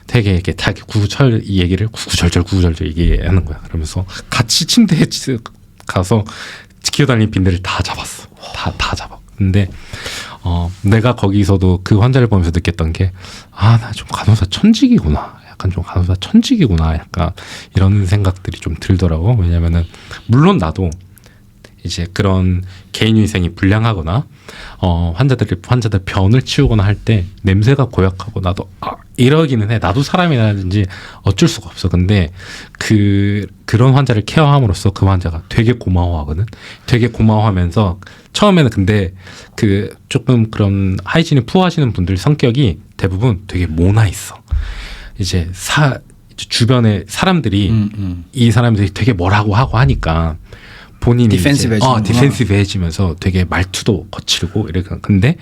되게 이렇게 자기 구구절 이 얘기를 구구절절 얘기하는 거야. 그러면서 같이 침대에 가서 기어다니는 빈대를 다 잡았어. 다 잡아. 근데 내가 거기서도 그 환자를 보면서 느꼈던 게 나 좀 간호사 천직이구나. 약간 좀 간호사 천직이구나. 약간 이런 생각들이 좀 들더라고. 왜냐면은 물론 나도 이제 그런 개인 위생이 불량하거나 환자들 변을 치우거나 할 때 냄새가 고약하고 나도 이러기는 해. 나도 사람이라든지 어쩔 수가 없어. 근데 그런 환자를 케어함으로써 그 환자가 되게 고마워하거든. 되게 고마워하면서 처음에는 근데 그 조금 그런 하이진이 푸어하시는 분들 성격이 대부분 되게 모나 있어. 이제 주변에 사람들이 이 사람들이 되게 뭐라고 하고 하니까 본인이 디펜시브해지면서 되게 말투도 거칠고 이렇게. 근데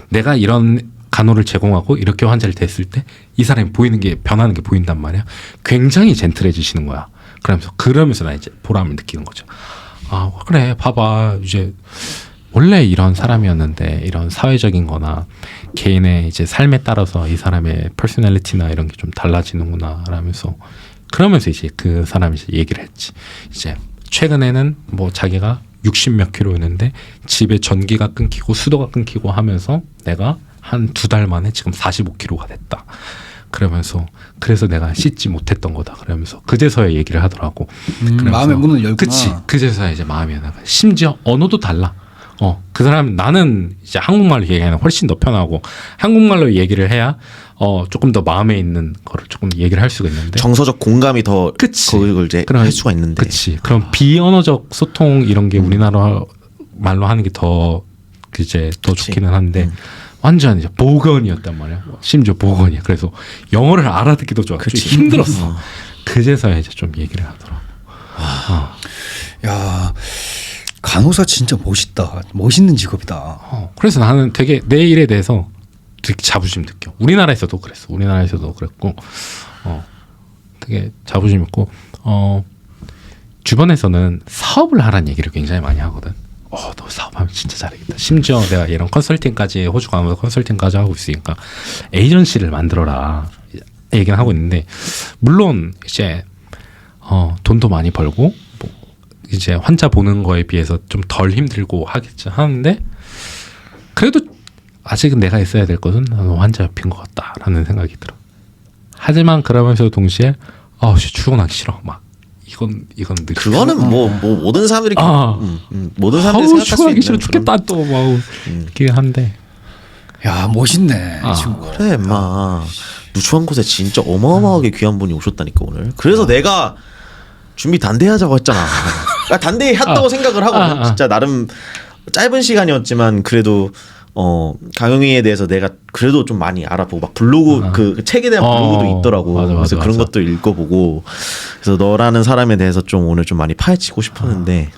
내가 이런 간호를 제공하고 이렇게 환자를 댔을 때 이 사람이 변하는 게 보인단 말이야. 굉장히 젠틀해지시는 거야. 그러면서 나 이제 보람을 느끼는 거죠. 그래 봐봐 이제 원래 이런 사람이었는데 이런 사회적인 거나 개인의 이제 삶에 따라서 이 사람의 퍼스널리티나 이런 게 좀 달라지는구나 라면서 그러면서 이제 그 사람이 이제 얘기를 했지. 이제 최근에는 뭐 자기가 60몇 킬로였는데 집에 전기가 끊기고 수도가 끊기고 하면서 내가 한 2달 만에 지금 45킬로가 됐다. 그래서 내가 씻지 못했던 거다. 그러면서 그제서야 얘기를 하더라고. 마음의 문을 열구나. 그치. 그제서야 이제 마음이 나가. 심지어 언어도 달라. 그 사람 나는 이제 한국말로 얘기하는 훨씬 더 편하고 한국말로 얘기를 해야 조금 더 마음에 있는 거를 조금 얘기를 할 수가 있는데 정서적 공감이 더 그치. 그걸 이제 할 수가 있는데. 그치. 그럼 비언어적 소통 이런 게 우리나라 말로 하는 게 더 좋기는 한데 완전 이제 보건이었단 말이야. 심지어 보건이야. 그래서 영어를 알아듣기도 좀 힘들었어. 그제서야 이제 좀 얘기를 하더라고. 야. 간호사 진짜 멋있다. 멋있는 직업이다. 그래서 나는 되게 내 일에 대해서 되게 자부심 느껴. 우리나라에서도 그랬어. 우리나라에서도 그랬고 되게 자부심 있고 주변에서는 사업을 하라는 얘기를 굉장히 많이 하거든. 너 사업하면 진짜 잘하겠다. 심지어 내가 이런 컨설팅까지 호주 가면서 컨설팅까지 하고 있으니까 에이전시를 만들어라 얘기는 하고 있는데 물론 이제 돈도 많이 벌고 뭐 이제 환자 보는 거에 비해서 좀 덜 힘들고 하겠지 하는데 그래도 아직은 내가 있어야 될 것은 환자 옆인 것 같다라는 생각이 들어. 하지만 그러면서 동시에 출근하기 싫어 막. 이건 느끼. 그거는 뭐 모든 사람들이 모든 사람들이 생각할 수 출근하기 있는 싫어 죽겠다 또 막 이렇게 한데. 야 멋있네 이 친구. 그래 마 누추한 곳에 진짜 어마어마하게 귀한 분이 오셨다니까 오늘. 그래서 내가 준비 단대히 하자고 했잖아. 그러니까 단대히 했다고 생각을 하거든. 진짜 나름 짧은 시간이었지만 그래도 강영희에 대해서 내가 그래도 좀 많이 알아보고 막 블로그 그 책에 대한 블로그도 있더라고. 그래서 그런 것도 읽어보고 그래서 너라는 사람에 대해서 좀 오늘 좀 많이 파헤치고 싶었는데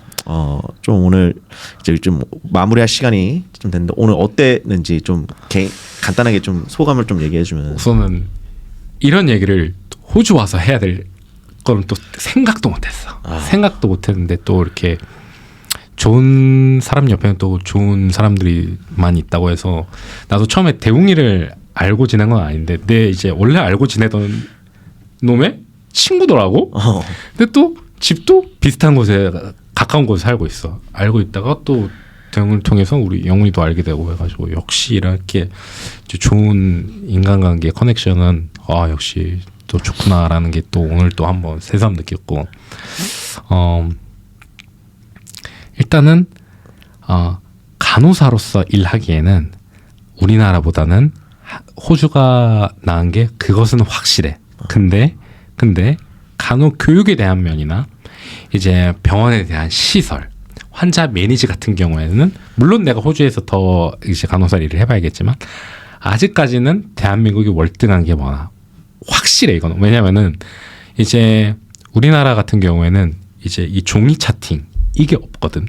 좀 오늘 이제 좀 마무리할 시간이 좀 됐는데 오늘 어땠는지 좀 간단하게 좀 소감을 좀 얘기해주면. 우선은 이런 얘기를 호주 와서 해야 될 거는 또 생각도 못했어. 생각도 못했는데 또 이렇게 좋은 사람 옆에는 또 좋은 사람들이 많이 있다고 해서 나도 처음에 대웅이를 알고 지낸 건 아닌데 내 이제 원래 알고 지내던 놈의 친구더라고. 근데 또 집도 비슷한 곳에 가까운 곳에 살고 있어. 알고 있다가 또 대웅을 통해서 우리 영훈이도 알게 되고 해가지고 역시 이렇게 좋은 인간관계 커넥션은 역시 또 좋구나라는 게 또 오늘 또 한번 새삼 느꼈고 일단은 간호사로서 일하기에는 우리나라보다는 호주가 나은 게 그것은 확실해. 근데 간호 교육에 대한 면이나 이제 병원에 대한 시설, 환자 매니지 같은 경우에는 물론 내가 호주에서 더 이제 간호사 일을 해봐야겠지만 아직까지는 대한민국이 월등한 게 뭐나 확실해 이거는. 왜냐면은 이제 우리나라 같은 경우에는 이제 이 종이 차팅 이게 없거든.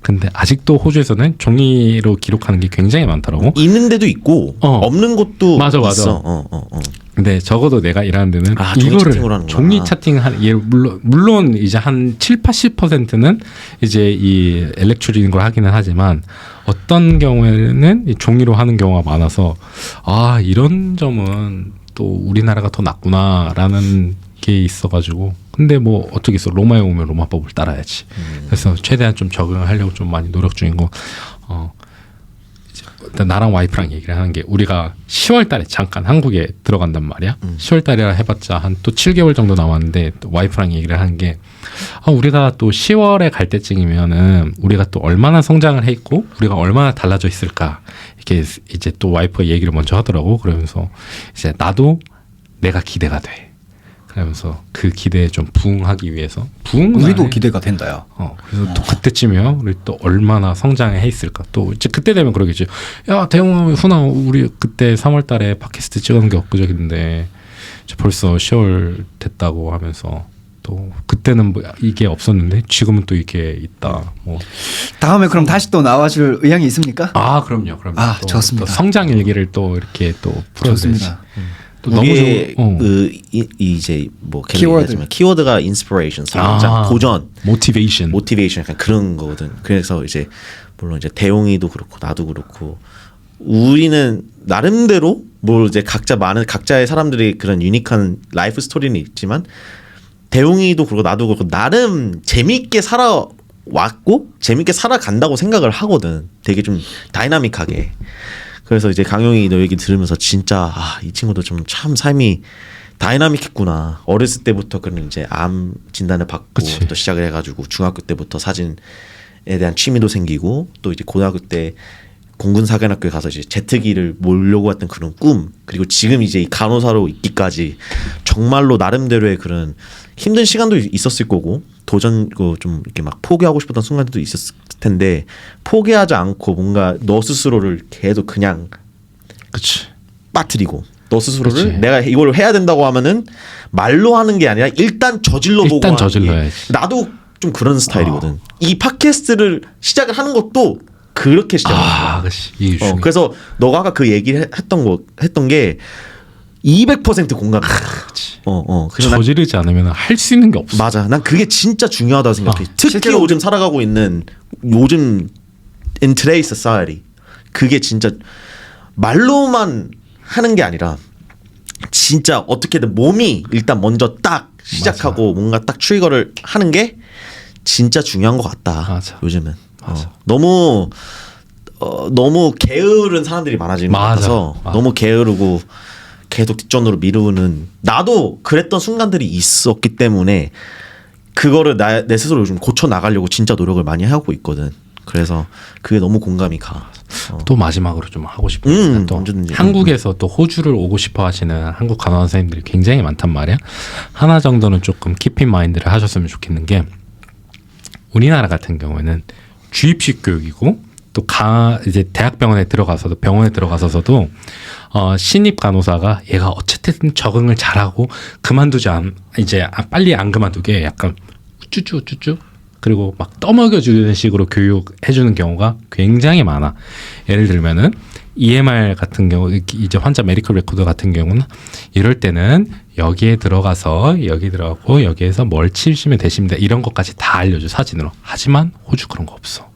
근데 아직도 호주에서는 종이로 기록하는 게 굉장히 많더라고. 있는 데도 있고 없는 곳도 있어. 근데 적어도 내가 일하는 데는 이거를 종이 차팅한 물론 이제 한 7-80%는 이제 이 엘렉트릭인 걸 하기는 하지만 어떤 경우에는 이 종이로 하는 경우가 많아서 이런 점은 또 우리나라가 더 낫구나라는 게 있어가지고 근데 뭐 어떻겠어 로마에 오면 로마법을 따라야지. 그래서 최대한 좀 적응을 하려고 좀 많이 노력 중이고 일단 나랑 와이프랑 얘기를 하는 게 우리가 10월달에 잠깐 한국에 들어간단 말이야. 10월달이라 해봤자 한 또 7개월 정도 남았는데 또 와이프랑 얘기를 하는 게 우리가 또 10월에 갈 때쯤이면은 우리가 또 얼마나 성장을 해 있고 우리가 얼마나 달라져 있을까 이렇게 이제 또 와이프가 얘기를 먼저 하더라고. 그러면서 이제 나도 내가 기대가 돼. 그러면서 그 기대에 좀 부응하기 위해서 우리도 기대가 된다요. 그래서 또 그때쯤이면 우리 또 얼마나 성장해 있을까. 또 이제 그때 되면 그러겠지. 야 대웅 훈아 우리 그때 3월달에 팟캐스트 찍은 게 엊그저인데 벌써 10월 됐다고 하면서 또 그때는 뭐 이게 없었는데 지금은 또 이게 있다. 뭐 다음에 그럼 다시 또 나와줄 의향이 있습니까? 그럼요. 또, 좋습니다. 또 성장 일기를 또 이렇게 또 풀어주시면 좋습니다. 우리의 이제 뭐 키워드가 inspiration, 성장, 도전, motivation 약간 그런 거거든. 그래서 이제 물론 이제 대웅이도 그렇고 나도 그렇고 우리는 나름대로 뭐 이제 각자의 사람들이 그런 유니크한 라이프 스토리는 있지만 대웅이도 그렇고 나도 그렇고 나름 재밌게 살아왔고 재밌게 살아간다고 생각을 하거든. 되게 좀 다이나믹하게. 그래서 이제 강용이 너 얘기 들으면서 진짜 이 친구도 좀 참 삶이 다이나믹했구나. 어렸을 때부터 그런 이제 암 진단을 받고 또 시작을 해가지고 중학교 때부터 사진에 대한 취미도 생기고 또 이제 고등학교 때 공군사관학교에 가서 이제 제트기를 몰려고 했던 그런 꿈 그리고 지금 이제 이 간호사로 있기까지 정말로 나름대로의 그런 힘든 시간도 있었을 거고 도전 좀 이렇게 막 포기하고 싶었던 순간들도 있었을 텐데 포기하지 않고 뭔가 너 스스로를 계속 그냥 빠뜨리고 너 스스로를 내가 이걸 해야 된다고 하면은 말로 하는 게 아니라 일단 저질러보고 일단 저질러야지. 나도 좀 그런 스타일이거든. 이 팟캐스트를 시작을 하는 것도 그렇게 시작한 거야. 이게 중요해. 그래서 너가 아까 그 얘기를 했던 게 200% 공감해. 그래서 난 저지르지 않으면 할 수 있는 게 없어. 맞아. 난 그게 진짜 중요하다고 생각해. 특히 실제로 요즘 살아가고 있는 요즘 in today's society 그게 진짜 말로만 하는 게 아니라 진짜 어떻게든 몸이 일단 먼저 딱 시작하고 뭔가 딱 트리거를 하는 게 진짜 중요한 것 같다. 맞아. 요즘은 맞아. 너무 게으른 사람들이 많아지는 것 맞아. 같아서 맞아. 너무 게으르고 계속 뒷전으로 미루는 나도 그랬던 순간들이 있었기 때문에 그거를 내 스스로 요즘 고쳐 나가려고 진짜 노력을 많이 하고 있거든. 그래서 그게 너무 공감이 가. 또 마지막으로 좀 하고 싶은 건 또 언제든지. 한국에서 또 호주를 오고 싶어 하시는 한국 간호사 선생님들이 굉장히 많단 말이야. 하나 정도는 조금 키핀 마인드를 하셨으면 좋겠는 게 우리나라 같은 경우에는 주입식 교육이고 또 이제 대학병원에 들어가서도 병원에 들어가서도 신입 간호사가 얘가 어쨌든 적응을 잘하고 빨리 안 그만두게 약간 우쭈쭈 그리고 막 떠먹여주는 식으로 교육해주는 경우가 굉장히 많아. 예를 들면은 EMR 같은 경우 이제 환자 메디컬 레코드 같은 경우는 이럴 때는 여기에 들어가서 여기 들어가고 여기에서 뭘 치시면 되십니다. 이런 것까지 다 알려줘 사진으로. 하지만 호주 그런 거 없어.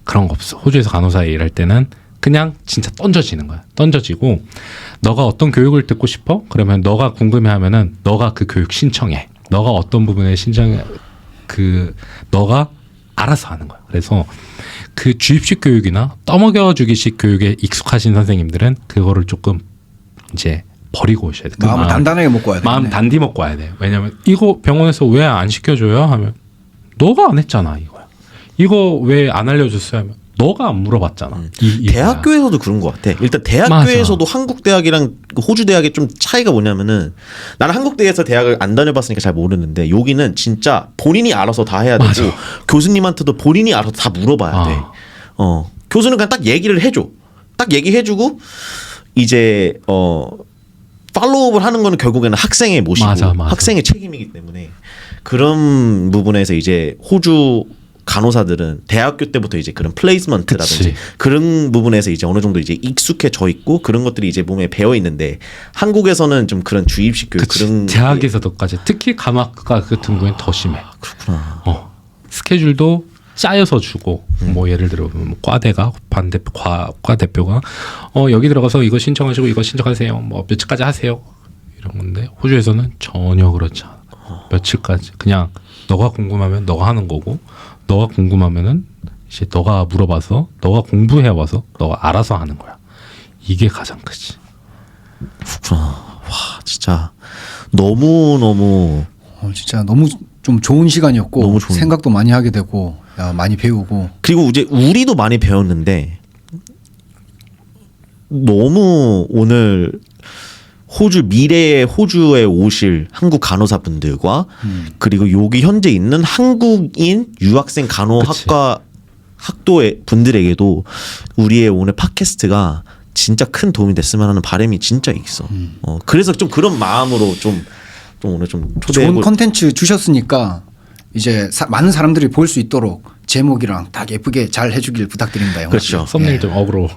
그런 거 없어. 호주에서 간호사 일할 때는 그냥 진짜 던져지는 거야. 던져지고 너가 어떤 교육을 듣고 싶어? 그러면 너가 궁금해하면은 너가 그 교육 신청해. 너가 어떤 부분에 신청해. 너가 알아서 하는 거야. 그래서 그 주입식 교육이나 떠먹여주기식 교육에 익숙하신 선생님들은 그거를 조금 이제 버리고 오셔야 돼. 마음을 단단하게 먹고 와야 돼. 마음 단디 먹고 와야 돼. 왜냐면 이거 병원에서 왜 안 시켜줘요? 하면 너가 안 했잖아 이거야. 이거 왜 안 알려줬어요? 하면 너가 안 물어봤잖아. 대학교에서도 그런 것 같아. 일단 대학교에서도 한국 대학이랑 호주 대학의 좀 차이가 뭐냐면은 나는 한국 대에서 대학을 안 다녀봤으니까 잘 모르는데 여기는 진짜 본인이 알아서 다 해야 되고 맞아. 교수님한테도 본인이 알아서 다 물어봐야 돼. 교수는 그냥 딱 얘기를 해줘. 딱 얘기해주고 이제 팔로우업을 하는 거는 결국에는 학생의 몫이고 맞아. 학생의 책임이기 때문에 그런 부분에서 이제 호주 간호사들은 대학교 때부터 이제 그런 플레이스먼트라든지 그치. 그런 부분에서 이제 어느 정도 이제 익숙해져 있고 그런 것들이 이제 몸에 배어 있는데 한국에서는 좀 그런 주입식 교육 그런 대학에서도까지 특히 간호학과 같은 경우에는 더 심해. 그렇구나. 스케줄도 짜여서 주고 뭐 예를 들어 뭐 과대가 과 대표가 여기 들어가서 이거 신청하시고 이거 신청하세요. 뭐 며칠까지 하세요. 이런 건데 호주에서는 전혀 그렇지 않아. 며칠까지 그냥 너가 궁금하면 너가 하는 거고 너가 궁금하면은 이제 너가 물어봐서 너가 공부해 와서 너가 알아서 하는 거야. 이게 가장 크지. 그렇구나. 와 진짜 너무 진짜 너무 좀 좋은 시간이었고 너무 좋은. 생각도 많이 하게 되고 많이 배우고 그리고 이제 우리도 많이 배웠는데 너무 오늘 미래의 호주에 오실 한국 간호사분들과 그리고 여기 현재 있는 한국인 유학생 간호학과 학도의 분들에게도 우리의 오늘 팟캐스트가 진짜 큰 도움이 됐으면 하는 바람이 진짜 있어. 그래서 좀 그런 마음으로 좀 오늘 좀 좋은 컨텐츠 주셨으니까 이제 많은 사람들이 볼 수 있도록 제목이랑 딱 예쁘게 잘 해주길 부탁드립니다. 영화 씨. 그렇죠. 썸네일 좀 어그로.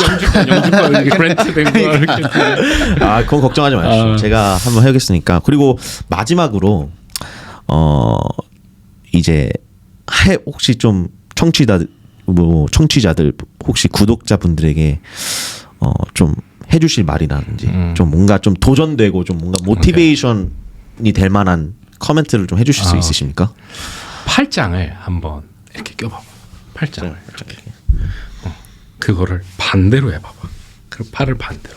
영주권 이렇게 브랜드 된 거 이렇게. 그건 걱정하지 마십시오. 제가 한번 해보겠으니까. 그리고 마지막으로 이제 혹시 좀 청취자들 혹시 구독자분들에게 좀 해주실 말이라든지 좀 뭔가 좀 도전되고 좀 뭔가 모티베이션이 될 만한 커멘트를 좀 해주실 수 있으십니까? 팔짱을 한번 이렇게 껴봐봐. 팔짱을 이렇게. 그거를 반대로 해봐봐. 그리고 팔을 반대로.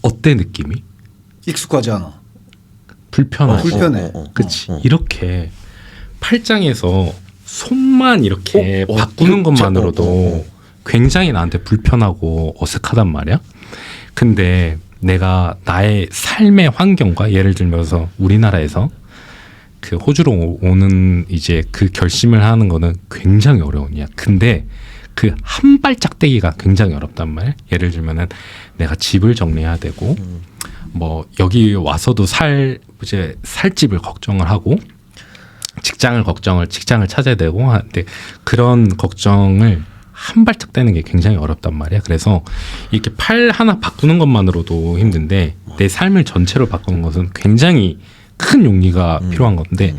어때 느낌이? 익숙하지 않아. 불편하지. 불편해. 그치. 이렇게 팔짱에서 손만 이렇게 바꾸는 것만으로도 굉장히 나한테 불편하고 어색하단 말이야. 근데 내가 나의 삶의 환경과 예를 들면서 우리나라에서 그 호주로 오는 이제 그 결심을 하는 거는 굉장히 어려운 일이야. 근데 그 한 발짝 떼기가 굉장히 어렵단 말이야. 예를 들면은 내가 집을 정리해야 되고 뭐 여기 와서도 살 집을 걱정을 하고 직장을 찾아야 되고 하는데 그런 걱정을 한 발짝 떼는 게 굉장히 어렵단 말이야. 그래서 이렇게 팔 하나 바꾸는 것만으로도 힘든데 내 삶을 전체로 바꾸는 것은 굉장히 큰 용기가 필요한 건데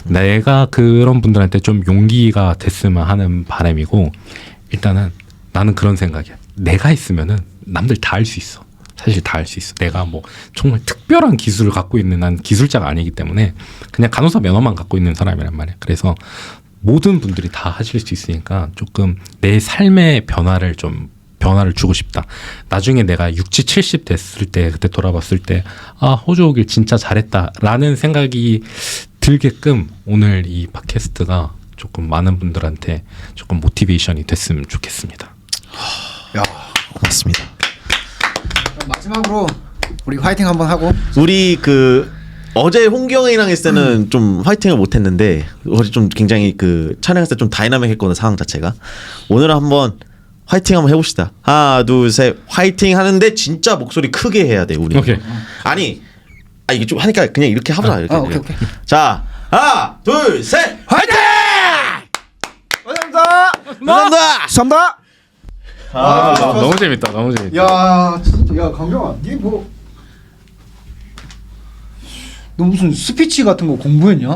내가 그런 분들한테 좀 용기가 됐으면 하는 바람이고 일단은 나는 그런 생각이야. 내가 있으면은 남들 다 할 수 있어. 사실 다 할 수 있어. 내가 뭐 정말 특별한 기술을 갖고 있는 난 기술자가 아니기 때문에 그냥 간호사 면허만 갖고 있는 사람이란 말이야. 그래서 모든 분들이 다 하실 수 있으니까 조금 내 삶의 변화를 주고 싶다. 나중에 내가 60, 70 됐을 때 그때 돌아봤을 때 호주 오길 진짜 잘했다라는 생각이 들게끔 오늘 이 팟캐스트가 조금 많은 분들한테 조금 모티베이션이 됐으면 좋겠습니다. 야, 고맙습니다. 마지막으로 우리 화이팅 한번 하고. 우리 어제 홍경이랑 했을 때는 좀 화이팅을 못했는데 어제 좀 굉장히 촬영했을 때 좀 다이나믹했거든 상황 자체가. 오늘은 한번 화이팅 한번 해봅시다. 하나 둘 셋 화이팅 하는데 진짜 목소리 크게 해야 돼 우리. 오케이. 아니 이게 좀 하니까 그냥 이렇게 하자. 이렇게. 오케이. 자 하나 둘 셋 화이팅! 감사합니다. 감사합니다. 감사합니다. 너무 재밌다. 너무 재밌다. 야, 진짜 야 강경아, 니 뭐? 너 무슨 스피치 같은 거 공부했냐?